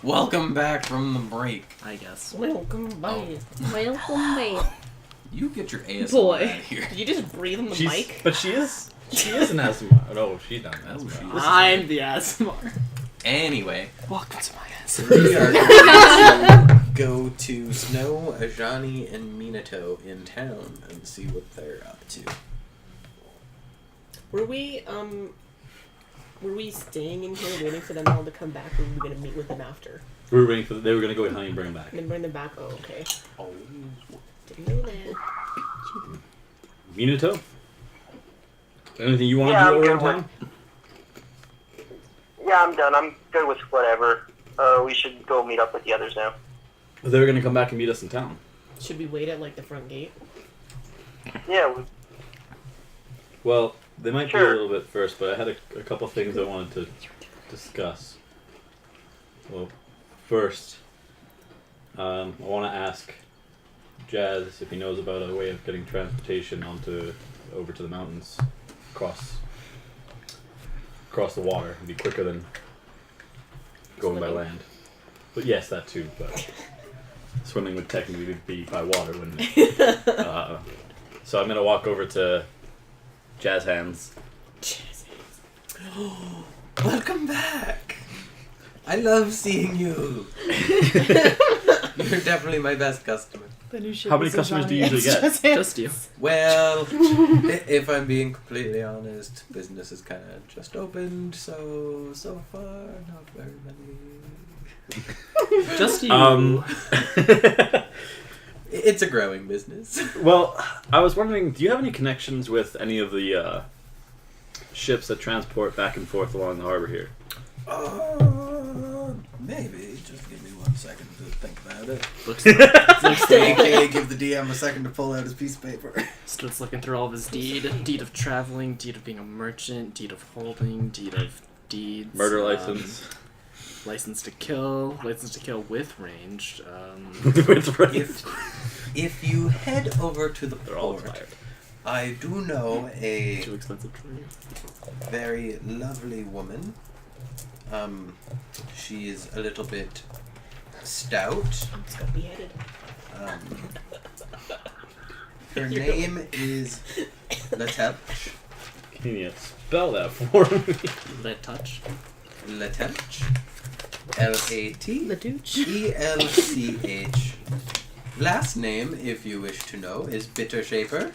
Welcome back from the break. I guess. Welcome back. Welcome back. You get your ASMR Boy. out of here. Did you just breathe in the mic? But she is an ASMR. No, she's not an ASMR. I'm the ASMR. Anyway, Welcome to my we are going to go to Snow, Ajani, and Minato in town and see what they're up to. Were we staying in here waiting for them all to come back, or were we gonna meet with them after? We were waiting for. They were gonna go with Honey and bring him back. And then bring them back? Oh, okay. Oh. Didn't know that. Minato? Anything you want Yeah, to do I'm over in good town? Yeah, I'm done. I'm good with whatever. We should go meet up with the others now. They were gonna come back and meet us in town. Should we wait at like the front gate? Yeah, Well, they might be Sure. a little bit first, but I had a couple things I wanted to discuss. Well, first, I want to ask Jazz if he knows about a way of getting transportation over to the mountains, across the water. It'd be quicker than going by land. But yes, that too. But swimming would technically be by water, wouldn't it? So I'm gonna walk over to Jazz Hands. Welcome back! I love seeing you! You're definitely my best customer. The new ship How many is customers do you Ajani. usually get? Just you. Well, if I'm being completely honest, business has kind of just opened, so far, not very many. Just you. It's a growing business. Well, I was wondering, do you have any connections with any of the ships that transport back and forth along the harbor here? Maybe. Just give me 1 second to think about it. Looks AKA give the DM a second to pull out his piece of paper. Starts looking through all of his deed of traveling, deed of being a merchant, deed of holding, deed of deeds. Murder license. License to kill with range. With range. If you head over to the They're all port, expired. I do know a Too expensive for me. very lovely woman. She is a little bit stout. I'm just gonna be headed. Her name is Letelch. Can you spell that for me? Let touch. Letelch. Latouche. L-A-T-E-L-C-H. Last name, if you wish to know, is Bitter Shaper.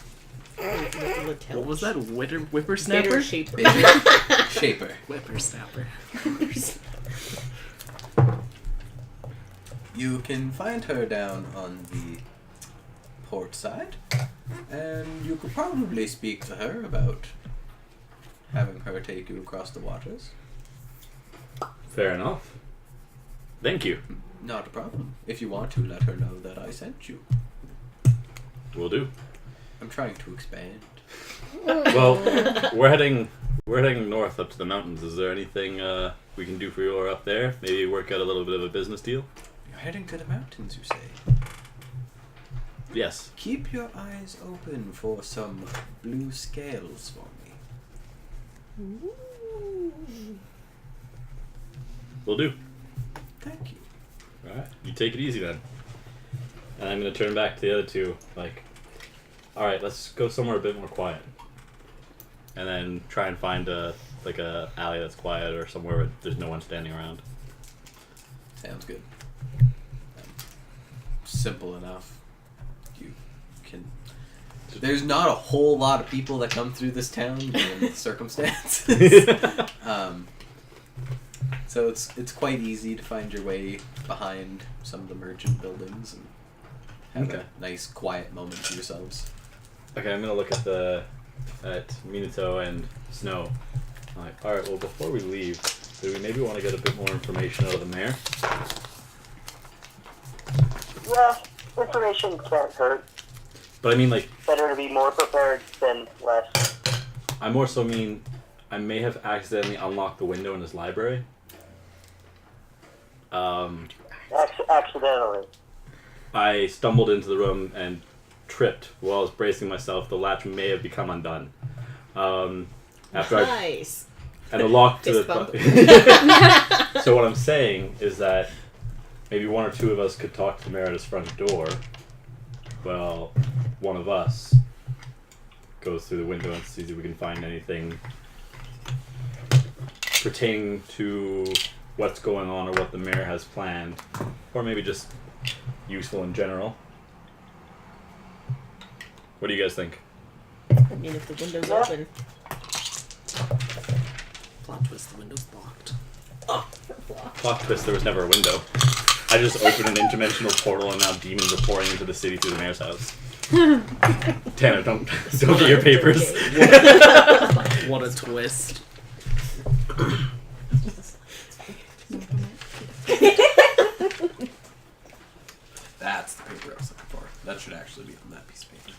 What was that? Bitter Whippersnapper? shaper. Bitter Shaper. Whippersnapper. You can find her down on the port side, and you could probably speak to her about having her take you across the waters. Fair enough. Thank you. Not a problem. If you want to, let her know that I sent you. Will do. I'm trying to expand. Well, we're heading north up to the mountains. Is there anything we can do for you up there? Maybe work out a little bit of a business deal? You're heading to the mountains, you say? Yes. Keep your eyes open for some blue scales for me. Will do. Thank you. Alright. You take it easy then. And I'm going to turn back to the other two. Like, alright, let's go somewhere a bit more quiet. And then try and find a alley that's quiet or somewhere where there's no one standing around. Sounds good. Simple enough. You can. There's not a whole lot of people that come through this town given the circumstances. So it's quite easy to find your way behind some of the merchant buildings and have a nice quiet moment to yourselves. Okay, I'm gonna look at Minato and Snow. I'm like, alright, well before we leave, do we maybe want to get a bit more information out of the mayor? Yeah, information can't hurt. But I mean, like, Better to be more prepared than less. I more so mean I may have accidentally unlocked the window in his library. Accidentally. I stumbled into the room and tripped while I was bracing myself. The latch may have become undone. After Nice. and the lock to Fist the. bump. So what I'm saying is that maybe one or two of us could talk to the mayor at his front door. Well, one of us goes through the window and sees if we can find anything pertaining to what's going on or what the mayor has planned, or maybe just useful in general. What do you guys think? I mean, if the window's open. Plot twist, the window's locked. Plot twist, there was never a window. I just opened an interdimensional portal and now demons are pouring into the city through the mayor's house. Tanner, don't get your papers. What a twist. That's the paper I was looking for. That should actually be on that piece of paper.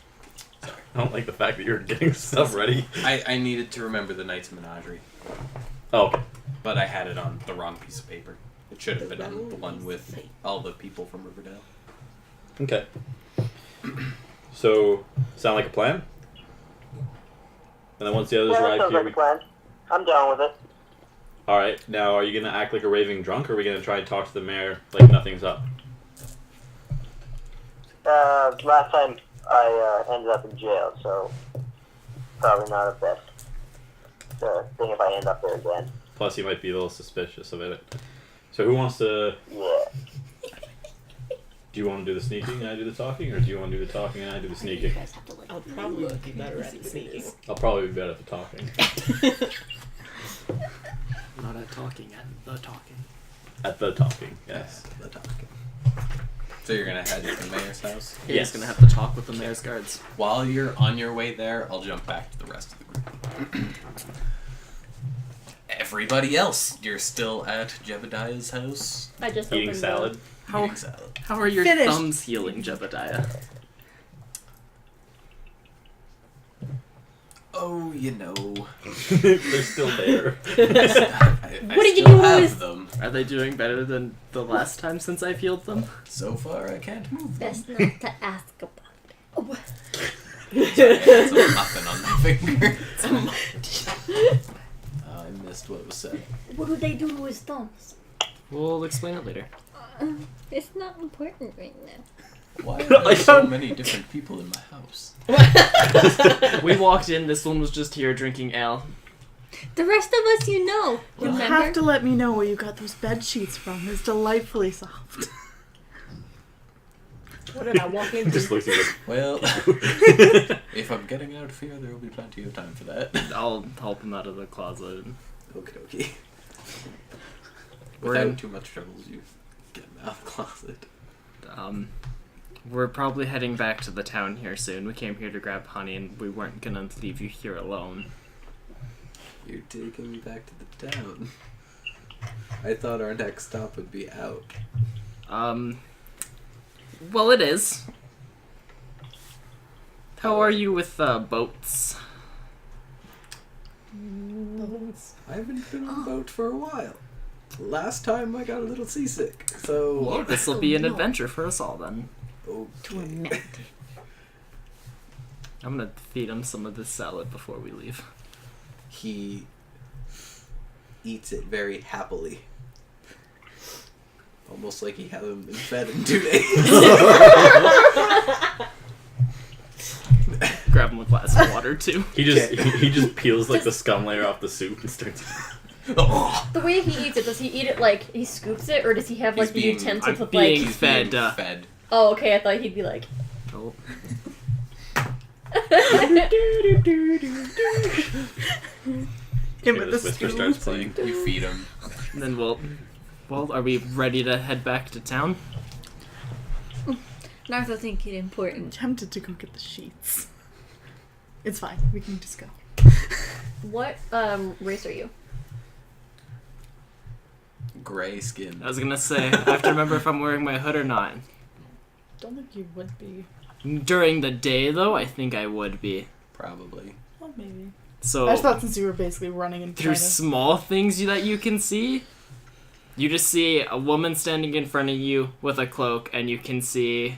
Sorry. I don't like the fact that you're getting stuff ready. I needed to remember the Knight's Menagerie, Oh, okay. but I had it on the wrong piece of paper. It should have been on the one with all the people from Riverdale. Okay. So, sound like a plan? And then once the others Yeah, that arrive sounds here, like a plan. I'm down with it. Alright, now are you gonna act like a raving drunk, or are we gonna try and talk to the mayor like nothing's up? Last time I ended up in jail, so probably not a best thing if I end up there again. Plus, you might be a little suspicious of it. So who wants to... Yeah. Do you want to do the sneaking and I do the talking, or do you want to do the talking and I do the sneaking? I'll probably be better at the sneaking. I'll probably be better at the talking. Not at talking, at the talking. At the talking, yes. The talking. So you're gonna head to the mayor's house? He's Yes. gonna have to talk with the mayor's guards. While you're on your way there, I'll jump back to the rest of the group. Everybody else, you're still at Jebediah's house? I just Eating opened salad. Eating salad. How are your Finished. thumbs healing, Jebediah? Oh, you know. They're still there. I What did you still do have with- them. Are they doing better than the last time since I've healed them? So far, I can't move them. Best not to ask about it. Oh. It's a muffin on my finger. I missed what was said. What do they do to his thumbs? We'll explain it later. It's not important right now. Why are there so many different people in my house? We walked in, this one was just here drinking ale. The rest of us, you know. You'll Remember? have to let me know where you got those bed sheets from. It's delightfully soft. What did I walk into? Just looks at it. Well, if I'm getting out of here, there will be plenty of time for that. I'll help him out of the closet. Okie dokie. We're in- Without too much trouble, you get him out of the closet. We're probably heading back to the town here soon. We came here to grab honey and we weren't gonna leave you here alone. You're taking me back to the town. I thought our next stop would be out. Well, it is. How are you with boats? I haven't been on a boat for a while. Last time I got a little seasick, so... Well, this will be an adventure for us all then. To a mountain. I'm gonna feed him some of this salad before we leave. He eats it very happily. Almost like he hasn't been fed in 2 days. Grab him a glass of water too. He just peels like the scum layer off the soup and starts. The way he eats it, does he eat it like he scoops it, or does he have like He's the being- utensils I'm with being- like? He's fed, being uh, fed. Oh, okay. I thought he'd be like. Oh. Him with the Whisper stew. starts So playing. you feed him. And then well, are we ready to head back to town? Nartha think it I'm important. tempted to go get the sheets. It's fine. We can just go. What race are you? Gray skin. I was gonna say, I have to remember if I'm wearing my hood or not. Don't think you would be. During the day, though, I think I would be. Probably. Well, maybe. So I just thought since you were basically running and through trying to... small things that you can see, you just see a woman standing in front of you with a cloak, and you can see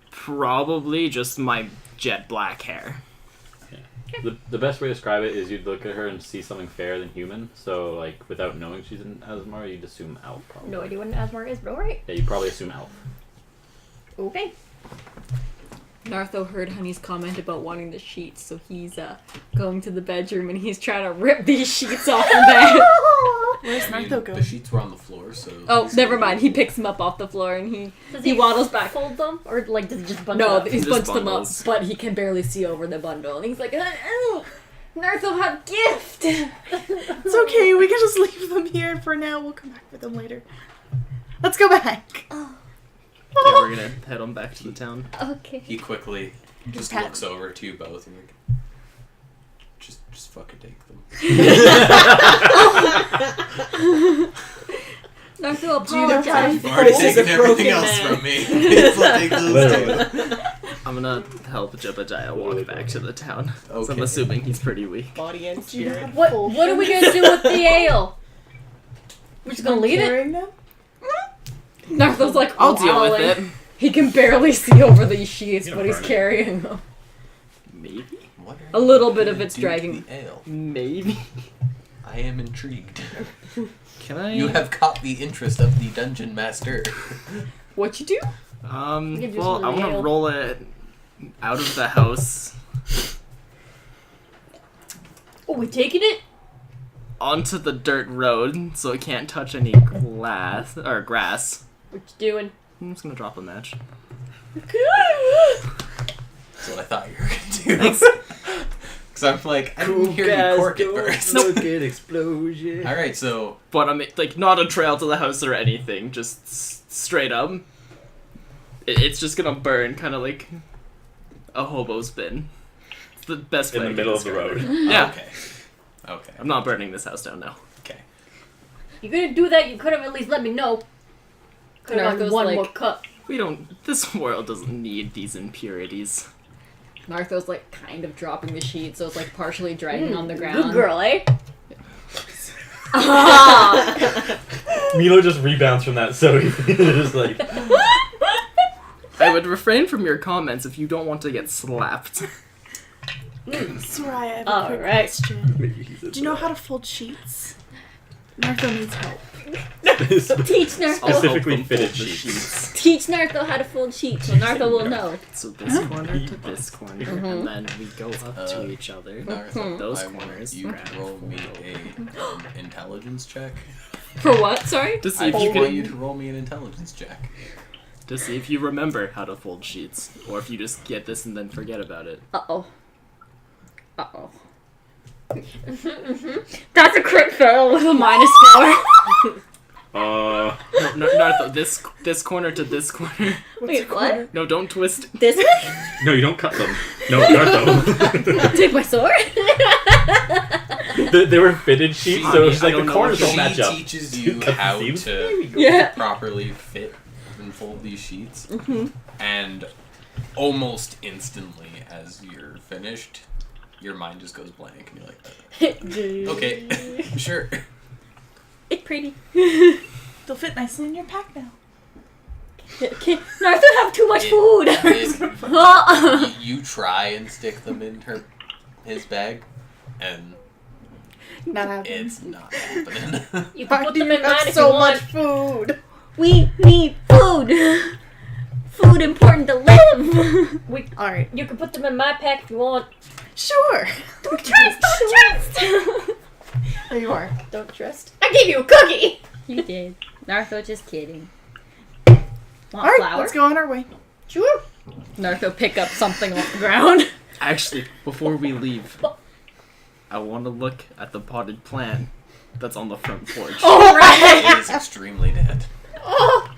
probably just my jet black hair. The best way to describe it is you'd look at her and see something fairer than human. So, like, without knowing she's an Asmar, you'd assume elf, probably. No idea what an Asmar is, but alright. Yeah, you'd probably assume elf. Okay. Nartho heard Honey's comment about wanting the sheets, so he's going to the bedroom and he's trying to rip these sheets off the bed. Where's I mean, Nartho go? the sheets were on the floor, so... Oh, never mind. He picks them up off the floor and Does he waddles back. fold them? Or, like, does he just bundle No, them? he's Just bunched them up, bundles. but he can barely see over the bundle. And he's like, oh, Nartho had gift! It's okay, we can just leave them here for now. We'll come back for them later. Let's go back. Yeah, we're gonna head on back to the town. Okay. He quickly just Pat- looks over to you both and like, just fucking take them. Nartho Do you know how to You've already fold? taken a everything broken else man. from me. Please take those too. I'm gonna help Jebediah walk back to the town. So I'm Okay. assuming he's pretty weak. Body and Do you know spirit. how to What fold are we them? gonna do with the ale? We're just gonna leave it? Carrying them? Nartho's like, I'll deal with waddling. it. He can barely see over these sheets, You're but gonna he's burn it. carrying them. Maybe? What are A you little bit of gonna it's do dragging. to the ale? Maybe. I am intrigued. Can I? You have caught the interest of the dungeon master. What you do? You can do Well, some I of the want to ale. roll it out of the house Oh, we taking it? onto the dirt road so it can't touch any grass. What you doing? I'm just gonna drop a match. That's what I thought you were gonna do. Thanks. Because I'm like, I didn't hear you cork it first. Good explosion. Alright, so But I'm like not a trail to the house or anything, just straight up. It's just gonna burn, kind of like a hobo's bin. It's the best In way the I can middle of the describe road. it. Yeah, Okay. I'm not burning this house down now. Okay. You gonna do that? You could have at least let me know. Could have Narco's one like- more cup. We don't. This world doesn't need these impurities. Nartho's like kind of dropping the sheet, so it's like partially dragging on the ground. Good girl, eh? Milo just rebounds from that so easily. Just like, I would refrain from your comments if you don't want to get slapped. Soraya, I have a All quick right. question. maybe he's Do you know how to fold sheets? Nartho needs help. Teach Nartho. Specifically I'll help them fitted fold the sheets. Teach Nartho how to fold sheets, so Nartho will know. So this corner to this corner, Mm-hmm. and then we go up to each other. Nartha, Those I want corners. you to roll me a intelligence check. For what? Sorry? To see I if you want you can, to roll me an intelligence check. to see if you remember how to fold sheets, or if you just get this and then forget about it. Uh-oh. Uh-oh. That's a crit fail with a -4. Uh, No, Nartho, this corner to this corner. Wait, what? No, don't twist. This way? no, you don't cut them. No, Nartho. Take my sword? They were fitted sheets, so it's I like don't the know corners what don't match She up. teaches you Cut the how seams. to Yeah. properly fit and fold these sheets, Mm-hmm. and almost instantly, as you're finished, your mind just goes blank, and you're like, okay, sure. It's pretty. They'll fit nicely in your pack now. Can Nartho have too much food? You try and stick them in his bag, and Not happening. it's not happening. You can Why put do them you in have mine if so you much want. food? We need food. Food important to live. Alright. You can put them in my pack if you want. Sure. Don't trust. There you are. Don't trust. I gave you a cookie. You did. Nartho, just kidding. Want Alright, flour? let's go on our way. Sure. Nartho, pick up something off the ground. Actually, before we leave, I want to look at the potted plant that's on the front porch. It is extremely dead. Oh,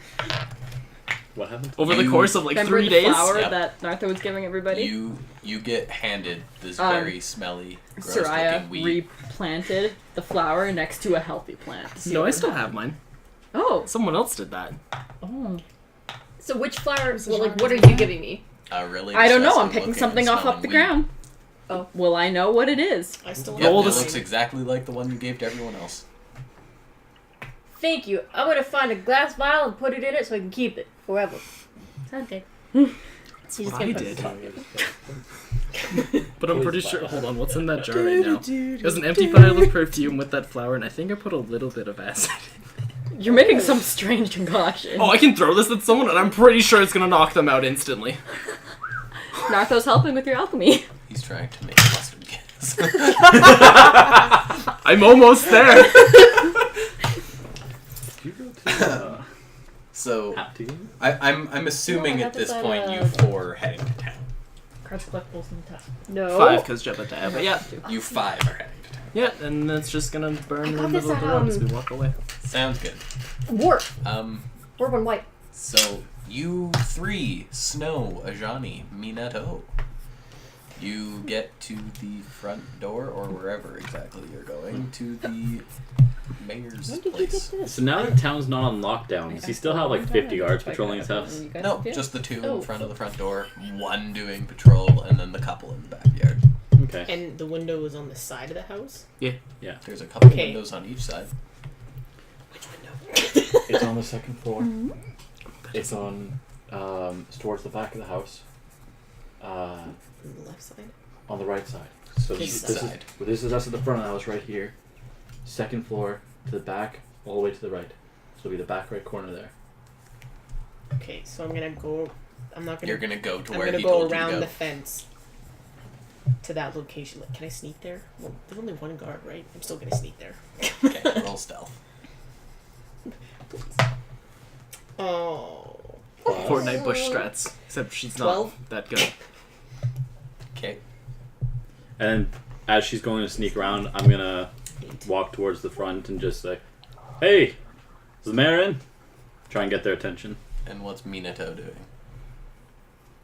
What happened? Over the You- course of like Remember 3 the days. flour Yep. that Nartho was giving everybody? You get handed this Um, very smelly, gross Soraya looking weed. replanted the flower next to a healthy plant. to see No, what I would still happen. have mine. Oh. Someone else did that. Oh. so which flowers? Well, Genre like, what are design? you giving me? Really I don't know. disgusting I'm picking looking something off smelling up the weed. ground. Oh. Will I know what it is? I still Yep, Roll it the looks exactly like the one you gave to everyone else. Thank you. I'm gonna find a glass vial and put it in it so I can keep it forever. Sounds good. That's He's what just I gonna did. But I'm pretty Please sure. buy Hold that. on, what's in that jar right now? It was an empty vial of perfume with that flower, and I think I put a little bit of acid. You're making some strange concoction. Oh, I can throw this at someone, and I'm pretty sure it's gonna knock them out instantly. Nartho's helping with your alchemy. He's trying to make mustard gas. I'm almost there. You go to So Hat Team? I'm assuming No, I at got this this point at, you four are heading to town. Cards, collectibles, and stuff. No. 5 because Jebba died, but yeah. You 5 are heading to town. Yeah, and it's just gonna burn in got the middle this of the at, road as we walk away. Sounds good. Warp. Warp on white. So you 3, Snow, Ajani, Minato. You get to the front door or wherever exactly you're going to the mayor's When did you get place. this? So now that town's not on lockdown, does he still have like 50 guards patrolling his house? No, just the 2 Oh. in front of the front door, 1 doing patrol, and then the couple in the backyard. Okay. And the window is on the side of the house? There's a couple Okay. windows on each side. Which window? It's on the second floor. It's on, it's towards the back of the house. On the left side? On the right side. So East this side. is us at the front of the house right here. Second floor to the back, all the way to the right. So it'll be the back right corner there. Okay, so I'm gonna go. I'm not gonna. You're gonna go to I'm where gonna he go told around you to the go. fence to that location. Like, can I sneak there? Well, there's only 1 guard, right? I'm still gonna sneak there. Okay, roll stealth. Oh. Fortnite bush strats, except she's not 12? that good. Okay. And as she's going to sneak around, I'm gonna 8. walk towards the front and just say, "Hey, is the mayor in?" Try and get their attention. And what's Minato doing?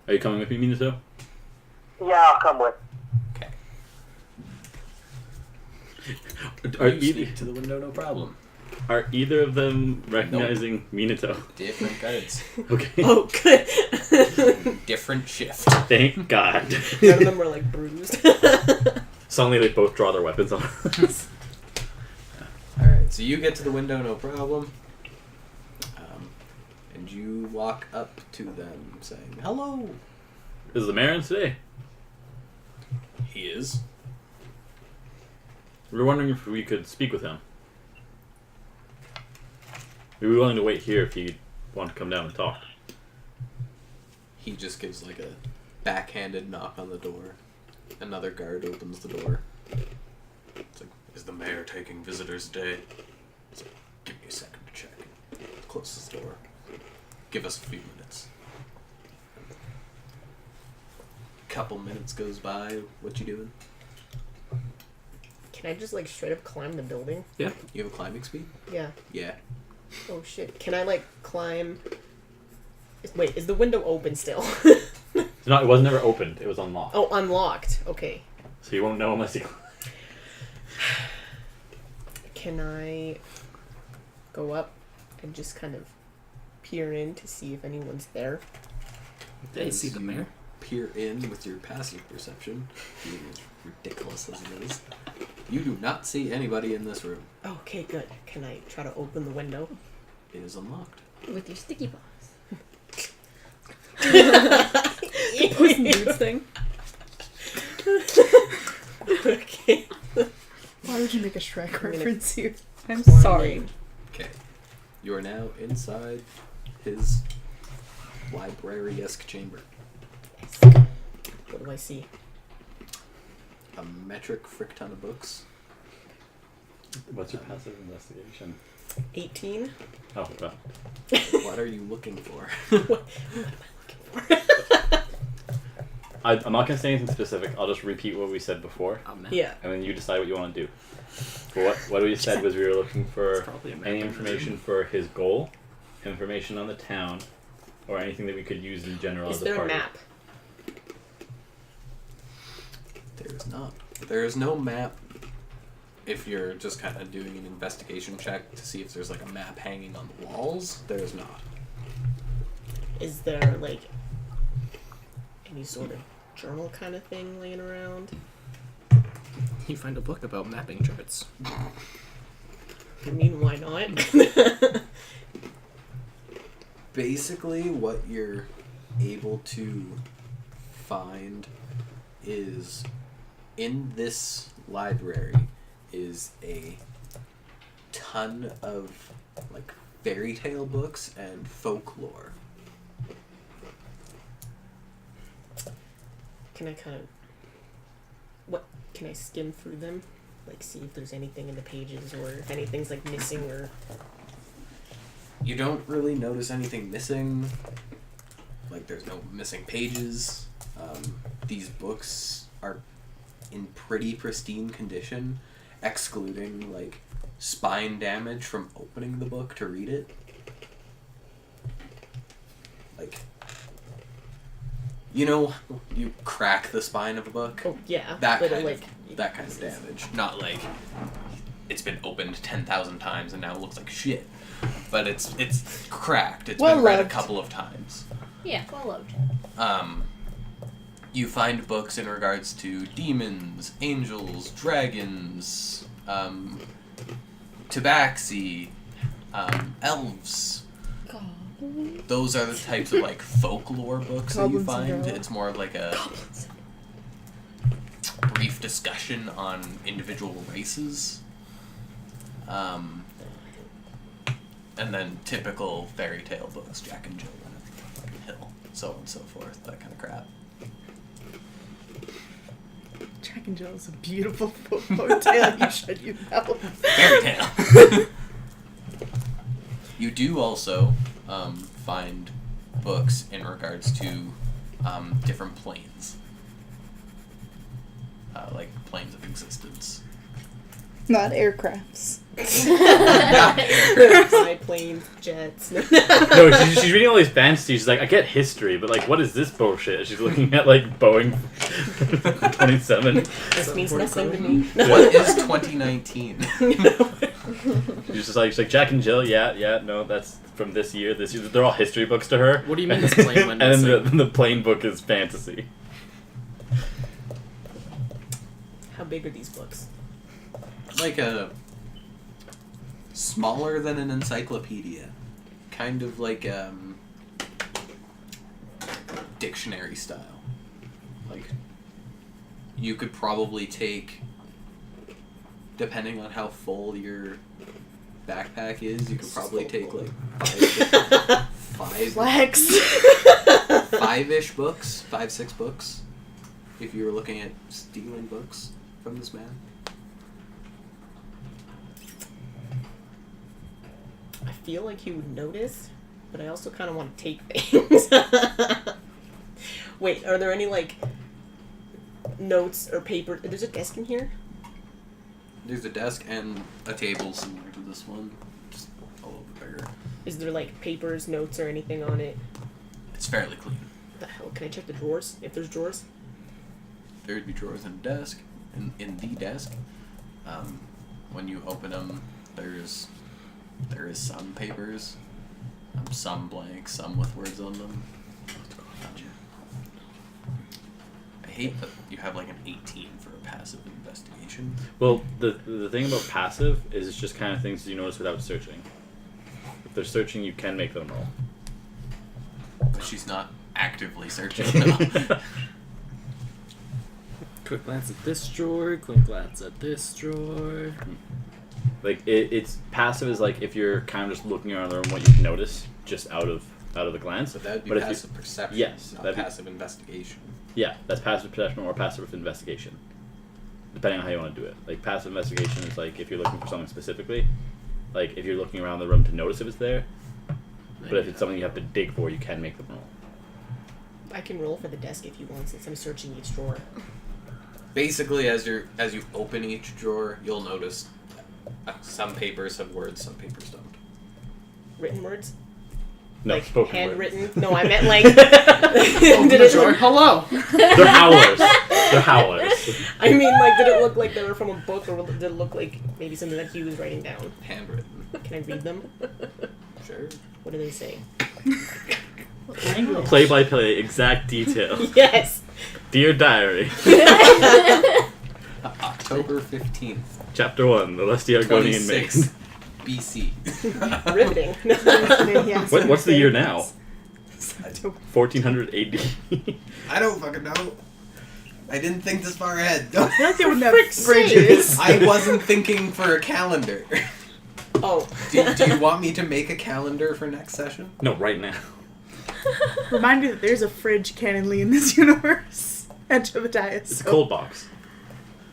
Are you coming with me, Minato? Yeah, I'll come with. Okay. Are, You either, sneak to the window, no problem. are either of them recognizing Minato? Different guards. Okay. Oh, good. Different shift. Thank God. None of them were like bruised. Suddenly they both draw their weapons on us. Alright, so you get to the window, no problem. And you walk up to them saying, "Hello." Is the mayor in today? He is. We were wondering if we could speak with him. We'd be willing to wait here if you'd want to come down and talk. He just gives like a backhanded knock on the door. Another guard opens the door. It's like, "Is the mayor taking visitors today?" It's like, "Give me a second to check." Closes the door. "Give us a few minutes." Couple minutes goes by. What you doing? Can I just like straight up climb the building? You have a climbing speed? Yeah. Yeah. Oh shit. Can I like climb? Wait, is the window open still? No, it was never opened. It was unlocked. Oh, unlocked. Okay. So you won't know unless you... Can I go up and just kind of peer in to see if anyone's there? They see the mayor. Peer in with your passive perception, being as ridiculous as it is. You do not see anybody in this room. Okay, good. Can I try to open the window? It is unlocked. With your sticky paws. Puss in Boots thing. Okay. Why would you make a Shrek gonna reference here? I'm Climb sorry. in. Okay. You are now inside his library-esque chamber. What do I see? A metric frick ton of books. What's your passive investigation? 18. Oh, well. What are you looking for? What am I looking for? I'm not going to say anything specific. I'll just repeat what we said before. Oh man. Yeah. And then you decide what you want to do. But what we said was we were looking It's for probably a map any in information for his goal, information on the town, or anything that we could use in general Is as a there a party. map? There is not. There is no map. If you're just kind of doing an investigation check to see if there's like a map hanging on the walls, there is not. Is there like any sort of journal kind of thing laying around? You find a book about mapping charts. I mean, why not? Basically, what you're able to find is in this library is a ton of like fairy tale books and folklore. Can I can I skim through them? Like, see if there's anything in the pages or if anything's, like, missing or... You don't really notice anything missing. Like, there's no missing pages. These books are in pretty pristine condition, excluding, like, spine damage from opening the book to read it. Like... You know, you crack the spine of a book. Oh, yeah. That but kind like, of damage. Not like it's been opened 10,000 times and now it looks like shit. But it's cracked. It's Well been read a loved. couple of times. Yeah, well loved. You find books in regards to demons, angels, dragons, tabaxi, elves. Those are the types of like folklore books that you Goblins and find. girls. It's more of like a brief discussion on individual races. And then typical fairy tale books, Jack and Jill went up the fucking hill, so on and so forth, that kind of crap. Jack and Jill is a beautiful folk tale. You should, you know. Fairy tale. You do also find books in regards to different planes. Like planes of existence. Not aircrafts. biplanes, jets. No, she's reading all these fantasies. She's like, I get history, but like, what is this bullshit? She's looking at like Boeing 27. This means nothing to me. What is 2019? She's like Jack and Jill. Yeah. No, that's from this year. This year, they're all history books to her. What do you mean this plane went And missing? then the plane book is fantasy. How big are these books? Like a smaller than an encyclopedia, kind of like dictionary style. Like you could probably take, depending on how full your backpack is, you could probably take like Flex. 5-ish books, 5-6 books, if you were looking at stealing books from this man. I feel like he would notice, but I also kind of want to take things. Wait, are there any, like, notes or paper? There's a desk in here? There's a desk and a table similar to this one, just a little bit bigger. Is there, like, papers, notes, or anything on it? It's fairly clean. What the hell? Can I check the drawers? If there's drawers? There would be drawers in the desk, in the desk. When you open them, there is some papers, some blank, some with words on them. I hate that you have like an 18 for a passive investigation. Well, the thing about passive is it's just kind of things you notice without searching. If they're searching, you can make them roll. But she's not actively searching though. Quick glance at this drawer, quick glance at this drawer. Like it's passive is like if you're kind of just looking around the room, what you notice just out of the glance. So that would be But if passive perception, yes, not that'd be- passive investigation. Yeah, that's passive perception or passive investigation, depending on how you want to do it. Like passive investigation is like if you're looking for something specifically, like if you're looking around the room to notice if it's there. But if it's something you have to dig for, you can make them roll. I can roll for the desk if you want, since I'm searching each drawer. Basically, as you open each drawer, you'll notice some papers have words, some papers don't. Written words? No, Like, spoken handwritten? words. No, I meant like... Open Did the it drawer. look... Hello. They're howlers. They're howlers. I mean, like, did it look like they were from a book, or did it look like maybe something that he was writing down? Handwritten. Can I read them? Sure. What do they say? Play by play, exact detail. Yes! Dear Diary, October 15th, Chapter 1, The Lusty Argonian Maid. 26 BC. Riveting. Yes, What's the year now? died. 1400 AD. I don't fucking know. I didn't think this far ahead. I feel like they would have frick's fridges. I wasn't thinking for a calendar. Oh. Do you want me to make a calendar for next session? No, right now. Remind me that there's a fridge canonly in this universe. And Jebediah. It's a cold box.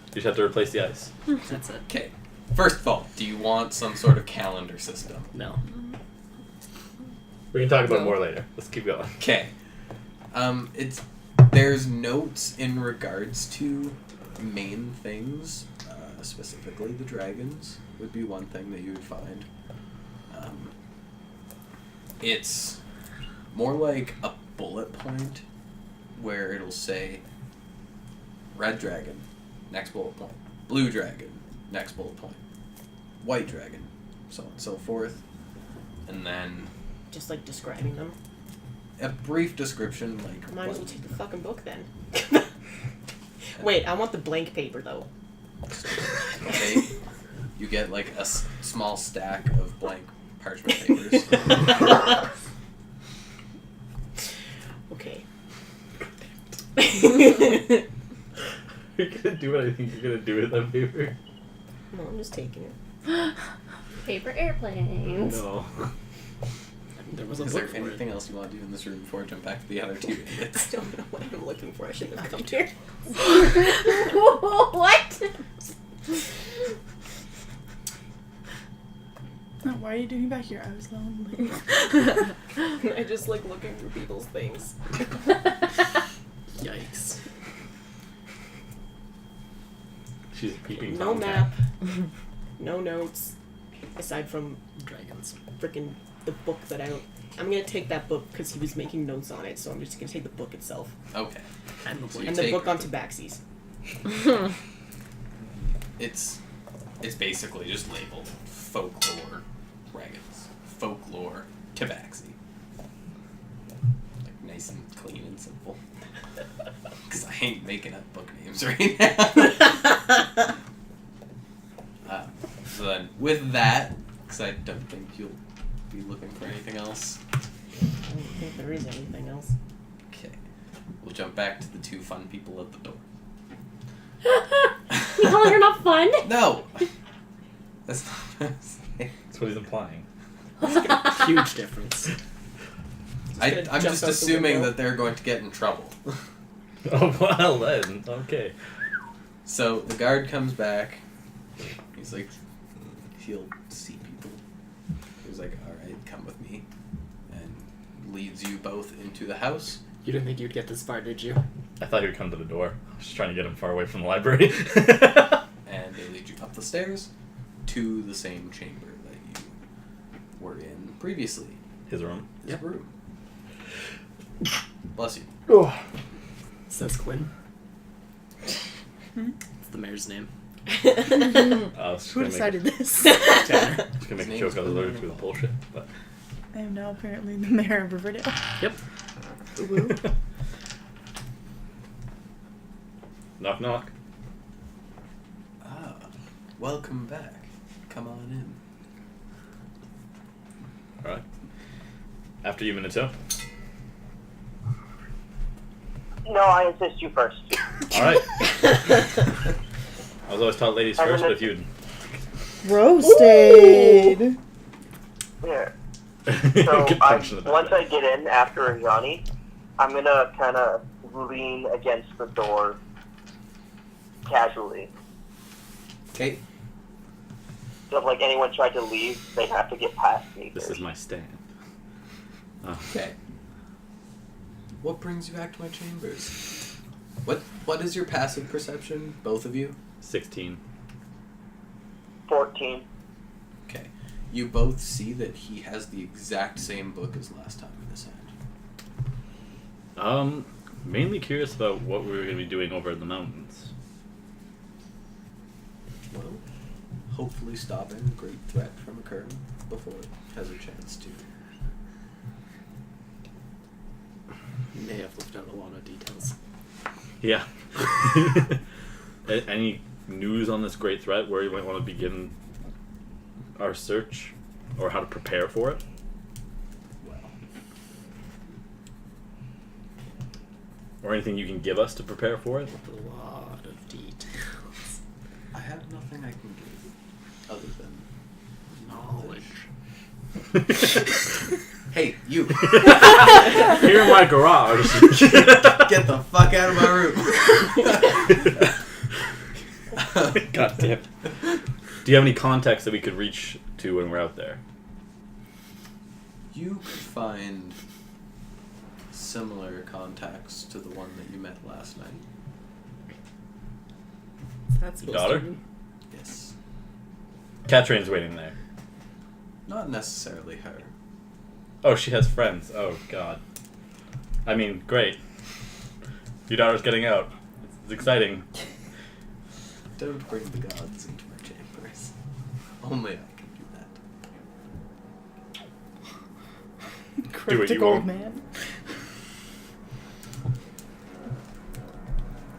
You just have to replace the ice. That's it. Okay. First of all, do you want some sort of calendar system? No. We can talk about No. more later. Let's keep going. Okay. There's notes in regards to main things, specifically the dragons would be one thing that you would find. It's more like a bullet point where it'll say red dragon, next bullet point, blue dragon, next bullet point, white dragon, so on and so forth. And then Just like describing them. a brief description like Might as well what- take the fucking book then. Wait, I want the blank paper though. Okay. You get like a small stack of blank parchment papers. Okay. You're gonna do what I think you're gonna do with that paper. No, I'm just taking it. Paper airplanes. No. There was a Is book there for anything it. else you want to do in this room before I jump back to the other two I idiots? don't know what I'm looking for. I shouldn't have come here. What? No, why are you doing back here? I was lonely. I just like looking through people's things. Yikes. She's peeping No Tom map. No notes. Aside from Dragons. freaking the book that I'm gonna take that book because he was making notes on it, so I'm just gonna take the book itself. Okay. And the So blade. you And the take- book on Tabaxi's. It's basically just labeled folklore dragons. Folklore tabaxi. Like nice and clean and simple. Because I ain't making up book names right now. So then, with that, because I don't think you'll be looking for anything else. I don't think there is anything else. Okay. We'll jump back to the two fun people at the door. You calling her not fun? No! That's not what I'm saying. That's what he's implying. Huge difference. I'm gonna just jump out the assuming window. that they're going to get in trouble. Oh, well then. Okay. So the guard comes back. He's like, he'll see people. He's like, alright, come with me. And leads you both into the house. You didn't think you'd get this far, did you? I thought he would come to the door. I was just trying to get him far away from the library. And they lead you up the stairs to the same chamber that you were in previously. His room. His room. Bless you. Says Quinn. It's the mayor's name. I was just Who gonna decided this? Tanner. Just gonna make a His joke name's I was allergic to the bullshit, but I am now apparently the mayor of Riverdale. Yep. Woo. knock knock. Ah, welcome back. Come on in. Alright. After you, Minato. No, I insist you first. Alright. I was always taught ladies first, but if you'd Roasted. Yeah. So get punched in the back. once I get in after Ajani, I'm gonna kind of lean against the door casually. Okay. So if like anyone tried to leave, they have to get past me. This first. is my stand. Oh. Okay. What brings you back to my chambers? What is your passive perception, both of you? 16. 14. Okay. You both see that he has the exact same book as last time in his hand. Mainly curious about what we were going to be doing over in the mountains. Well, hopefully stopping a great threat from occurring before it has a chance to. You may have left out a lot of details. Yeah. Any news on this great threat where you might want to begin our search or how to prepare for it? Well, Or anything you can give us to prepare for it? A lot of details. I have nothing I can give other than Knowledge. Hey, you! Here in my garage. Get the fuck out of my room! God damn. Do you have any contacts that we could reach to when we're out there? You could find similar contacts to the one that you met last night. That's Your daughter? Yes. Catrain's waiting there. Not necessarily her. Oh, she has friends. Oh, God. I mean, great. Your daughter's getting out. It's exciting. Don't bring the gods into my chambers. Only I can do that. Cryptic you old won't. man.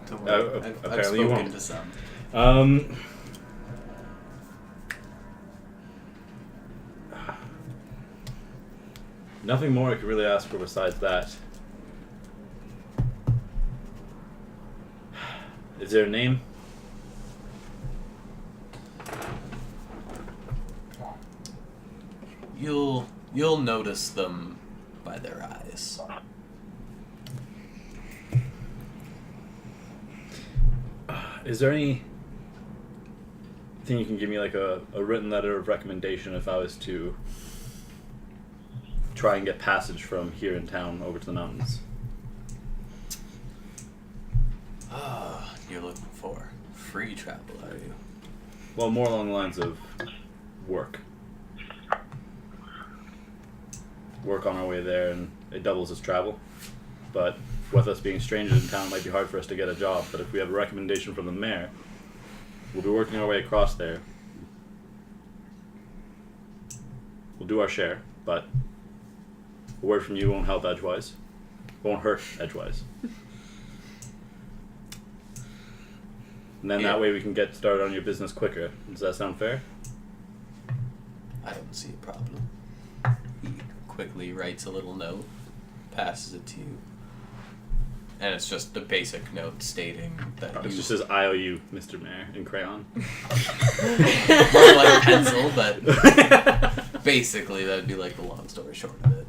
Don't worry, I've apparently you spoken won't. to some. Nothing more I could really ask for besides that. Is there a name? You'll notice them by their eyes. Is there any thing you can give me, like a written letter of recommendation if I was to try and get passage from here in town over to the mountains? You're looking for free travel, are you? Well, more along the lines of work. Work on our way there, and it doubles as travel. But with us being strangers in town, it might be hard for us to get a job. But if we have a recommendation from the mayor, we'll be working our way across there. We'll do our share, but a word from you won't help edgewise. Won't hurt edgewise. And then that way we can get started on your business quicker. Does that sound fair? I don't see a problem. He quickly writes a little note, passes it to you. And it's just the basic note stating that It just says IOU, Mr. Mayor, in crayon. more like a pencil, but basically that'd be like the long story short of it.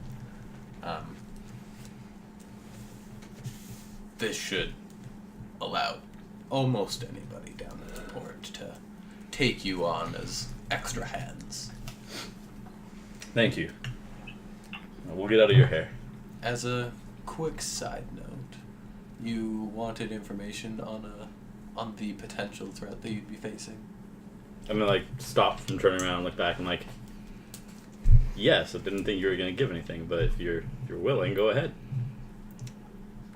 This should allow almost anybody down at the port to take you on as extra hands. Thank you. We'll get out of your hair. As a quick side note, you wanted information on the potential threat that you'd be facing. I'm gonna stop from turning around and look back and yes, I didn't think you were gonna give anything, but if you're willing, go ahead.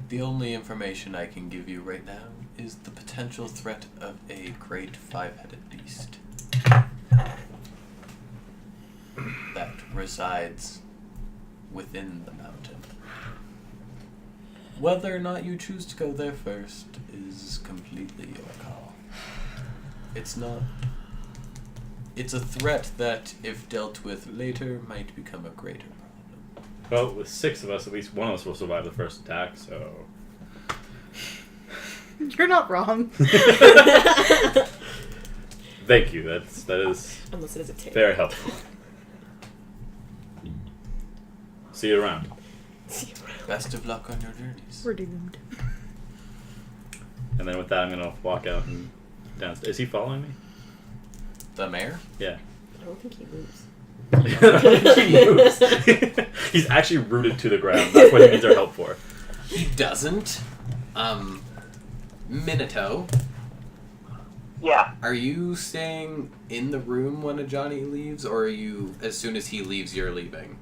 The only information I can give you right now is the potential threat of a great five-headed beast that resides within the mountain. Whether or not you choose to go there first is completely your call. It's a threat that, if dealt with later, might become a greater problem. Well, with 6 of us, at least one of us will survive the first attack, so... You're not wrong. Thank you, that is Unless it is a tail. very helpful. See you around. Best of luck on your journeys. We're doomed. And then with that, I'm gonna walk out and downstairs. Is he following me? The mayor? Yeah. I don't think he moves. He moves. He's actually rooted to the ground. That's what he needs our help for. He doesn't. Minato, Yeah. are you staying in the room when Johnny leaves, or are you, as soon as he leaves, you're leaving?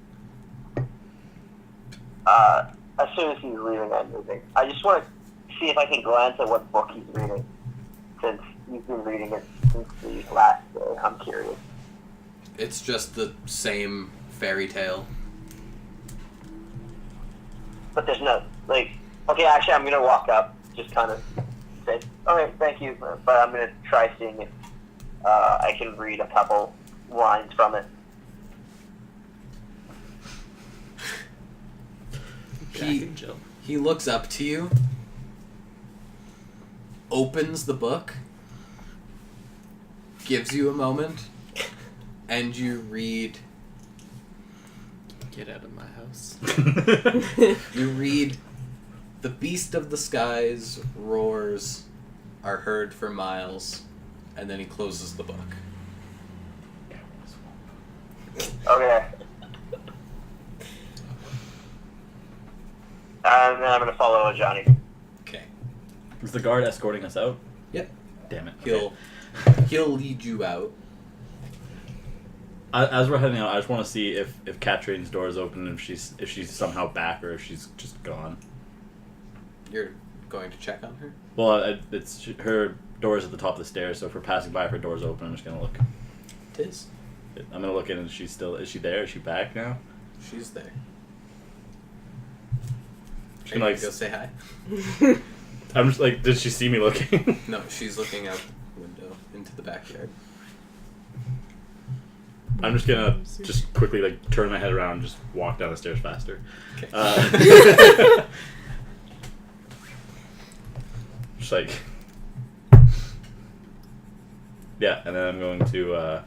As soon as he's leaving, I'm moving. I just want to see if I can glance at what book he's reading, since he's been reading it since the last day. I'm curious. It's just the same fairy tale. But there's no, okay, actually, I'm going to walk up, just kind of say, okay, thank you, but I'm going to try seeing if I can read a couple lines from it. Jack and Jill. He looks up to you, opens the book, gives you a moment, and you read. Get out of my house. You read, "The beast of the skies roars, are heard for miles," and then he closes the book. Okay. And then I'm gonna follow Johnny. Okay. Is the guard escorting us out? Yep. Damn it. He'll lead you out. As we're heading out, I just want to see if Katrine's door is open, and if she's somehow back, or if she's just gone. You're going to check on her? Well, it's her door's at the top of the stairs, so if we're passing by, if her door's open, I'm just gonna look. It is. I'm gonna look in, and is she there? Is she back now? She's there. She can, go say hi. I'm just like, did she see me looking? No, she's looking out the window into the backyard. I'm just gonna quickly turn my head around and just walk down the stairs faster. Okay. Just like, yeah, and then I'm going to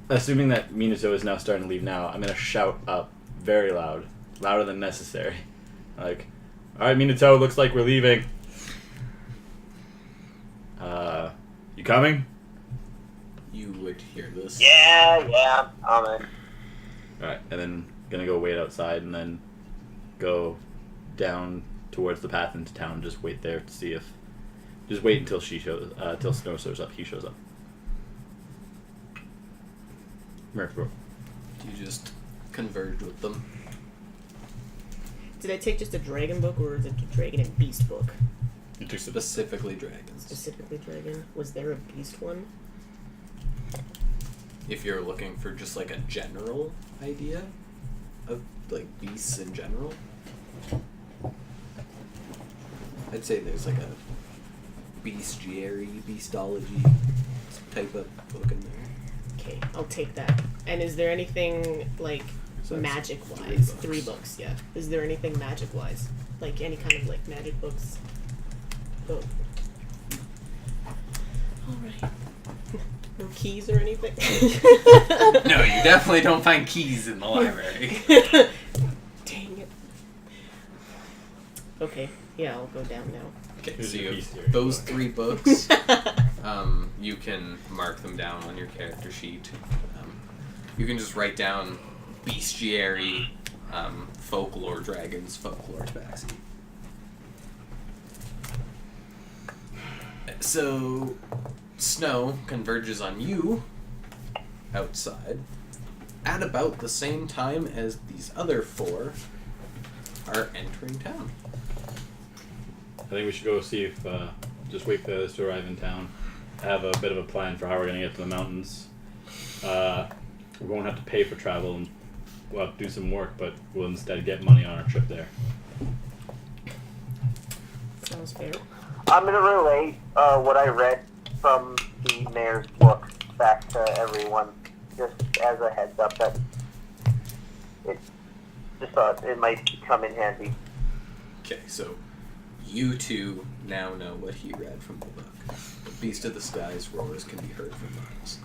assuming that Minato is now starting to leave now, I'm gonna shout up very loud, louder than necessary, like, "All right, Minato, looks like we're leaving. You coming?" You would hear this. Yeah, I'm in. Alright, and then gonna go wait outside and then go down towards the path into town, just wait there to see if... Just wait until till Snow shows up, he shows up. Murphy. Do you just converge with them? Did I take just a dragon book, or is it a dragon and beast book? You took Specifically dragons. Specifically dragon. Was there a beast one? If you're looking for just like a general idea of like beasts in general, I'd say there's like a bestiary, beastology type of book in there. Okay, I'll take that. And is there anything like So that's magic-wise? 3 3 books, yeah. Is there anything magic-wise? Like any kind of like magic books? Oh. Alright. No keys or anything? No, you definitely don't find keys in the library. Dang it. Okay, yeah, I'll go down now. Okay, Here's so your you have bestiary those book. 3 books. You can mark them down on your character sheet. You can just write down bestiary, folklore dragons, folklore tabaxi. So, Snow converges on you outside at about the same time as these other 4 are entering town. I think we should go see if, just wait for others to arrive in town. I have a bit of a plan for how we're going to get to the mountains. We won't have to pay for travel, and we'll have to do some work, but we'll instead get money on our trip there. Sounds fair. I'm gonna relay what I read from the mayor's book back to everyone, just as a heads up that it just thought it might come in handy. Okay, so you 2 now know what he read from the book. The beast of the skies roars can be heard from miles.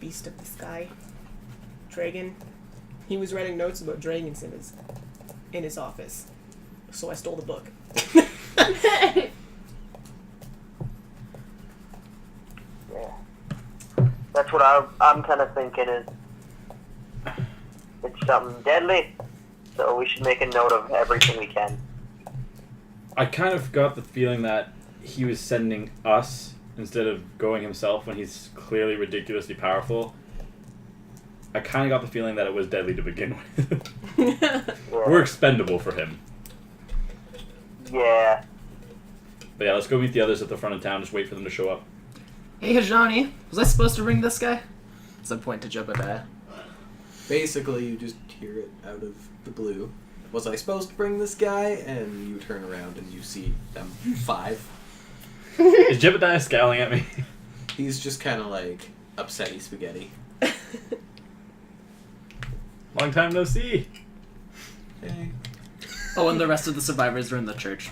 Beast of the sky. Dragon. He was writing notes about dragons in his office. So I stole the book. Yeah, that's what I'm kind of thinking is it's something deadly, so we should make a note of everything we can. I kind of got the feeling that he was sending us instead of going himself when he's clearly ridiculously powerful. I kind of got the feeling that it was deadly to begin with. Yeah. We're expendable for him. Yeah. But yeah, let's go meet the others at the front of town. Just wait for them to show up. Hey, Johnny, was I supposed to bring this guy? As I point to Jebediah. Basically, you just hear it out of the blue. Was I supposed to bring this guy? And you turn around and you see them 5. Is Jebediah scowling at me? He's just kind of like upsetty spaghetti. Long time no see. Hey. Oh, and the rest of the survivors are in the church.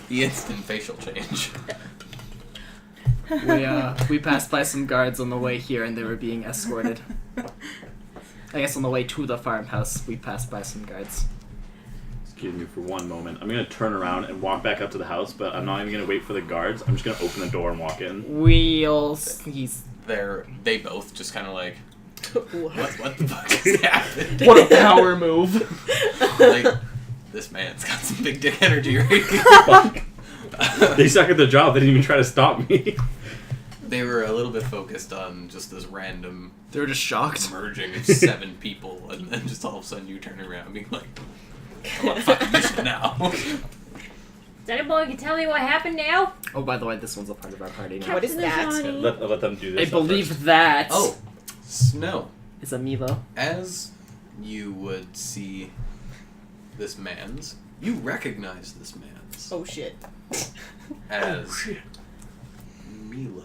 The instant facial change. We passed by some guards on the way here, and they were being escorted. I guess on the way to the farmhouse, we passed by some guards. Excuse me for one moment. I'm gonna turn around and walk back up to the house, but I'm not even gonna wait for the guards. I'm just gonna open the door and walk in. They both just kind of like, What? what the fuck is happening? What a power move! Like, this man's got some big dick energy right They suck at their job. They didn't even try to stop me. They were a little bit focused on just this random They were just shocked. merging of 7 people, and then just all of a sudden you turn around and being like, I want a fucking mission now. Does anyone can tell me what happened now? Oh, by the way, this one's a part of our party now. What is that? Johnny. Let them do this. I believe that Oh, Snow. is a Milo. As you would see this man's, you recognize this man's Oh shit. as Milo,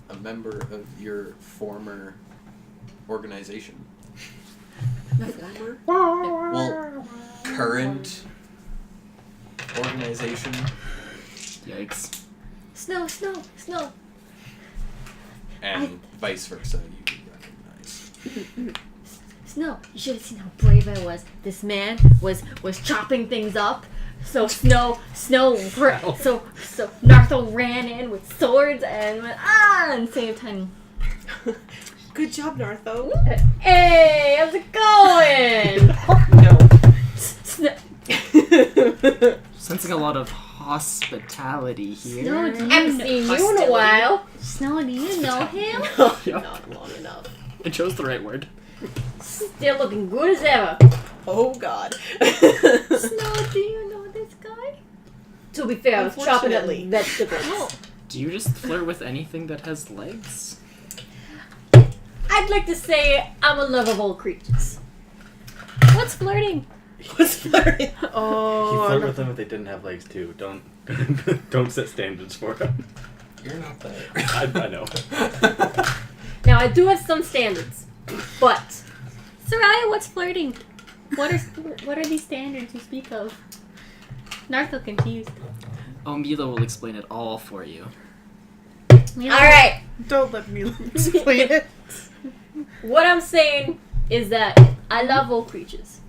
a member of your former organization. Former? Well, current organization. Yikes. Snow, Snow, Snow. And vice versa, you would recognize. Snow, you should have seen how brave I was. This man was chopping things up. So so Narthel ran in with swords and went and saved time. Good job, Nartho. Hey, how's it going? No. Sensing a lot of hospitality here. Snow, do you Haven't know? seen you in a while. Snow, do you know him? Not long enough. I chose the right word. Still looking good as ever. Oh god. Snow, do you know this guy? To be fair, I was chopping up Unfortunately. vegetables. Do you just flirt with anything that has legs? I'd like to say I'm a lover of all creatures. What's flirting? What's flirting? You flirt with them if they didn't have legs too. Don't set standards for them. You're not there. I know. Now I do have some standards, but Soraya, what's flirting? What are these standards you speak of? Narthel confused. Oh, Milo will explain it all for you. All alright, Don't let me explain it. what I'm saying is that I love all creatures.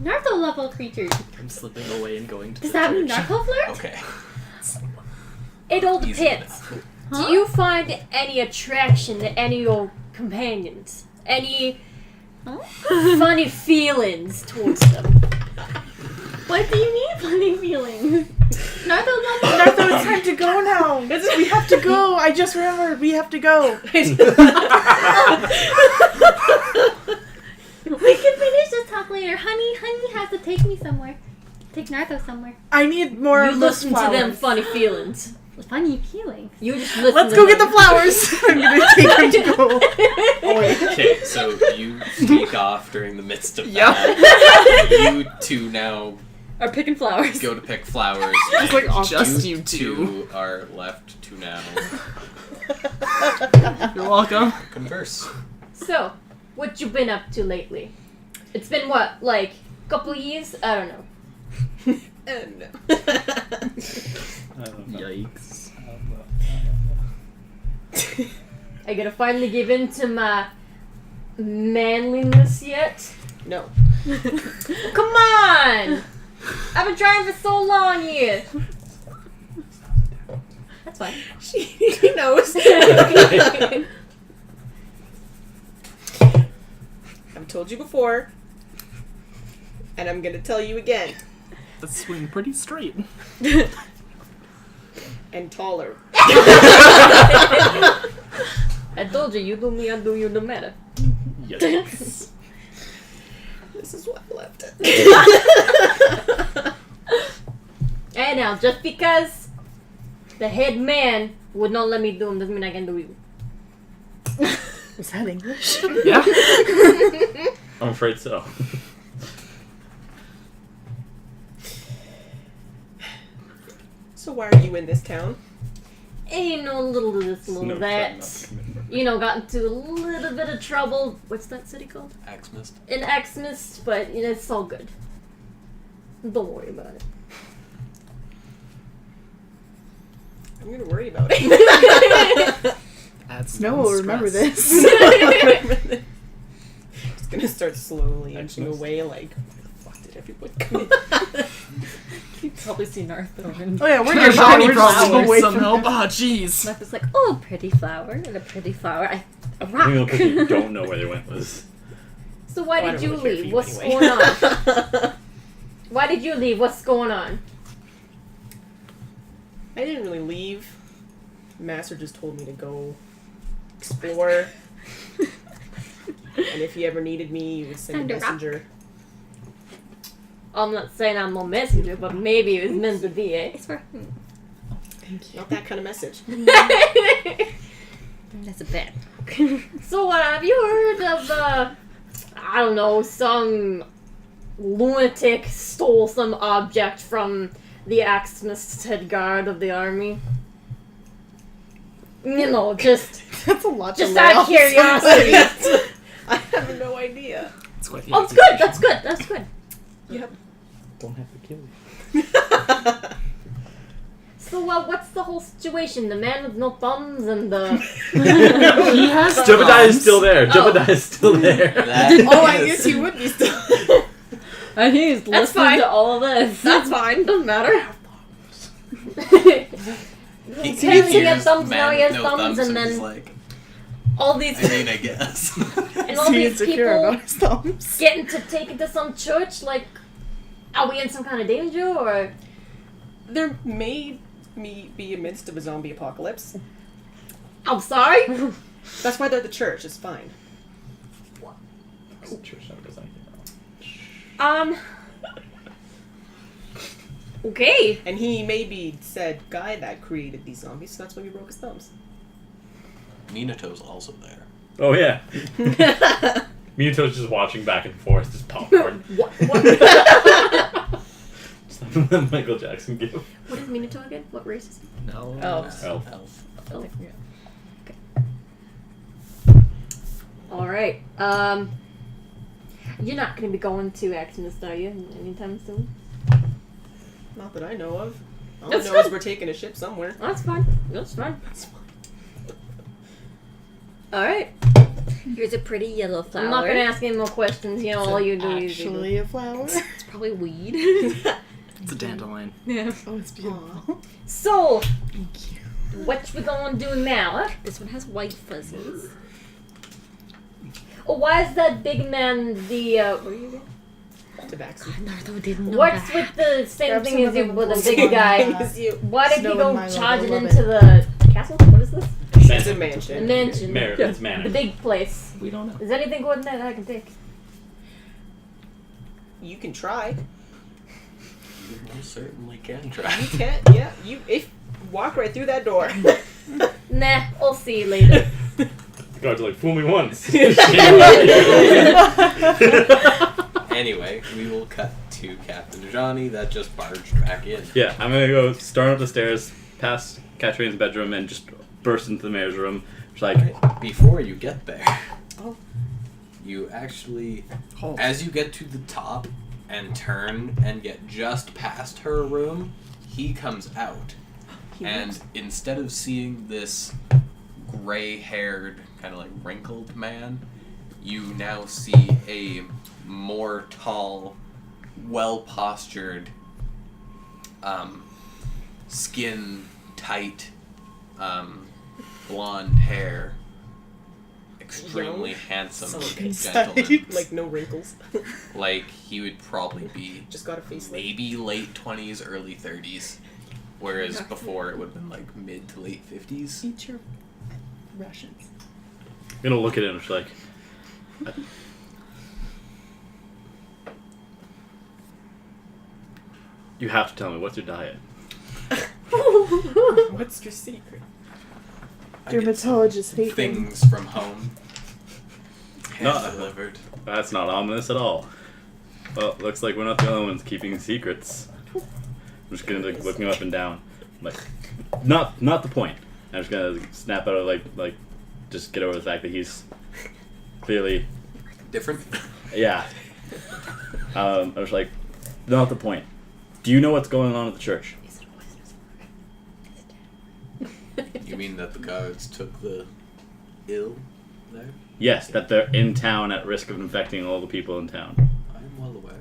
Narthel love all creatures. I'm slipping away and going to Does the that mean church. Narthel flirt? Okay. It all Easy depends. Huh? Do you find any attraction to any of your companions? Any Huh? funny feelings towards them? What do you mean funny feelings? Narthel loves Nartho, it's time to go now. We have to go. I just remembered. We have to go. We can finish this talk later. Honey has to take me somewhere. Take Narthel somewhere. I need more You of those listen to them flowers. funny feelings. Funny feelings. You just listen Let's to go them. get the flowers. I'm gonna take them to go. Oh, wait. Okay, so you sneak off during the midst of Yep. that. You two now Are picking flowers. go to pick flowers. Just like off. Just you you two. are left to now You're welcome. converse. So, what you been up to lately? It's been what, like, a couple years? I don't know. No. I don't know. Yikes. I gotta finally give in to my manliness yet? No. Come on! I've been trying for so long here. That's fine. She knows. I've told you before, and I'm gonna tell you again. The swing pretty straight. And taller. I told you, you do me, I do you, no matter. Yikes. This is why I left it. And now, just because the head man would not let me do him doesn't mean I can do you. Is that English? Yeah. I'm afraid so. So why are you in this town? you know, a little of this, a little of that. You know, got into a little bit of trouble. What's that city called? Axmist. In Xmas, but you know, it's all good. Don't worry about it. I'm gonna worry about it. Snow will remember this. Just gonna start slowly inching away, like, where the fuck did everyone come? You've probably seen Arthur. Oh yeah, we're There's nearby. Johnny We're just flowers away somehow. from Oh, jeez. Martha's like, oh, a pretty flower and a pretty flower. A I think rock. the person don't know where they went was. So why Well, I did don't you really care for leave? you What's anyway. going on? Why did you leave? What's going on? I didn't really leave. Master just told me to go explore. And if he ever needed me, he would send a Time to rock. messenger. I'm not saying I'm no messenger, but maybe it was meant to be, eh? It's for... Not that kind of message. That's a bit. So, have you heard of, I don't know, some lunatic stole some object from the Axmist head guard of the army? You know, just That's a lot to just lay out of off curiosity. I have no idea. It's quite the Oh, it's good, that's good, that's good. Yep. Don't have to kill you. So, what's the whole situation? The man with no thumbs and the... He has Jebediah is still there. Oh. Jebediah is still there. Oh, I guess he would be still. And he's That's listening fine. to all of this. That's fine, doesn't matter. He Apparently he had hears thumbs, man now he with has no thumbs, and he's then like, all these... I mean, I guess. And all Is he these insecure people about his thumbs? getting to take it to some church, like, are we in some kind of danger, or... There may be amidst of a zombie apocalypse. I'm sorry? That's why they're the church. It's fine. Okay. And he may be said guy that created these zombies, so that's why he broke his thumbs. Minato's also there. Oh yeah. Minato's just watching back and forth, just popcorn. What Just let Michael Jackson give. is Minato again? What race is he? No. Elves. Elf. Oh. Alright. You're not gonna be going to Xmas, are you? Anytime soon? Not that I know of. All That's I know is good. we're taking a ship somewhere. That's fine. That's fine. Alright. Here's a pretty yellow flower. I'm not gonna ask any more questions, you know, all you do is you do. Actually, a flower. It's probably weed. It's a dandelion. Yeah. Oh, it's beautiful. So, what we gonna do now, huh? This one has white fuzzies. Oh, why is that big man the, what are you doing? Tabaxi. Naruto didn't know What's that. with the same Grab thing some as of you the with the same big guy? thing as you. Why did Snow he and go Milo, charging they love into the castle? What is this? It's a mansion. The mansion. Mayor, it's manor. The big place. We don't know. Is there anything good in there that I can take? You can try. You most certainly can You try. can't. Yeah. You walk right through that door. Nah, I'll see you later. The guards are like, fool me once. Anyway, we will cut to Captain Johnny that just barged back in. Yeah, I'm gonna go storm up the stairs, past Katrina's bedroom, and just burst into the mayor's room. Just like, Right, before you get there, Oh. you actually, Oh. as you get to the top and turn and get just past her room, he comes out. And instead of seeing this gray-haired, kind of like wrinkled man, you now see a more tall, well-postured, skin-tight, blonde hair, extremely Young, handsome silky gentleman. Like no wrinkles. Like, he would probably be Just got a face like. maybe late 20s, early 30s. Whereas before it would have been like mid to late 50s. Eat your rations. I'm gonna look at him, just like, you have to tell me, what's your diet? What's your secret? I get some Dermatologist hate them. things from home. No. Hand delivered. That's not ominous at all. Well, looks like we're not the only ones keeping secrets. I'm just gonna like, look him up and down. Like, not the point. I'm just gonna snap out of like, just get over the fact that he's clearly Different? yeah. I was like, not the point. Do you know what's going on at the church? You mean that the guards took the ill there? Yes, that they're in town at risk of infecting all the people in town. I'm well aware.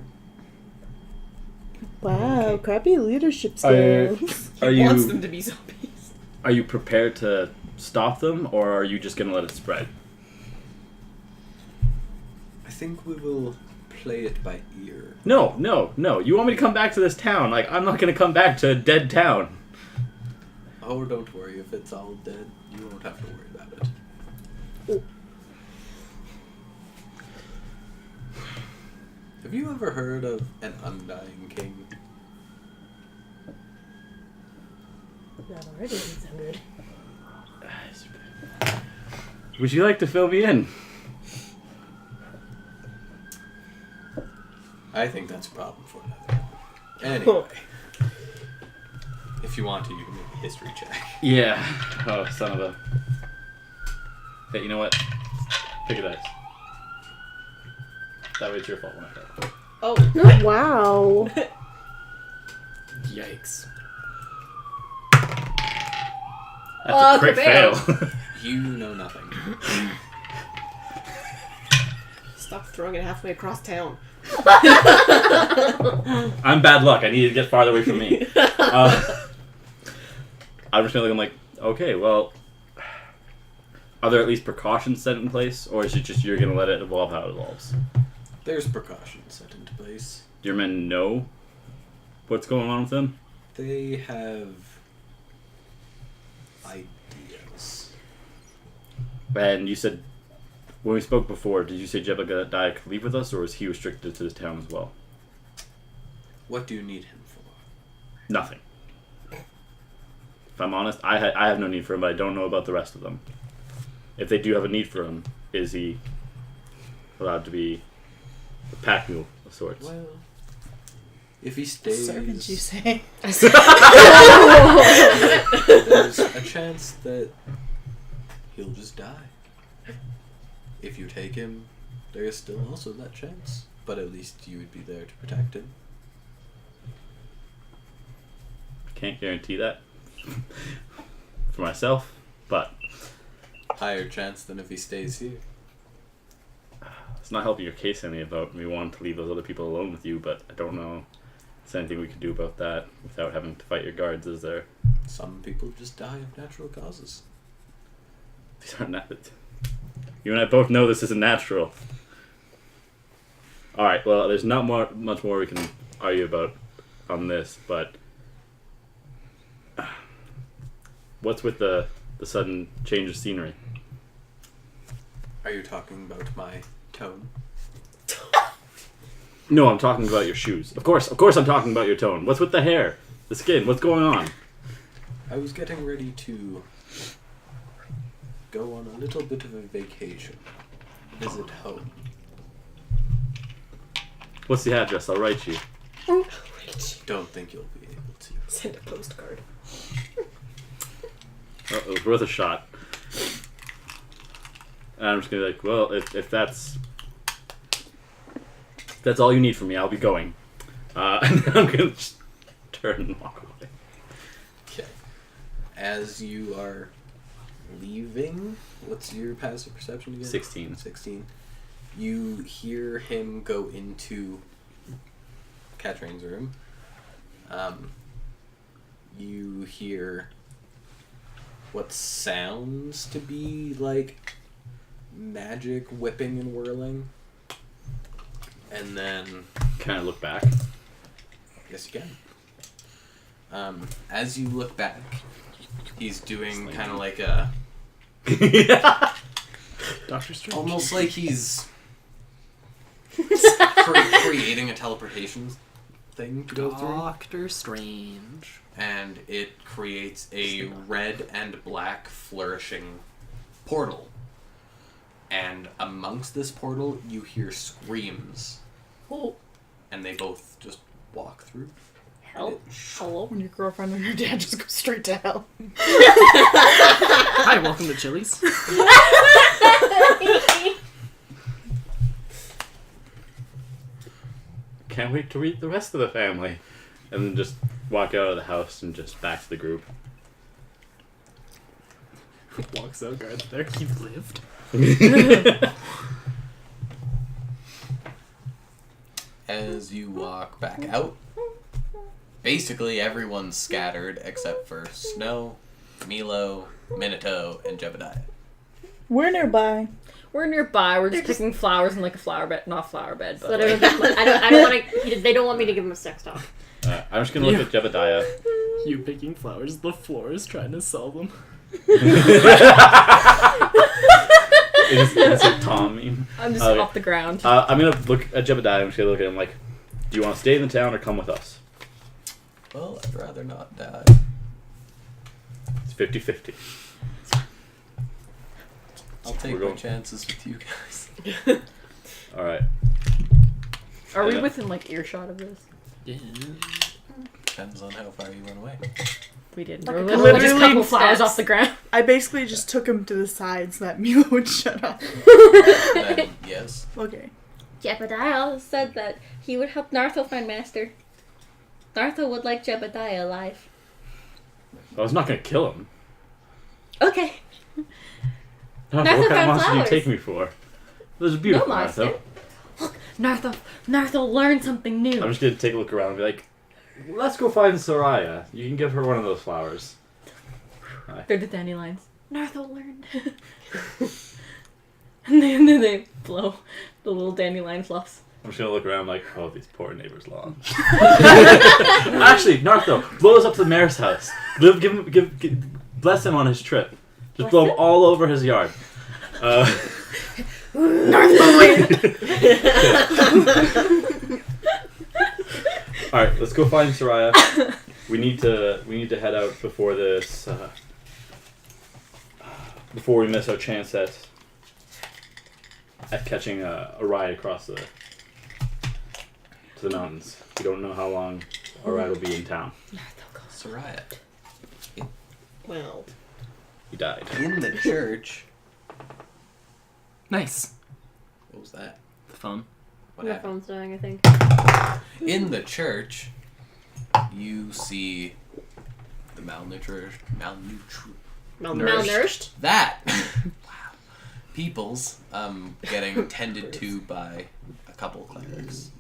Wow, crappy leadership Are- skills. Are He wants you them to be zombies. are you prepared to stop them, or are you just gonna let it spread? I think we will play it by ear. No. You want me to come back to this town? Like, I'm not gonna come back to a dead town. Oh, don't worry. If it's all dead, you won't have to worry about it. Have you ever heard of an undying king? That already doesn't sound good. Would you like to fill me in? I think that's a problem for another time. Anyway. If you want to, you can make a history check. Yeah. Oh, son of a... Hey, you know what? Pick a dice. That way it's your fault when I fail. Oh. Wow. Yikes. That's a crit fail. You know nothing. Stop throwing it halfway across town. I'm bad luck. I need to get farther away from me. I'm just gonna look. I'm like, okay, well, are there at least precautions set in place, or is it just you're gonna let it evolve how it evolves? There's precautions set into place. Do your men know what's going on with them? They have ideas. And you said, when we spoke before, did you say Jebediah could leave with us, or was he restricted to this town as well? What do you need him for? Nothing. If I'm honest, I have no need for him, but I don't know about the rest of them. If they do have a need for him, is he allowed to be a pack mule of sorts? Well, if he stays, Servant, you say? there's a chance that he'll just die. If you take him, there is still also that chance. But at least you would be there to protect him. Can't guarantee that for myself, but Higher chance than if he stays here. it's not helping your case any about me wanting to leave those other people alone with you, but I don't know if there's anything we can do about that without having to fight your guards, is there? Some people just die of natural causes. These aren't you and I both know this isn't natural. Alright, well, there's not much more we can argue about on this, but what's with the sudden change of scenery? Are you talking about my tone? No, I'm talking about your shoes. Of course I'm talking about your tone. What's with the hair? The skin? What's going on? I was getting ready to go on a little bit of a vacation. Visit home. What's the address? I'll write you. Don't think you'll be able to. Send a postcard. It was worth a shot. And I'm just gonna be like, well, if that's all you need from me, I'll be going. And then I'm gonna just turn and walk away. Okay. As you are leaving, what's your passive perception again? 16. 16. You hear him go into Catrain's room. You hear what sounds to be like magic whipping and whirling. And then... Can I look back? Yes, you can. As you look back, he's doing kind of like a... Doctor Strange. Almost like he's creating a teleportation thing to go through. Doctor Strange. And it creates a red and black flourishing portal. And amongst this portal, you hear screams. Oh, And they both just walk through. help. Hello. When your girlfriend and your dad just go straight to hell. welcome to Chili's. Can't wait to meet the rest of the family. And then just walk out of the house and just back to the group. Walks out, guard there. He lived. As you walk back out, basically everyone's scattered except for Snow, Milo, Minato, and Jebediah. We're nearby. We're nearby. We're just picking flowers in like a flower bed, not a flower bed, but So like, I don't want to. They don't want me to give him a sex talk. I'm just gonna look at Jebediah. You picking flowers, the floor is trying to sell them. It's a Tom meme. I'm just Okay. off the ground. I'm gonna look at Jebediah. I'm just gonna look at him like, do you want to stay in the town or come with us? Well, I'd rather not die. It's 50-50. I'll take We're my going- chances with you guys. All right. Are we yeah. within like earshot of this? Yeah. Depends on how far you went away. We didn't. Like We're a literally just a literally couple flowers steps. off the ground. I basically just took him to the side so that Milo would shut up. Then, yes. Okay. Jebediah said that he would help Nartho find Master. Nartho would like Jebediah alive. I was not gonna kill him. Okay. What Nartho kind of found monster do you flowers. take me for? This is beautiful, No monster. Nartho. Look, Nartho learned something new. I'm just gonna take a look around and be like, let's go find Soraya. You can give her one of those flowers. They're the dandelions. Nartho learned. and then they blow the little dandelion fluffs. I'm just gonna look around like, oh, these poor neighbors' lawn. Actually, Nartho, blow us up to the mayor's house. Give bless him on his trip. Just blow him all over his yard. All right, let's go find Soraya. We need to head out before this. Before we miss our chance at catching a ride across to the mountains. We don't know how long our ride will be in town. Soraya. Well, He died. In the church. Nice. What was that? The phone. What My happened? phone's dying, I think. In the church, you see the malnourished. Malnourished. That! Wow. Peoples getting tended to by a couple clerics.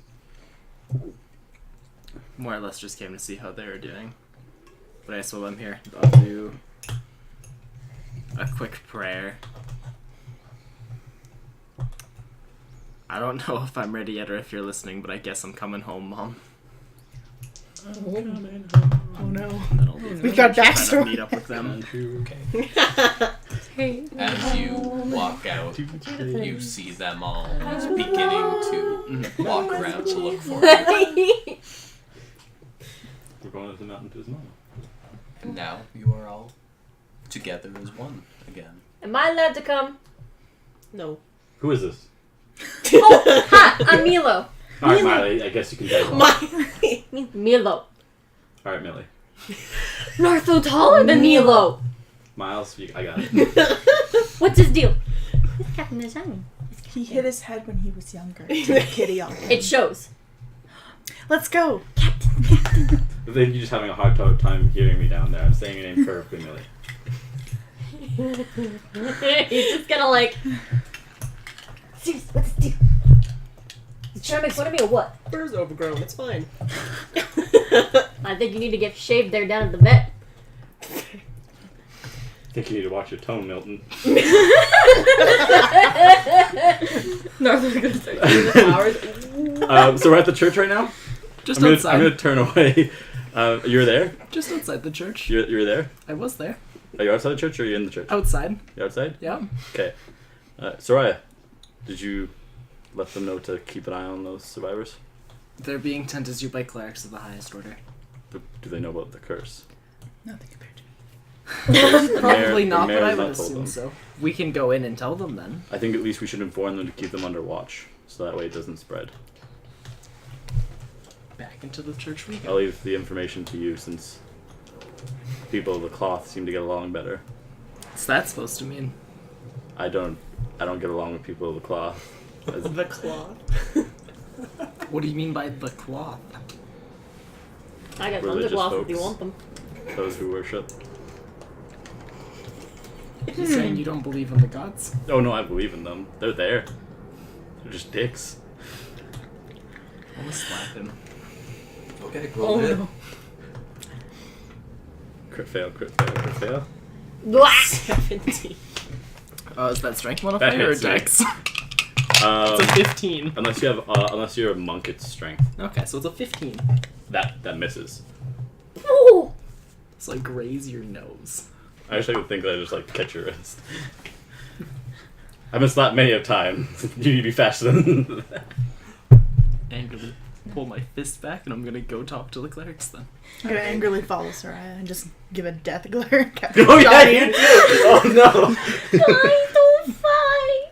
More or less just came to see how they were doing. But I guess while I'm here, I'll do a quick prayer. I don't know if I'm ready yet or if you're listening, but I guess I'm coming home, Mom. Oh no. Then I'll leave We've the got church and try to backstory. meet up with them. Okay. Hey. As you walk out, you see them all beginning to walk around to look for you. We're going to the mountain to his mama. And now you are all together as one again. Am I allowed to come? no. Who is this? Oh, hi, I'm Milo. All right, Miley. I guess you can tag along. Milo. All right, Millie. Nartho taller than Milo. Miles, I got it. What's his deal? Captain is young. He hit his head when he was younger. To the kitty on him. It shows. Let's go. Then you're just having a hard time hearing me down there. I'm saying your name perfectly, Millie. He's just gonna like. Serious, what's his deal? He's trying to make fun of me or what? Bird's overgrown. It's fine. I think you need to get shaved there down at the vet. I think you need to watch your tone, Milton. Nartho's gonna start doing the flowers. So we're at the church right now? Just I'm outside. gonna turn away. You're there? Just outside the church. You're there? I was there. Are you outside the church or are you in the church? Outside. You outside? Yeah. Okay. Soraya, did you let them know to keep an eye on those survivors? They're being tended to by clerics of the highest order. Do they know about the curse? Nothing compared to me. Probably the not, mayor but I has would not told assume them. so. We can go in and tell them then. I think at least we should inform them to keep them under watch, so that way it doesn't spread. Back into the church we I'll go. leave the information to you since people of the cloth seem to get along better. What's that supposed to mean? I don't get along with people with the claw. The cloth. What do you mean by the cloth? I got Religious undercloth if you folks. want them. Those who worship. You saying you don't believe in the gods? Oh no, I believe in them. They're there. They're just dicks. I'm gonna slap him. Okay, roll it. Crit fail, crit fail, crit fail. Blah! 17. Oh, is that strength That modifier or hits, right? dex? It's a 15. Unless you're a monk, it's strength. Okay, so it's a 15. That misses. Ooh! It's like graze your nose. I actually would think that I just like catch your wrist. I've been slapped many a time. You need to be faster than that. Angrily pull my fist back, and I'm gonna go talk to the clerics then. I'm gonna angrily follow Soraya and just give a death glare. Oh yeah, you do! Oh no! Don't fight!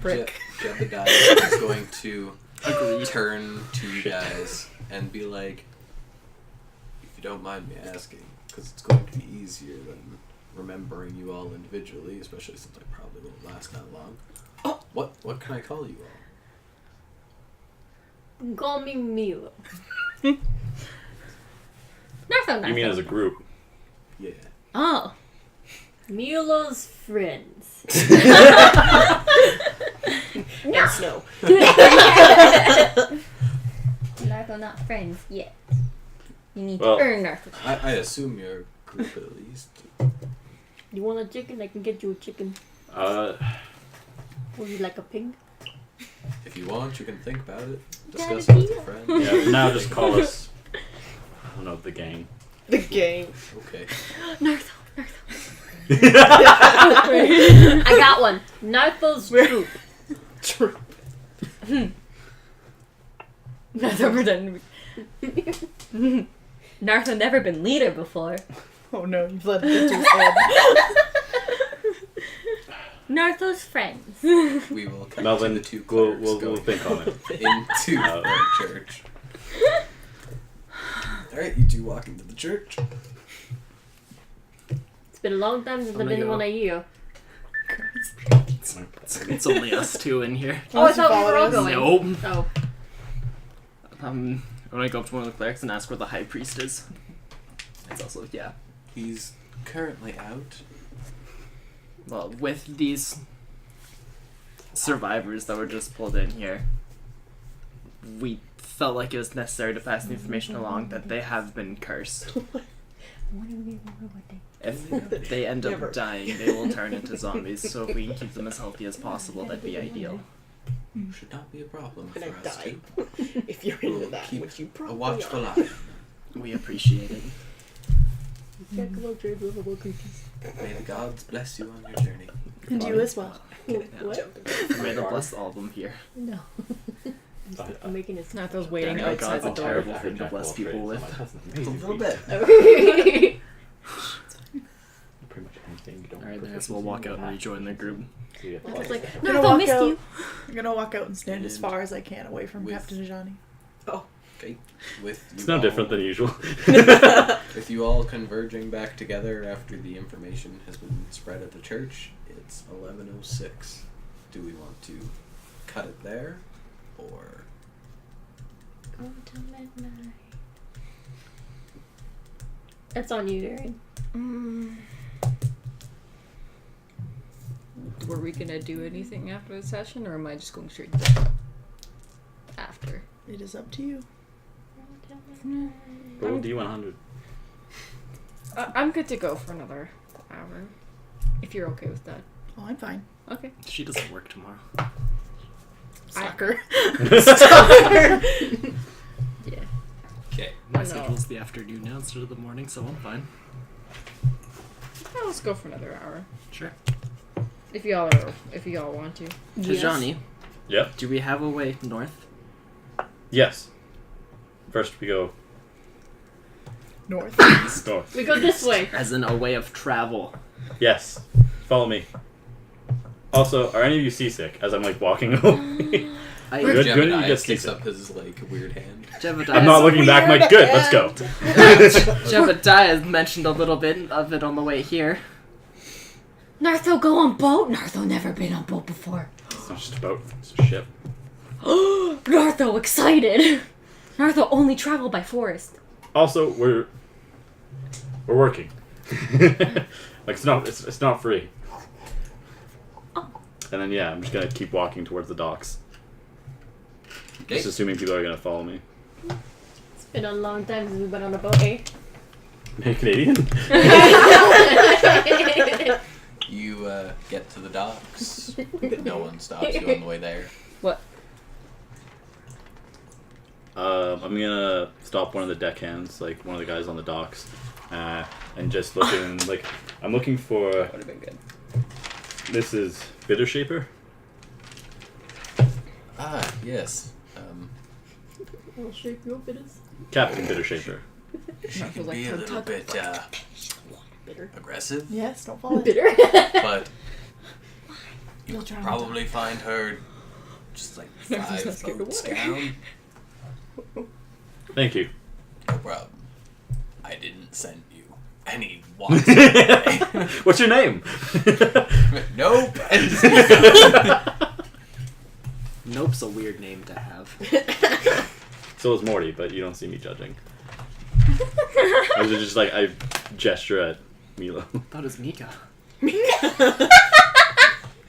Brick. Jebediah is going to Agreed. turn to you guys and be like, if you don't mind me asking, because it's going to be easier than remembering you all individually, especially since I probably won't last that long. What can I call you all? Call me Milo. Nartho, You mean as a group? Yeah. Oh. Milo's friends. And snow. Nartho not friends yet. You need Well- to earn Nartho. I assume you're a group at least. You want a chicken? I can get you a chicken. Would you like a pig? If you want, you can think about it. Daddy. Discuss it with your friends. Yeah, for now just call us, I don't know, the gang. The game. Okay. Nartho. I got one. Nartho's troop. True. Nartho pretending to be... Nartho never been leader before. Oh no, you've let it get to his head. Nartho's friends. We will come to Melvin, the two we'll clerics going think on it. into the church. Alright, you two walk into the church. It's been a long time since I've been in one of you. It's only us two in here. Oh, I thought we were all Follow going. Nope. Oh. I'm gonna go up to one of the clerics and ask where the high priest is. It's also, yeah. He's currently out. Well, with these survivors that were just pulled in here, we felt like it was necessary to pass the information along that they have been cursed. If they end Never. up dying, they will turn into zombies, so if we can keep them as healthy as possible, that'd be ideal. Should not be a problem And for I us die. to If you're into We'll that, keep which you a probably watchful are. eye. We appreciate it. May the gods bless you on your journey. And you as well. What? May the bless all of them here. No. I'm making it. Nartho's waiting Darn, outside God's the a door. terrible thing to bless people with. A little bit. Pretty much anything you don't. Alright, then I guess we'll walk out and rejoin the group. It's like, I'm gonna Nartho walk missed out. you. I'm gonna walk out and stand as And far as I can away from with- Captain Ajani. Okay. With you It's no all, different than usual. With you all converging back together after the information has been spread at the church, it's 11:06. Do we want to cut it there, or Go to midnight. That's on you, Darian. Were we gonna do anything after the session, or am I just going straight to bed? After. It is up to you. Roll D100. I'm good to go for another hour. If you're okay with that. Oh, I'm fine. Okay. She doesn't work tomorrow. Soccer. Yeah. okay? My No. schedule's the afternoon now instead of the morning, so I'm fine. Yeah, let's go for another hour. Sure. If y'all want to. Tajani, Yep. do we have a way north? Yes. First we go North. north. We go this way. As in a way of travel. Yes. Follow me. Also, are any of you seasick as I'm like walking home? I, Good, good, you Jebediah get sticks seasick. up his like weird hand. Jebediah, I'm not looking back. I'm like, good, let's go. Jebediah mentioned a little bit of it on the way here. Nartho, go on boat. Nartho never been on boat before. It's not just a boat, it's a ship. Nartho, excited. Nartho only travel by forest. Also, we're working. Like it's not free. Oh. And then yeah, I'm just gonna keep walking towards the docks. Okay. Just assuming people are gonna follow me. It's been a long time since we've been on a boat, eh? Hey, Canadian. You get to the docks. No one stops you on the way there. What? I'm gonna stop one of the deckhands, like one of the guys on the docks, and just looking like I'm looking for. Would have been good. This is Bitter Shaper. Ah, yes. I'll shape you up, it is. Captain Bitter Shaper. She Nartho's can like, be a tug, little tug. bit Bitter. aggressive, Yes, don't fall in. Bitter. but you You'll could drown. probably find her just like Nartho's 5 not scared of boats water. down. Thank you. No problem. I didn't send you any water today. What's your name? Nope. Nope's a weird name to have. So is Morty, but you don't see me judging. I was just like I gesture at Milo. That was Mika.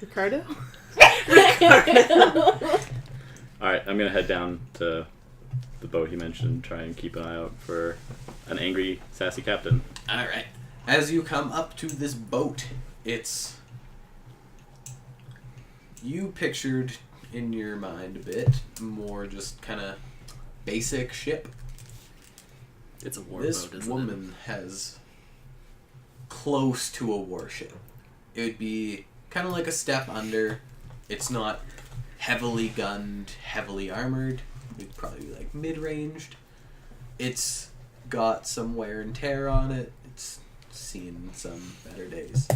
Ricardo? All right, I'm gonna head down to the boat he mentioned. Try and keep an eye out for an angry, sassy captain. Alright. As you come up to this boat, it's. You pictured in your mind a bit more just kind of basic ship. It's a war This boat, isn't woman has close to a warship. It would be kind of like a step under. It's not heavily gunned, heavily armored. It'd probably be like mid-ranged. It's got some wear and tear on it. It's seen some better days.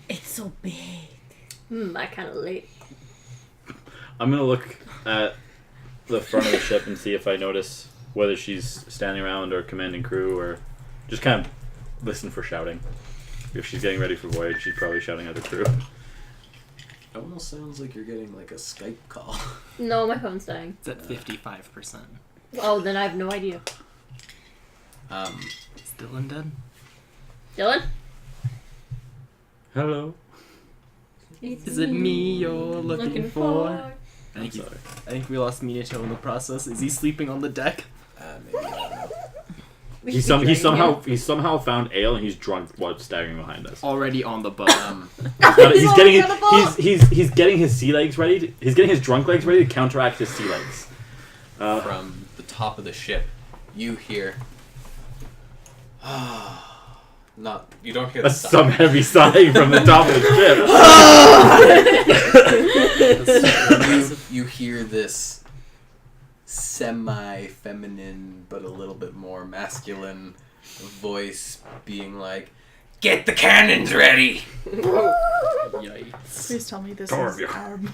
It's so big. I kind of late. I'm gonna look at the front of the ship and see if I notice whether she's standing around or commanding crew or just kind of listen for shouting. If she's getting ready for voyage, she's probably shouting at the crew. It almost sounds like you're getting like a Skype call. No, my phone's dying. It's at 55%. Oh, then I have no idea. Is Dylan dead? Dylan? Hello. Is it me you're looking for? I I'm think, sorry. I think we lost Minato in the process. Is he sleeping on the deck? Maybe, I don't know. We He should be dragging him. somehow found ale and he's drunk while staggering behind us. Already on the boat. He's getting his sea legs ready. He's getting his drunk legs ready to counteract his sea legs. From the top of the ship, you hear. Not you don't hear the That's sigh. some heavy sighing from the top of the ship. You hear this semi-feminine but a little bit more masculine voice being like, "Get the cannons ready!" Yikes. Please tell me this Torvio. is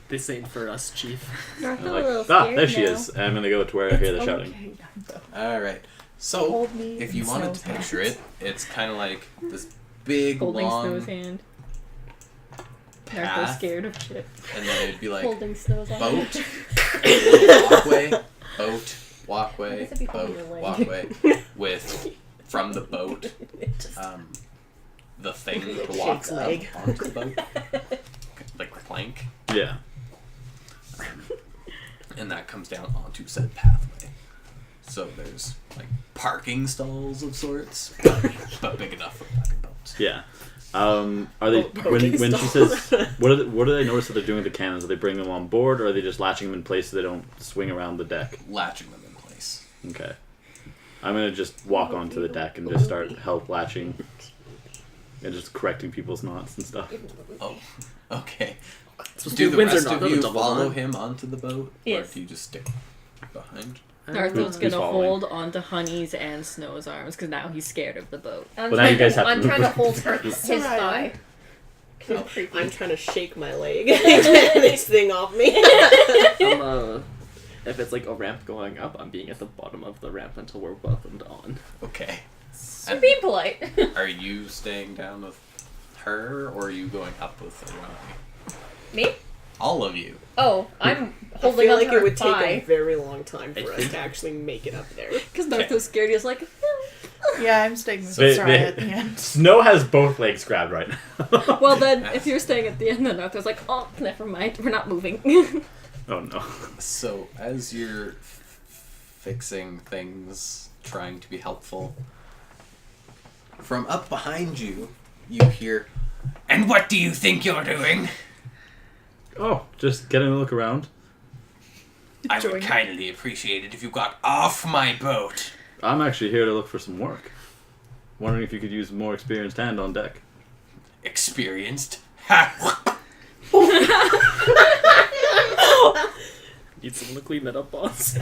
This ain't for us, Chief. I'm I'm a little like, scared there she now. is. And I'm gonna go to where I hear the shouting. Alright, so Hold me if in you wanted to Snow's picture hands. it, it's kind of like this big, Holding long Snow's hand. Narco's path, scared of shit. and then it'd be like Holding Snow's on. boat, little walkway, boat, walkway, I guess I'd be holding boat, your leg. walkway, with from the boat, the thing to walk Shake's up leg. onto the boat, like the plank, Yeah. and that comes down onto said pathway. So there's like parking stalls of sorts, but big enough for fucking boats. Yeah. Are they when she says what do they notice that they're doing with the cannons? Are they bringing them on board, or are they just latching them in place so they don't swing around the deck? Latching them in place. Okay. I'm gonna just walk onto the deck and just start help latching and just correcting people's knots and stuff. Oh, okay. Supposed Do to the be Windsor rest knot, of not a you double follow knot. him onto the boat, or Yes. do you just stick behind? Nartho's Who's gonna following? hold onto Honey's and Snow's arms because now he's scared of the boat. I'm Well, now you trying guys to, have to I'm move. trying to hold her, his Soraya. thigh. 'Cause it's creepy. I'm trying to shake my leg. Get this thing off me. If it's like a ramp going up, I'm being at the bottom of the ramp until we're welcomed on. Okay. I'm being polite. Are you staying down with her, or are you going up with Ajani? Me? All of you. Oh, I'm I holding feel on like to her it would take thigh. a very long time for us to actually make it up there. Because Nartho's scared. He's like, Yeah, I'm staying with They- Soraya they- at the end. Snow has both legs grabbed right now. well then, if you're staying at the end, then Nartho's like, oh, never mind. We're not moving. Oh no. So, as you're fixing things, trying to be helpful, from up behind you, you hear, "And what do you think you're doing?" Oh, just getting a look around. I Join. would kindly appreciate it if you got off my boat. I'm actually here to look for some work. Wondering if you could use a more experienced hand on deck. Experienced? Ha! Need someone to clean that up, boss.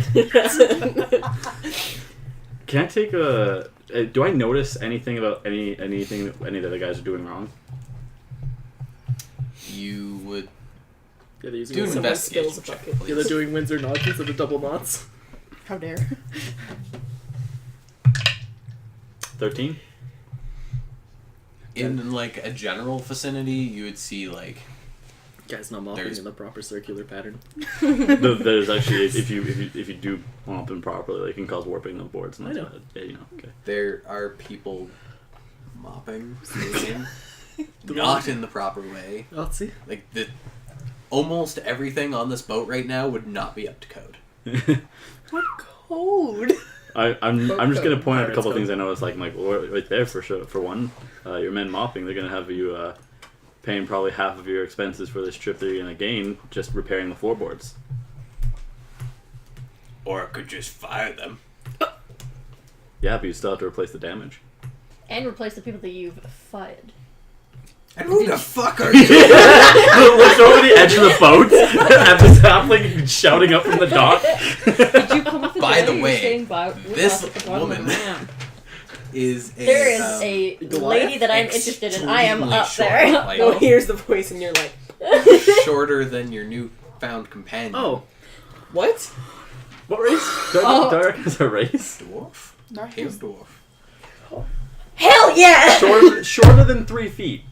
Can I take a? Do I notice anything about anything that any of the other guys are doing wrong? You would Yeah, they're using do an Someone investigation spills a check, bucket. please. Yeah, they're doing Windsor knots instead of double knots. How dare. 13. In like a general vicinity, you would see like Guys not mopping There's- in the proper circular pattern. There's actually if you do mop them properly, they can cause warping of boards. And I that's know. bad. Yeah, you know. Okay. there are people mopping, sweeping, not in the proper way. Let's see. Like almost everything on this boat right now would not be up to code. What code? I'm just gonna point out a Pirates couple of code. things I noticed, like right there for sure. For one, your men mopping, they're gonna have you paying probably half of your expenses for this trip that you're gonna gain just repairing the floorboards. Or I could just fire them. Yeah, but you still have to replace the damage. And replace the people that you've fired. And who the fuck are you? Looks over the edge of the boat at the sapling shouting up from the dock. Did you come with the By day, the or you're way, staying by, with this us at the bottom of the woman- map? Is a There is a lady that I'm interested in. I am extremely up short, there. like, No, here's the voice, and you're like, shorter than your newfound companion. Oh, what? What race? Dark is a race? Dwarf? Not Pale his. dwarf. Hell yeah! Shorter than 3 feet.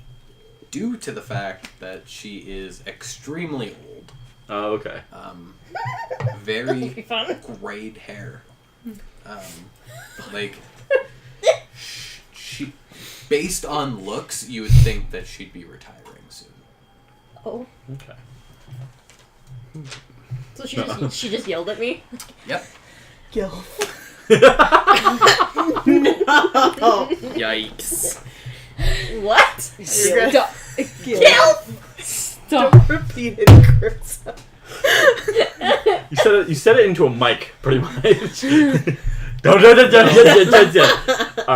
Due to the fact that she is extremely old, Oh, okay. That'll very be fun. grayed hair. Like, she, based on looks, you would think that she'd be retiring soon. Oh, Okay. so she just yelled at me. Yep. Gil. yikes. What? You're good. Kill! Don't repeat it, Chris. You said it into a mic, pretty much. All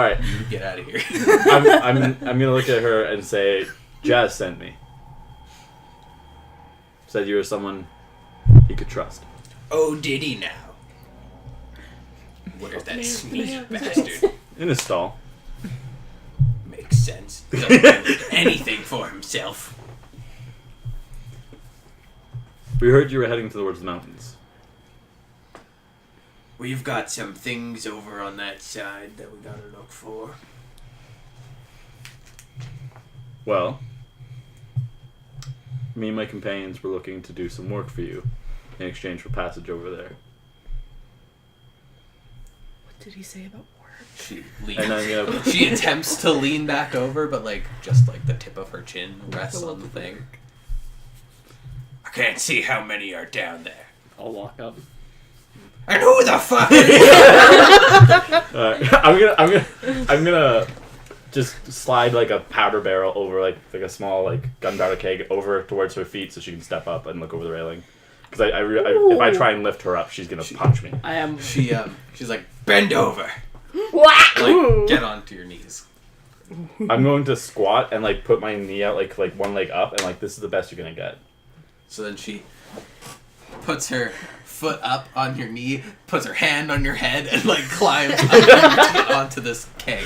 right. You get out of here. I'm gonna look at her and say, Jazz sent me. Said you were someone he could trust. Oh, did he now? Where's that sneaky bastard? In his stall. Makes sense. Doesn't do anything for himself. We heard you were heading towards the mountains. We've got some things over on that side that we gotta look for. Well, me and my companions were looking to do some work for you in exchange for passage over there. What did he say about work? She And I'm gonna she attempts to lean back over, but like just like the tip of her chin rests on the thing. I can't see how many are down there. I'll walk up. And who the fuck? I'm gonna just slide like a powder barrel over like a small like gunpowder keg over towards her feet so she can step up and look over the railing. Because if I try and lift her up, she's gonna punch me. I am. She's like, bend over. Whack! Like, get onto your knees. I'm going to squat and like put my knee out like one leg up and like this is the best you're gonna get. So then she puts her foot up on your knee, puts her hand on your head, and like climbs up to get onto this keg.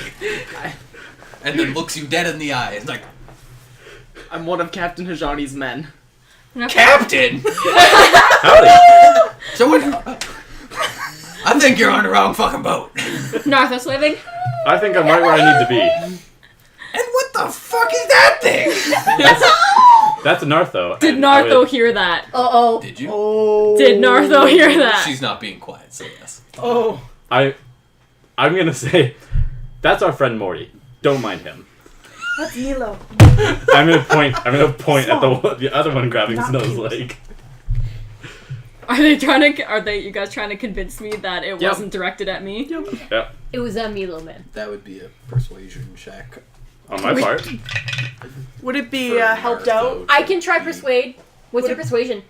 And then looks you dead in the eye. It's like, I'm one of Captain Hajani's men. Captain! Howdy! So what? I think you're on the wrong fucking boat. Narthos waving. I think I'm right where I need to be. And what the fuck is that thing? That's Nartho. Did and I Nartho would- hear that? Uh-oh. Did you? Oh. Did Nartho hear that? She's not being quiet, so yes. Oh. I'm gonna say, that's our friend Morty. Don't mind him. That's Milo. I'm gonna point at the other one grabbing Not Snow's cute. leg. Are you guys trying to convince me that it Yep. wasn't directed at me? Yep. It was a Milo man. That would be a persuasion check. On my part. Would it be For helped Nartho out? I can try to be- persuade. What's your Would it- persuasion?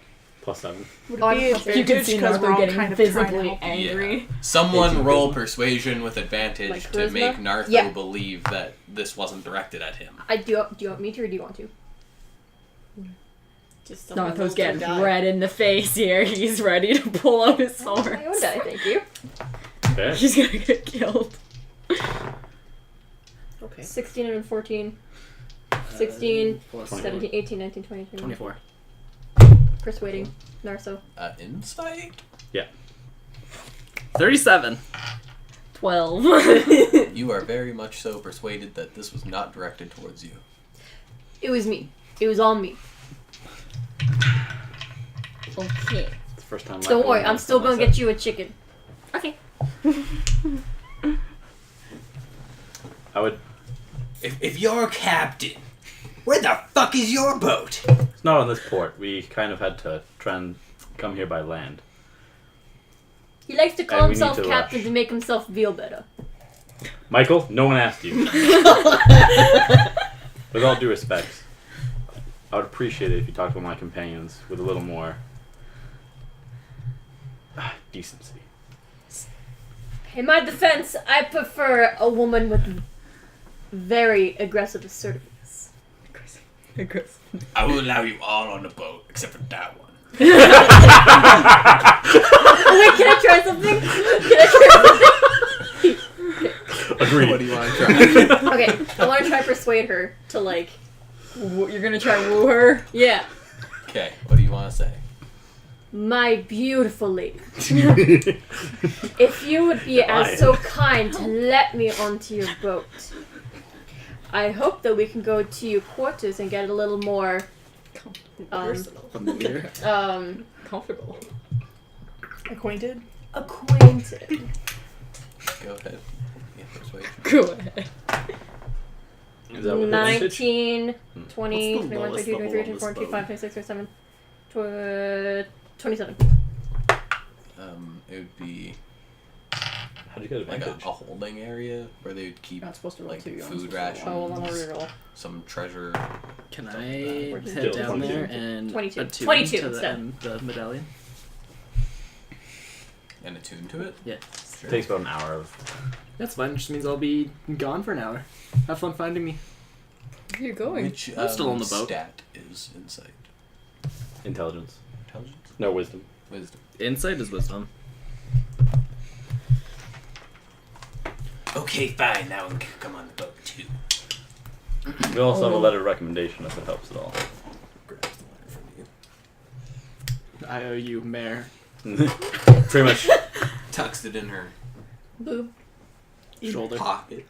+7. Would Oh, it be you You can advantage see because we're Nartho all getting kind of trying to visibly help? angry. Someone 18 roll charisma. persuasion with advantage Like to charisma? make Nartho Yeah. believe that this wasn't directed at him. Do you want me to or do you want to? Just someone Nartho's roll getting to die. red in the face here. He's ready to pull out his sword. My own die, thank you. There. He's gonna get killed. Okay. 16 and 14. 16, Plus 17, 18, 19, 20, 21. 24. Persuading Narso. Insight? 37. 12. You are very much so persuaded that this was not directed towards you. It was me. It was all me. Okay. It's the first time. Don't worry, I'm still gonna get you a chicken. Okay. I would. If you're captain, where the fuck is your boat? It's not on this port. We kind of had to try and come here by land. He likes to call And we need himself to captain rush. to make himself feel better. Michael, no one asked you. With all due respect, I would appreciate it if you talked with my companions with a little more decency. In my defense, I prefer a woman with very aggressive assertiveness. I will allow you all on the boat, except for that one. Oh, wait, can I try something? Can I try something? Agreed. What do you want to try? Okay, I want to try persuade her to like. You're gonna try woo her? Yeah, Okay, what do you want to say? my beautiful lady. If you would be as so kind to let me onto your boat, I hope that we can go to your quarters and get a little more Personal. Comfortable. Acquainted? acquainted. Go ahead. Yeah, persuasion. Go ahead. Is that with advantage? 19, 20, What's the 21, lowest 22, level 23, on 24, this 25, 26, 27, 27. It would be How'd you get like advantage? a holding area where they would keep You're not supposed to roll like two. You're only food supposed to roll Oh, well, then I'll rations, reroll. some treasure. Can Stuff I like that. head Still down 22. there and 22. attune 22 to instead. the medallion? And attune to it? Yeah. It takes about an hour of. That's fine. It just means I'll be gone for an hour. Have fun finding me. Where are you going? Which I'm still on the boat. stat is insight? Intelligence. Intelligence? No, wisdom. Wisdom. Insight is wisdom. Okay, fine. Now we can come on the boat too. We also have a letter of recommendation if it helps at all. Grabs the letter from you. I owe you, Mayor. Pretty much. Tucks it in her Boob. Shoulder. pocket.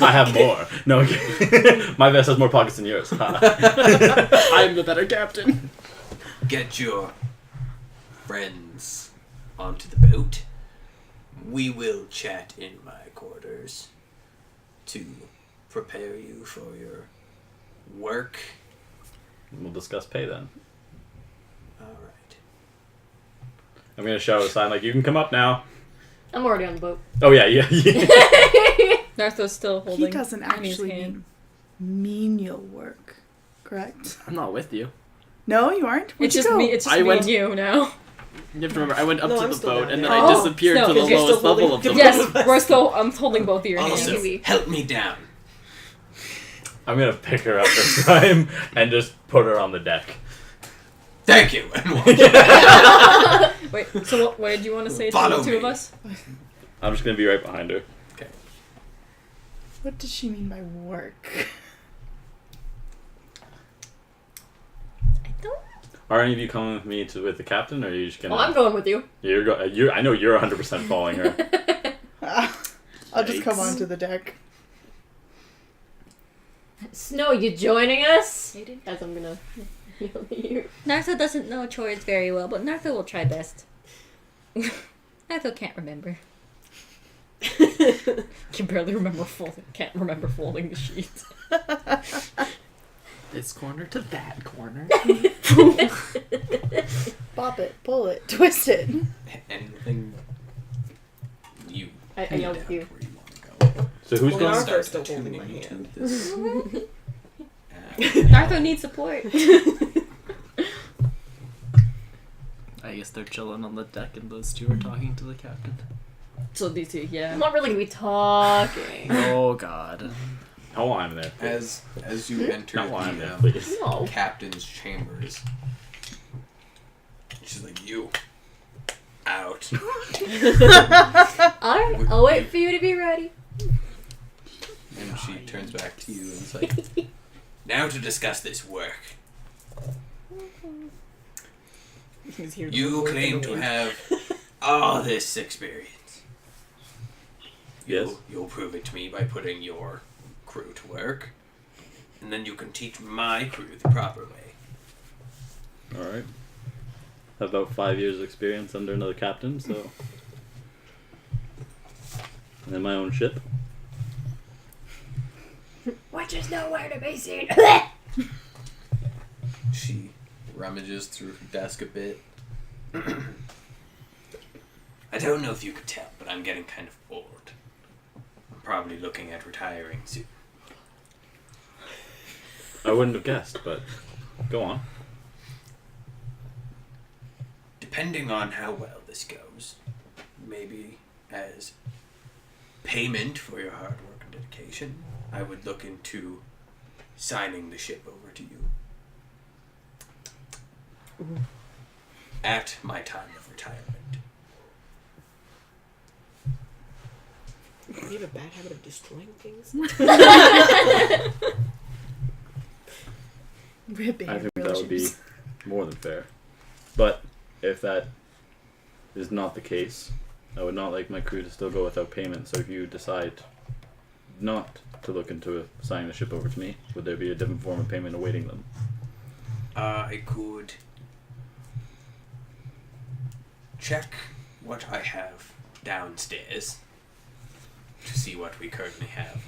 I have more. No, okay. My vest has more pockets than yours. I'm the better captain. Get your friends onto the boat. We will chat in my quarters to prepare you for your work. We'll discuss pay then. All right. I'm gonna shout a sign like, "You can come up now." I'm already on the boat. Oh yeah. Nartho's still holding. He doesn't Annie's actually hand. mean menial work, correct? I'm not with you. No, you aren't? Where'd It's you just go? me. It's just I me went- and you now. You have to remember, I went up No, to I'm the still boat down and there. then I Oh, disappeared no, to the because you're lowest still level holding- of the boat. Yes, we're still. I'm holding both of your hands. Also, Maybe. help me down. I'm gonna pick her up this time and just put her on the deck. Thank you. And walk Wait. So what did you want to say to Follow the two of me. us? I'm just gonna be right behind her. What does she mean by work? I don't. Are any of you coming with me with the captain, or are you just gonna? Well, I'm going with you. You're I know you're 100% following her. I'll just come onto the deck. Snow, you joining us? As I'm gonna yell at you. Nartho doesn't know chores very well, but Nartho will try best. Nartho can't remember. Can barely remember can't remember folding the sheets. This corner to that corner. Pop it, pull it, twist it. Anything you I pin yelled down at you. where you want to go. So who's Well, going? Nartho's Start still holding attuning my you to hand. this. Nartho needs support. I guess they're chilling on the deck and those two are talking to the captain. So these two, yeah. I'm not really gonna be talking. Oh god. How while I'm there? As you enter Not while I'm there, the please. No. captain's chambers, she's like, "You out." Alright, I'll wait for you to be ready. And she turns back to you and is like, "Now to discuss this work. He's here You work claim in the to wind. have all this experience. Yes. You'll prove it to me by putting your crew to work, and then you can teach my crew the proper way." All right. Have about 5 years of experience under another captain, so. And then my own ship. Which is nowhere to be seen. She rummages through her desk a bit. I don't know if you could tell, but I'm getting kind of bored. I'm probably looking at retiring soon. I wouldn't have guessed, but go on. Depending on how well this goes, maybe as payment for your hard work and dedication, I would look into signing the ship over to you. At my time of retirement. You have a bad habit of destroying things. Ripping I your think that would be relationships. more than fair. But if that is not the case, I would not like my crew to still go without payment. So if you decide not to look into signing the ship over to me, would there be a different form of payment awaiting them? I could check what I have downstairs to see what we currently have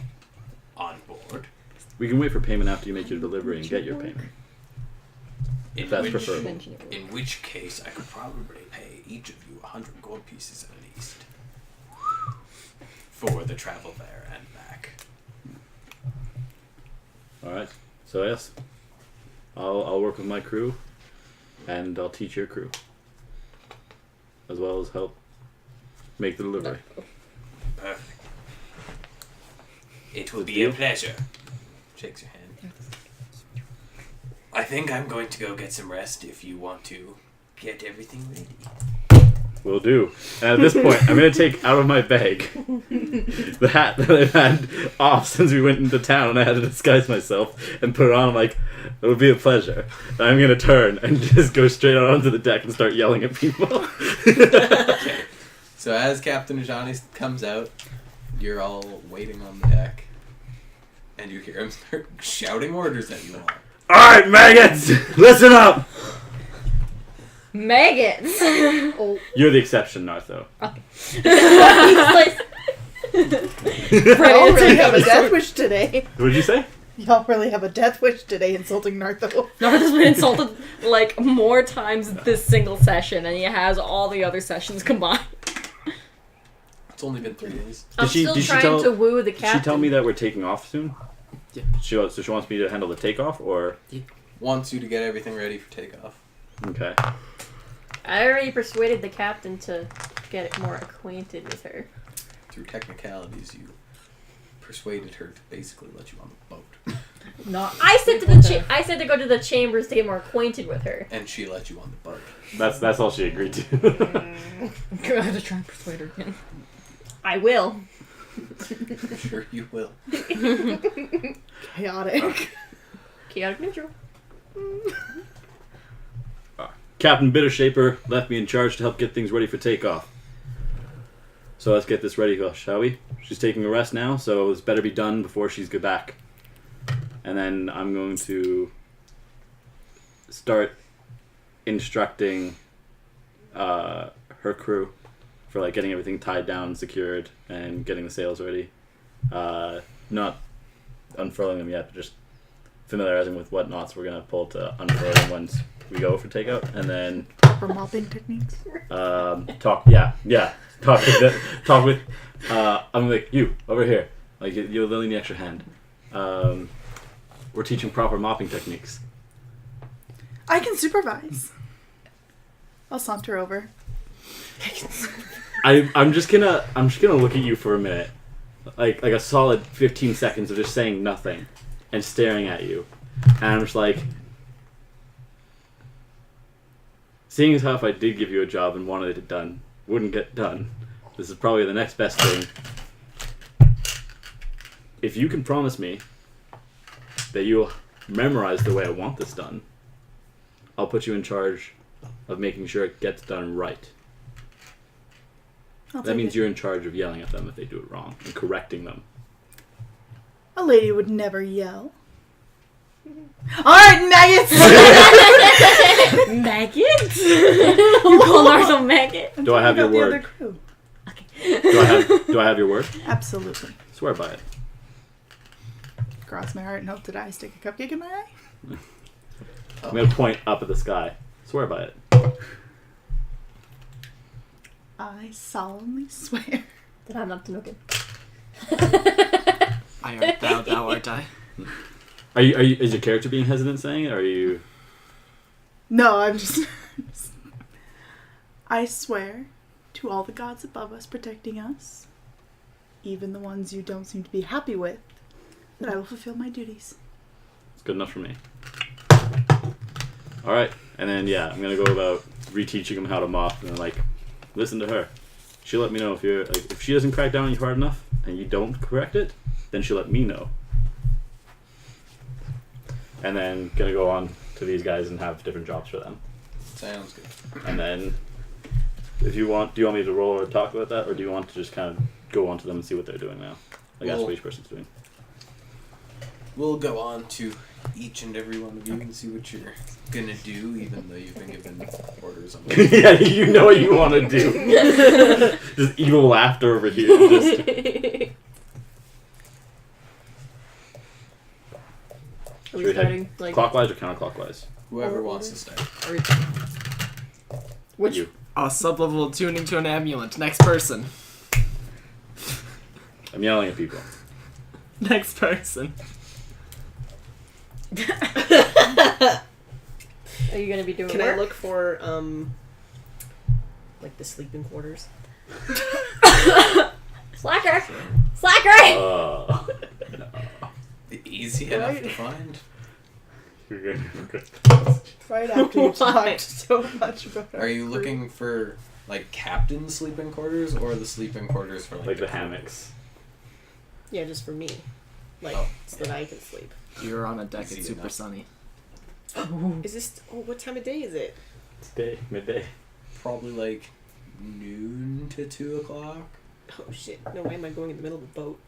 on board. We can wait for payment after you make your delivery and get your payment. In That's which, preferable. in which case, I could probably pay each of you 100 gold pieces at least for the travel there and back. Alright, so yes, I'll work with my crew, and I'll teach your crew, as well as help make the delivery. Perfect. It will Good be deal. a pleasure. Shakes your hand. I think I'm going to go get some rest if you want to get everything ready. Will do. And at this point, I'm going to take out of my bag the hat that I've had off since we went into town and I had to disguise myself and put it on. I'm like, it'll be a pleasure. And I'm going to turn and just go straight out onto the deck and start yelling at people. Okay. So as Captain Ajani comes out, you're all waiting on the deck, and you hear him start shouting orders at you all. Alright, maggots! Listen up! Maggots. You're the exception, Nartho. Y'all really have a death wish today. What did you say? Y'all really have a death wish today insulting Nartho. Nartho's been insulted like more times this single session, and he has all the other sessions combined. It's only been 3 days. I'm she- still did she trying tell- to woo the Did captain. she tell me that we're taking off soon? Yeah. So she wants me to handle the takeoff, or? Wants you to get everything ready for takeoff. Okay. I already persuaded the captain to get more acquainted with her. Through technicalities, you persuaded her to basically let you on the boat. Not. I said to the I said to go to the chambers to get more acquainted with her. And she let you on the boat. That's all she agreed to. I have to try and persuade her again. I will. I'm sure you will. Chaotic. Chaotic neutral. Captain Bittershaper left me in charge to help get things ready for takeoff. So let's get this ready, shall we? she's taking a rest now, so it's better be done before she's get back. And then I'm going to start instructing her crew for like getting everything tied down, secured, and getting the sails ready. Not unfurling them yet, but just familiarizing with what knots we're gonna pull to unfurl them once we go for takeout, and then Proper mopping techniques. talk with I'm like, you over here, like you'll really need extra hand. We're teaching proper mopping techniques. I can supervise. I'll saunter over. I'm just gonna look at you for a minute, like a solid 15 seconds of just saying nothing and staring at you, and I'm just like, seeing as how if I did give you a job and wanted it done, wouldn't get done, this is probably the next best thing. If you can promise me that you'll memorize the way I want this done, I'll put you in charge of making sure it gets done right. That means you're in charge of yelling at them if they do it wrong and correcting them. A lady would never yell. Alright, maggots! Maggot? You call Naruto maggot? Do I have your The other word? crew. Do I have your word? Absolutely. Swear by it. Cross my heart and hope that I stick a cupcake in my eye. I'm gonna point up at the sky. Swear by it. I solemnly swear. Then I'm up to no good. I art thou, thou art I. Are you? Is your character being hesitant saying it, or are you? No, I'm just... I swear to all the gods above us protecting us, even the ones you don't seem to be happy with, that I will fulfill my duties. It's good enough for me. All right, and then I'm gonna go about reteaching them how to mop, and then like, listen to her. She'll let me know if you're like, if she doesn't crack down on you hard enough and you don't correct it, then she'll let me know. And then gonna go on to these guys and have different jobs for them. Sounds good. And then, if you want, do you want me to roll or talk about that, or do you want to just kind of go on to them and see what they're doing now? Like, ask what each person's doing. We'll go on to each and every one of you and see what you're gonna do, even though you've been given orders on it. Yeah, you know what you want to do. Just evil laughter over here. Just... Are we starting like clockwise or counterclockwise? Whoever wants to start. which? You. Oh, sub-level tuning to an amulet. Next person. I'm yelling at people. Next person. Are you gonna be doing Can work? I look for like the sleeping quarters? Slacker! Slacker! No. Easy enough to find. You're good. Right after you Why? talked so much about Are you looking for like captain's sleeping quarters or the sleeping quarters for Like the hammocks. Yeah, just for me, like so that I can sleep. You're on a deck. Easy It's super enough. sunny. Is this? Oh, what time of day is it? It's midday. Probably like noon to 2 o'clock. Oh shit! No, why am I going in the middle of a boat?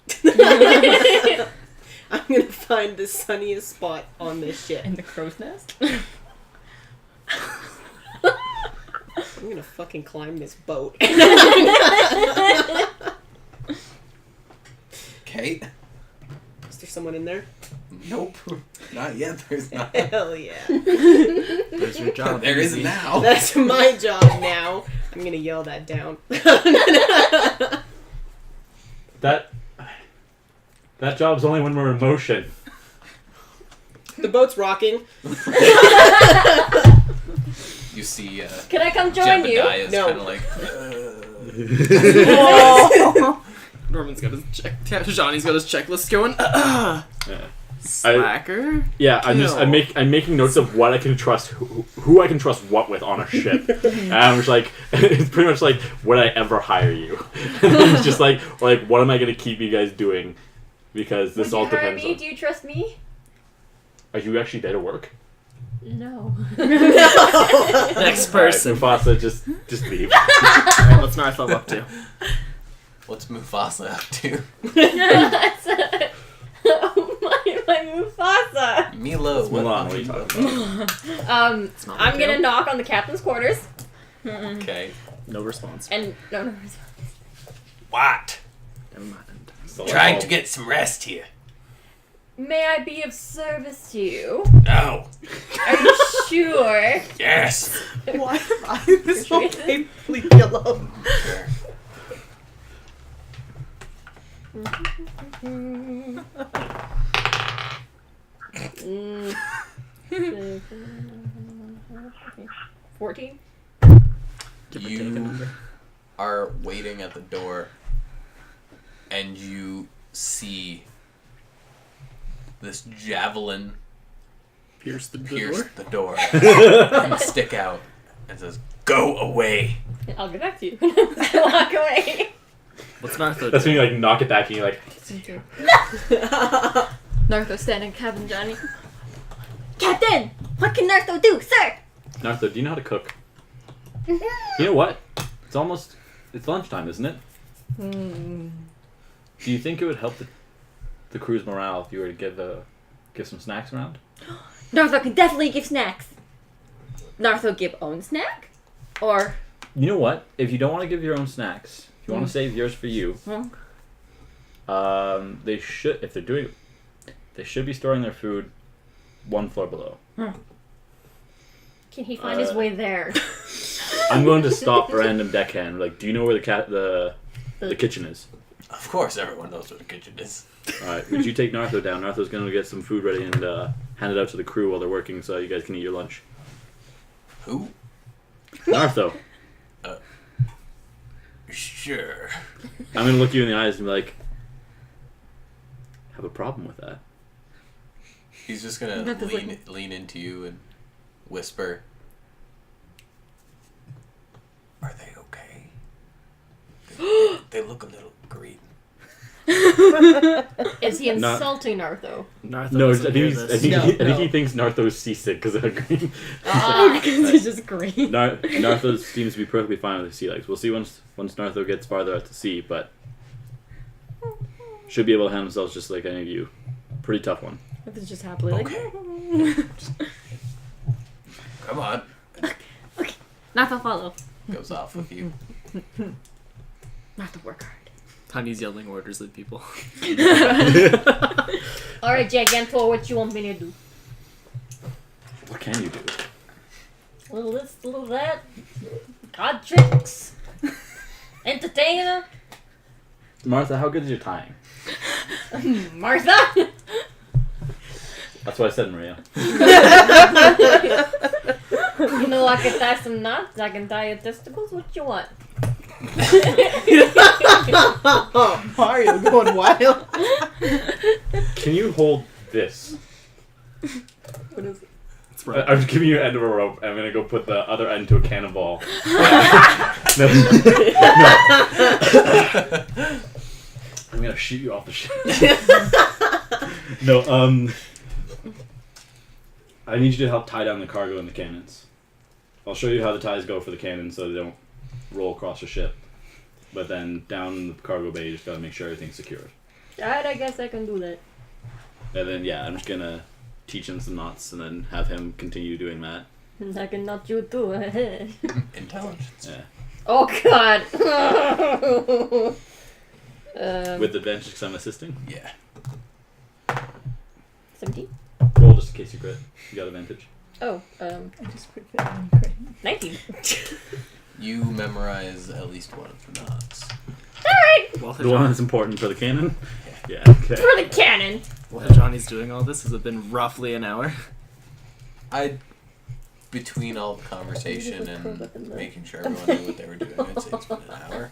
I'm gonna find the sunniest spot on this ship. In the crow's nest? I'm gonna fucking climb this boat. Kate? Is there someone in there? Nope. Not yet. There's not. Hell yeah. There's your job. There is easy. now. That's my job now. I'm gonna yell that down. That job's only when we're in motion. The boat's rocking. You see, Can I come join you? Jebediah's No. kind of like, Norman's got his check. Johnny's got his checklist going. Yeah. Slacker. Yeah, I'm Kill. I'm making notes of what I can trust, who I can trust what with on a ship. And I'm just like, it's pretty much like, would I ever hire you? And then it's just like, what am I going to keep you guys doing? Because this Would all you hire depends me? on... Do you trust me? Are you actually there to work? No. Next person. Alright, Mufasa, just leave. Alright, what's Narthel up to? What's Mufasa up to? my Mufasa. Milo, Mulan, what are you talking about? I'm gonna knock on the captain's quarters. Okay. No response. And no. What? Never mind. So Trying to get some rest here. May I be of service to you? No. Are you sure? Yes. Why am I this okay? Leave me alone. Sure. Mm. 14? Give or take a You number. are waiting at the door, and you see this javelin Pierce the pierce door. the door and stick out and says, "Go away." I'll get back to you. I walk away. What's Nartho That's when doing? you like knock it back and you're like, Nartho standing, Captain Johnny. Captain! What can Nartho do, sir? Nartho, do you know how to cook? You know what? It's lunchtime, isn't it? Do you think it would help the crew's morale if you were to give some snacks around? Nartho can definitely give snacks. Nartho give own snack? Or... You know what? If you don't want to give your own snacks, if you want to save yours for you, they should, if they're doing, they should be storing their food one floor below. Can he find his way there? I'm going to stop random deckhand. Like, do you know where the kitchen is? Of course, everyone knows where the kitchen is. All right, would you take Nartho down? Nartho's going to get some food ready and hand it out to the crew while they're working, so you guys can eat your lunch. Who? Nartho, Sure. I'm going to look you in the eyes and be like, have a problem with that? He's just gonna That does lean into you and whisper, "Are they okay? They look a little green." Is he insulting Nartho? Nartho No, I doesn't think, hear he's, I, this. think No, he, I think no. he thinks Nartho's seasick because of the green. Because he's just green. Nartho seems to be perfectly fine with his sea legs. We'll see once Nartho gets farther out to sea, but should be able to handle themselves just like any of you. Pretty tough one. This is just happily like. Okay. Come on. Nartho follow. Goes off with you. Nartho work hard. Tiny's yelling orders at people. Alright, Gigantor, what you want me to do? What can you do? A little this, a little that. Card tricks. Entertainer. Martha, how good is your tying? Martha! That's what I said, Maria. You know I can tie some knots, I can tie your testicles, what you want? Mario going wild. Can you hold this? What is it? It's right. I'm just giving you an end of a rope. I'm gonna go put the other end to a cannonball. No. I'm gonna shoot you off the ship. No, I need you to help tie down the cargo and the cannons. I'll show you how the ties go for the cannons so they don't roll across the ship. But then down in the cargo bay, you just gotta make sure everything's secured. Alright, I guess I can do that. And then, yeah, I'm just gonna teach him some knots and then have him continue doing that. And I can knot you too. Intelligence. Yeah. Oh god! With advantage because I'm assisting. Yeah. 17? Roll just in case you crit. You got advantage. Oh, I just put that on crit. 19. You memorize at least one of the knots. Alright! While The one that's important for the cannon? Yeah, okay. For the cannon! While Johnny's doing all this, has it been roughly an hour? Between all the conversation and making sure everyone knew what they were doing, I'd say it's been an hour.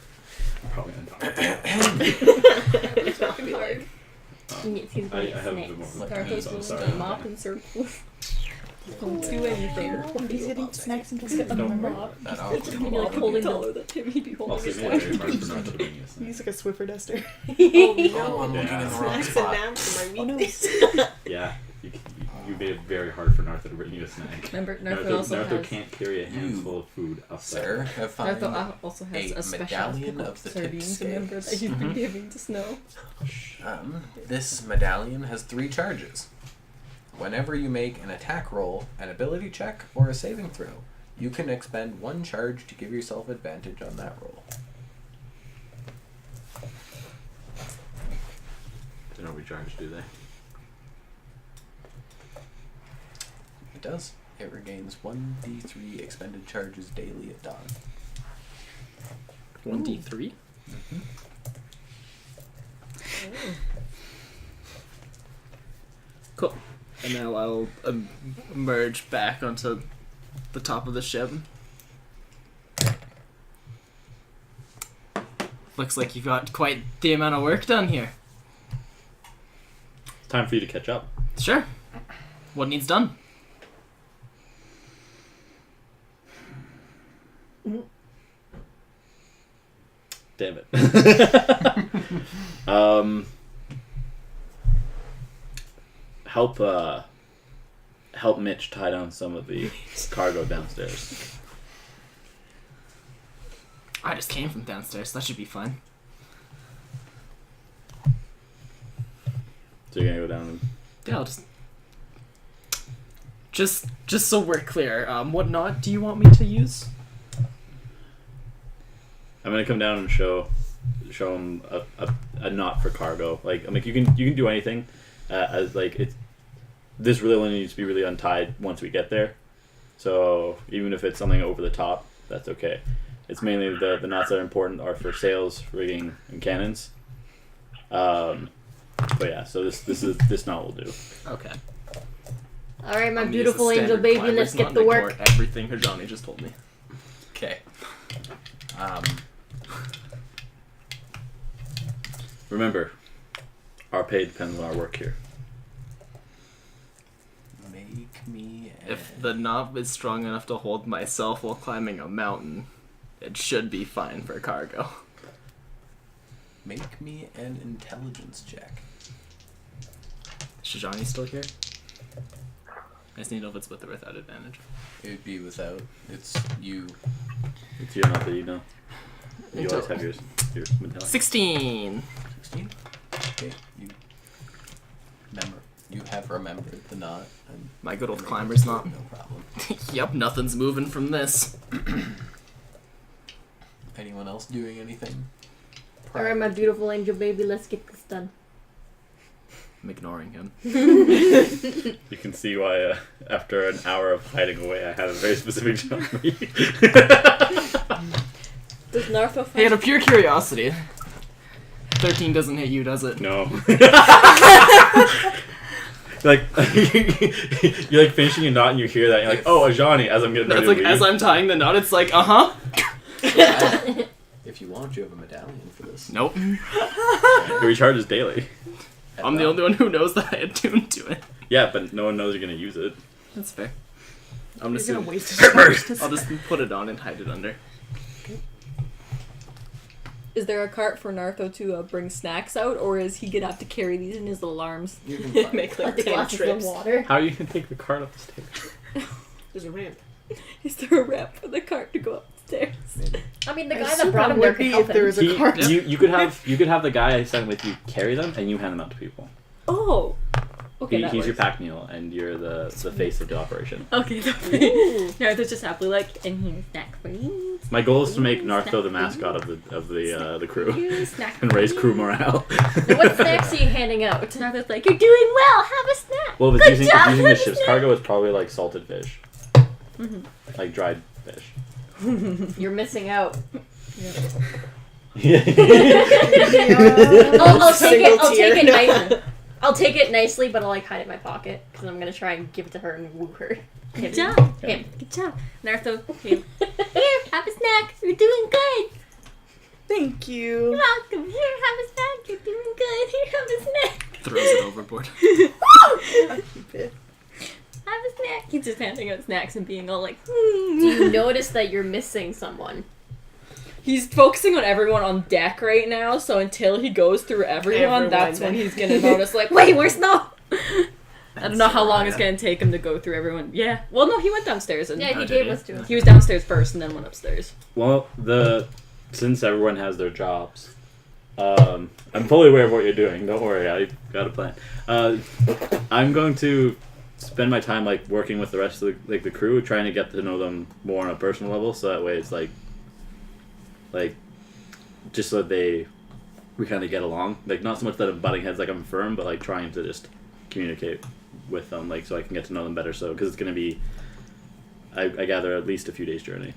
Probably on top. It's gonna be hard. Yes, he's I going to have a snakes. bit more. Nartho's I'm going sorry. to mop in circles. Don't do anything. He's getting snacks and Get biscuits. the Don't worry. mop. That awkward You're like moment. holding Taller the... than him, he'd be I'll holding see his you leg. later. Mark, for not doing this. He's like a Swiffer duster. Oh, I'm looking in the wrong Snacks and spot. naps for my weakness. Yeah. You you made it very hard for Nartho to bring you a snack. Remember, Nartho can't carry a handful of food up Sir, have found Nartho also has a special medallion of the tipped sardines, remember, that scales. he's been giving to Snow. This medallion has 3 charges. Whenever you make an attack roll, an ability check, or a saving throw, you can expend 1 charge to give yourself advantage on that roll. They don't recharge, do they? It does. It regains 1d3 expended charges daily at dawn. 1d3? Mm-hmm. Cool. And now I'll emerge back onto the top of the ship. Looks like you got quite the amount of work done here. It's time for you to catch up. Sure. What needs done? Damn it. Help Mitch tie down some of the cargo downstairs. I just came from downstairs. That should be fine. So you're gonna go down and... Yeah, I'll just so we're clear, what knot do you want me to use? I'm gonna come down and show him a knot for cargo. Like, you can do anything. As like it's this really only needs to be really untied once we get there. So even if it's something over the top, that's okay. It's mainly the knots that are important are for sails, rigging, and cannons. But yeah, so this knot will do. Okay. All right, my I'm gonna beautiful use the angel standard baby, climbers let's get knot to and work. ignore everything Hajani just told me. Okay. Remember, our pay depends on our work here. Make me If the knob is strong enough to hold myself while climbing a mountain, it should be fine for cargo. Make me an intelligence check. Is Shijani still here? I just need to know if it's with or without advantage. It would be without. It's you. It's your knot that you know. You always have your medallion. 16! 16? Okay, you have remembered the knot. And My good old climber's knot. No problem. Yep, nothing's moving from this. Anyone else doing anything? All right, my beautiful angel baby, let's get this done. I'm ignoring him. You can see why after an hour of hiding away, I had a very specific job for you. Does Nartho Hey, out of pure curiosity, 13 doesn't hit you, does it? No. Like you're like finishing a knot and you hear that and you're like, oh, Ajani, as I'm getting ready It's to like, leave. as I'm tying the knot, it's like, uh-huh. If you want, you have a medallion for this. Nope. It recharges daily. I'm the only one who knows that I attuned to it. Yeah, but no one knows you're gonna use it. That's fair. I'm just You're gonna gonna waste it first. I'll just put it on and hide it under. Is there a cart for Nartho to bring snacks out, or is he gonna have to carry these in his little arms? You can find Make Like like the 10 glasses of trips. water. How are you gonna take the cart up the stairs? There's a ramp. Is there a ramp for the cart to go upstairs? maybe. I mean, the I guy assume that brought that him there would could be help if there him. was a cart. You could have the guy sitting with you carry them and you hand them out to people. Oh. Okay, that He's your works. pack mule and you're the face of the operation. Okay, Nartho's just happily like, and here's snack for you. My goal is to make Ooh, Nartho snack the for mascot you. of the crew You, snack and for raise you. crew morale. Now, what snacks are you handing out? Nartho's like, you're doing well. Have a snack. Well, if Good it's using job, the have a ship's snack. cargo, it's probably like salted fish, like dried fish. You're missing out. Yeah. I'll take it nicely, but I'll like hide it in my pocket because I'm gonna try and give it to her and woo her. Good Him. job. Him. Good job. Nartho, here, have a snack. You're doing good. Thank You're you. welcome. Here, have a snack. You're doing good. Here, have a snack. Throws it overboard. I'll keep it. Have a snack. He's just handing out snacks and being all like, Do you notice that you're missing someone? He's focusing on everyone on deck right now, so until he goes through everyone, that's when he's gonna notice, like, wait, where's Snow? I don't know how long it's gonna take him to go through everyone. Yeah. Well, no, he went downstairs and Yeah, Oh, he did gave he? us to him. he was downstairs first and then went upstairs. Well, since everyone has their jobs, I'm fully aware of what you're doing. Don't worry, I got a plan. I'm going to spend my time like working with the rest of the crew, trying to get to know them more on a personal level. So that way, it's like just so that we kind of get along. Like not so much that I'm butting heads like I'm firm, but like trying to just communicate with them, like so I can get to know them better. So because it's gonna be, I gather at least a few days journey.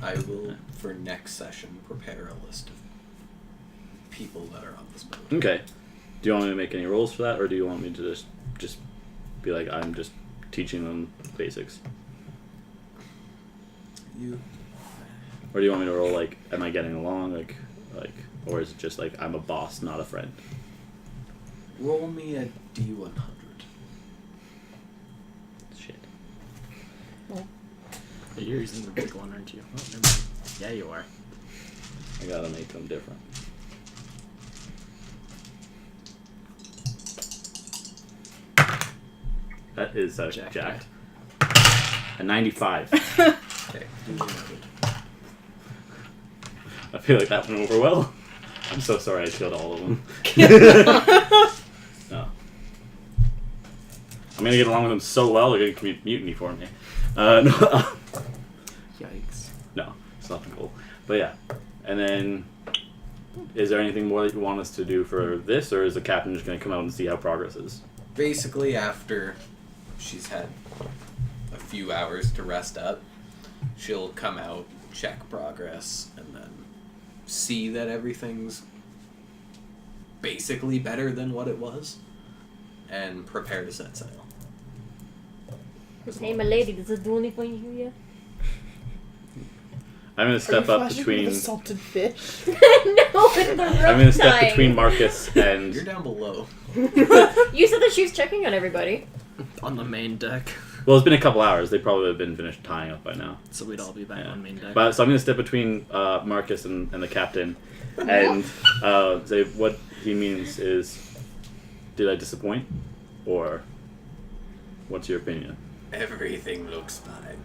I will, for next session, prepare a list of people that are on this boat. Okay. Do you want me to make any rolls for that, or do you want me to just be like I'm just teaching them basics, or do you want me to roll like am I getting along like, or is it just like I'm a boss, not a friend? Roll me a D100. Shit. You're using the big one, aren't you? Oh, never mind. Yeah, you are. I gotta make them different. That is jacked. A 95. Okay, D100. I feel like that went over well. I'm so sorry I killed all of them. No. I'm gonna get along with them so well they're gonna commit mutiny for me. No, Yikes. no, it's nothing cool. But yeah, and then is there anything more that you want us to do for this, or is the captain just gonna come out and see how progress is? Basically, after she's had a few hours to rest up, she'll come out, check progress, and then see that everything's basically better than what it was, and prepare to set sail. Hey, my lady, does this do anything to you? I'm gonna step up between. salted fish. No, it's the I'm gonna step between Marcus and. You're down below. You said that she was checking on everybody. On the main deck. Well, it's been a couple hours. They probably would have been finished tying up by now. So we'd all be back Yeah. on main deck. But so I'm gonna step between Marcus and the captain, and say what he means is, did I disappoint, or what's your opinion? Everything looks fine.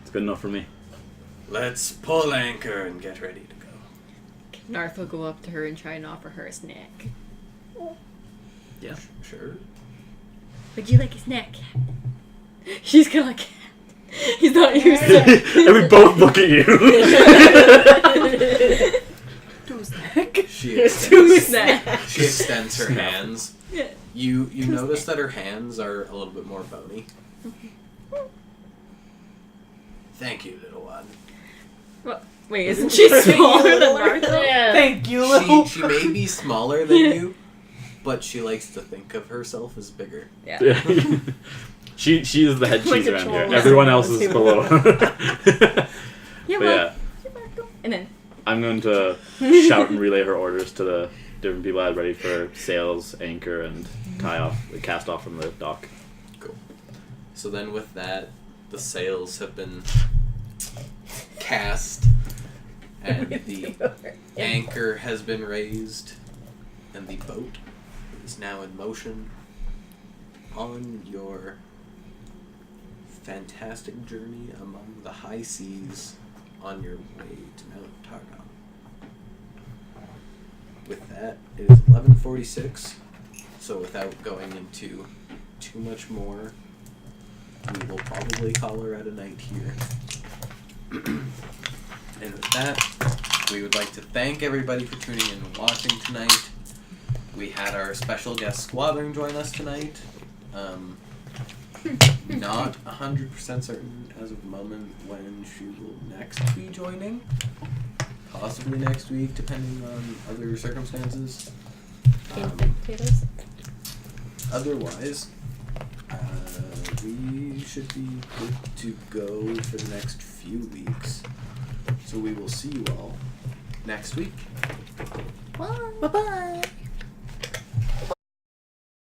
It's good enough for me. Let's pull anchor and get ready to go. Narth will go up to her and try and offer her a snack. Yeah. Sure. Would you like a snack? She's gonna like. He's not used to it. And we both look at you. Do a snack. She extends, snack. she extends her hands. Yeah. You notice that her hands are a little bit more bony. Thank you, little one. What? Wait, isn't she smaller than Martha? Yeah. Thank you, little. She may be smaller than you, but she likes to think of herself as bigger. Yeah. Yeah. She is the head Like cheese a around here. troll. Everyone else is Yeah. below. Yeah, But well. yeah, And then. I'm going to shout and relay her orders to the different people I had ready for sails, anchor, and cast off from the dock. Cool. So then with that, the sails have been cast, and the anchor has been raised, and the boat is now in motion on your fantastic journey among the high seas on your way to Mount Targon. With that, it is 11:46, so without going into too much more, we will probably call her at a night here. And with that, we would like to thank everybody for tuning in and watching tonight. We had our special guest Squadron join us tonight. Not 100% certain as of the moment when she will next be joining. Possibly next week, depending on other circumstances. Potatoes. Otherwise, we should be good to go for the next few weeks. So we will see you all next week. Bye bye.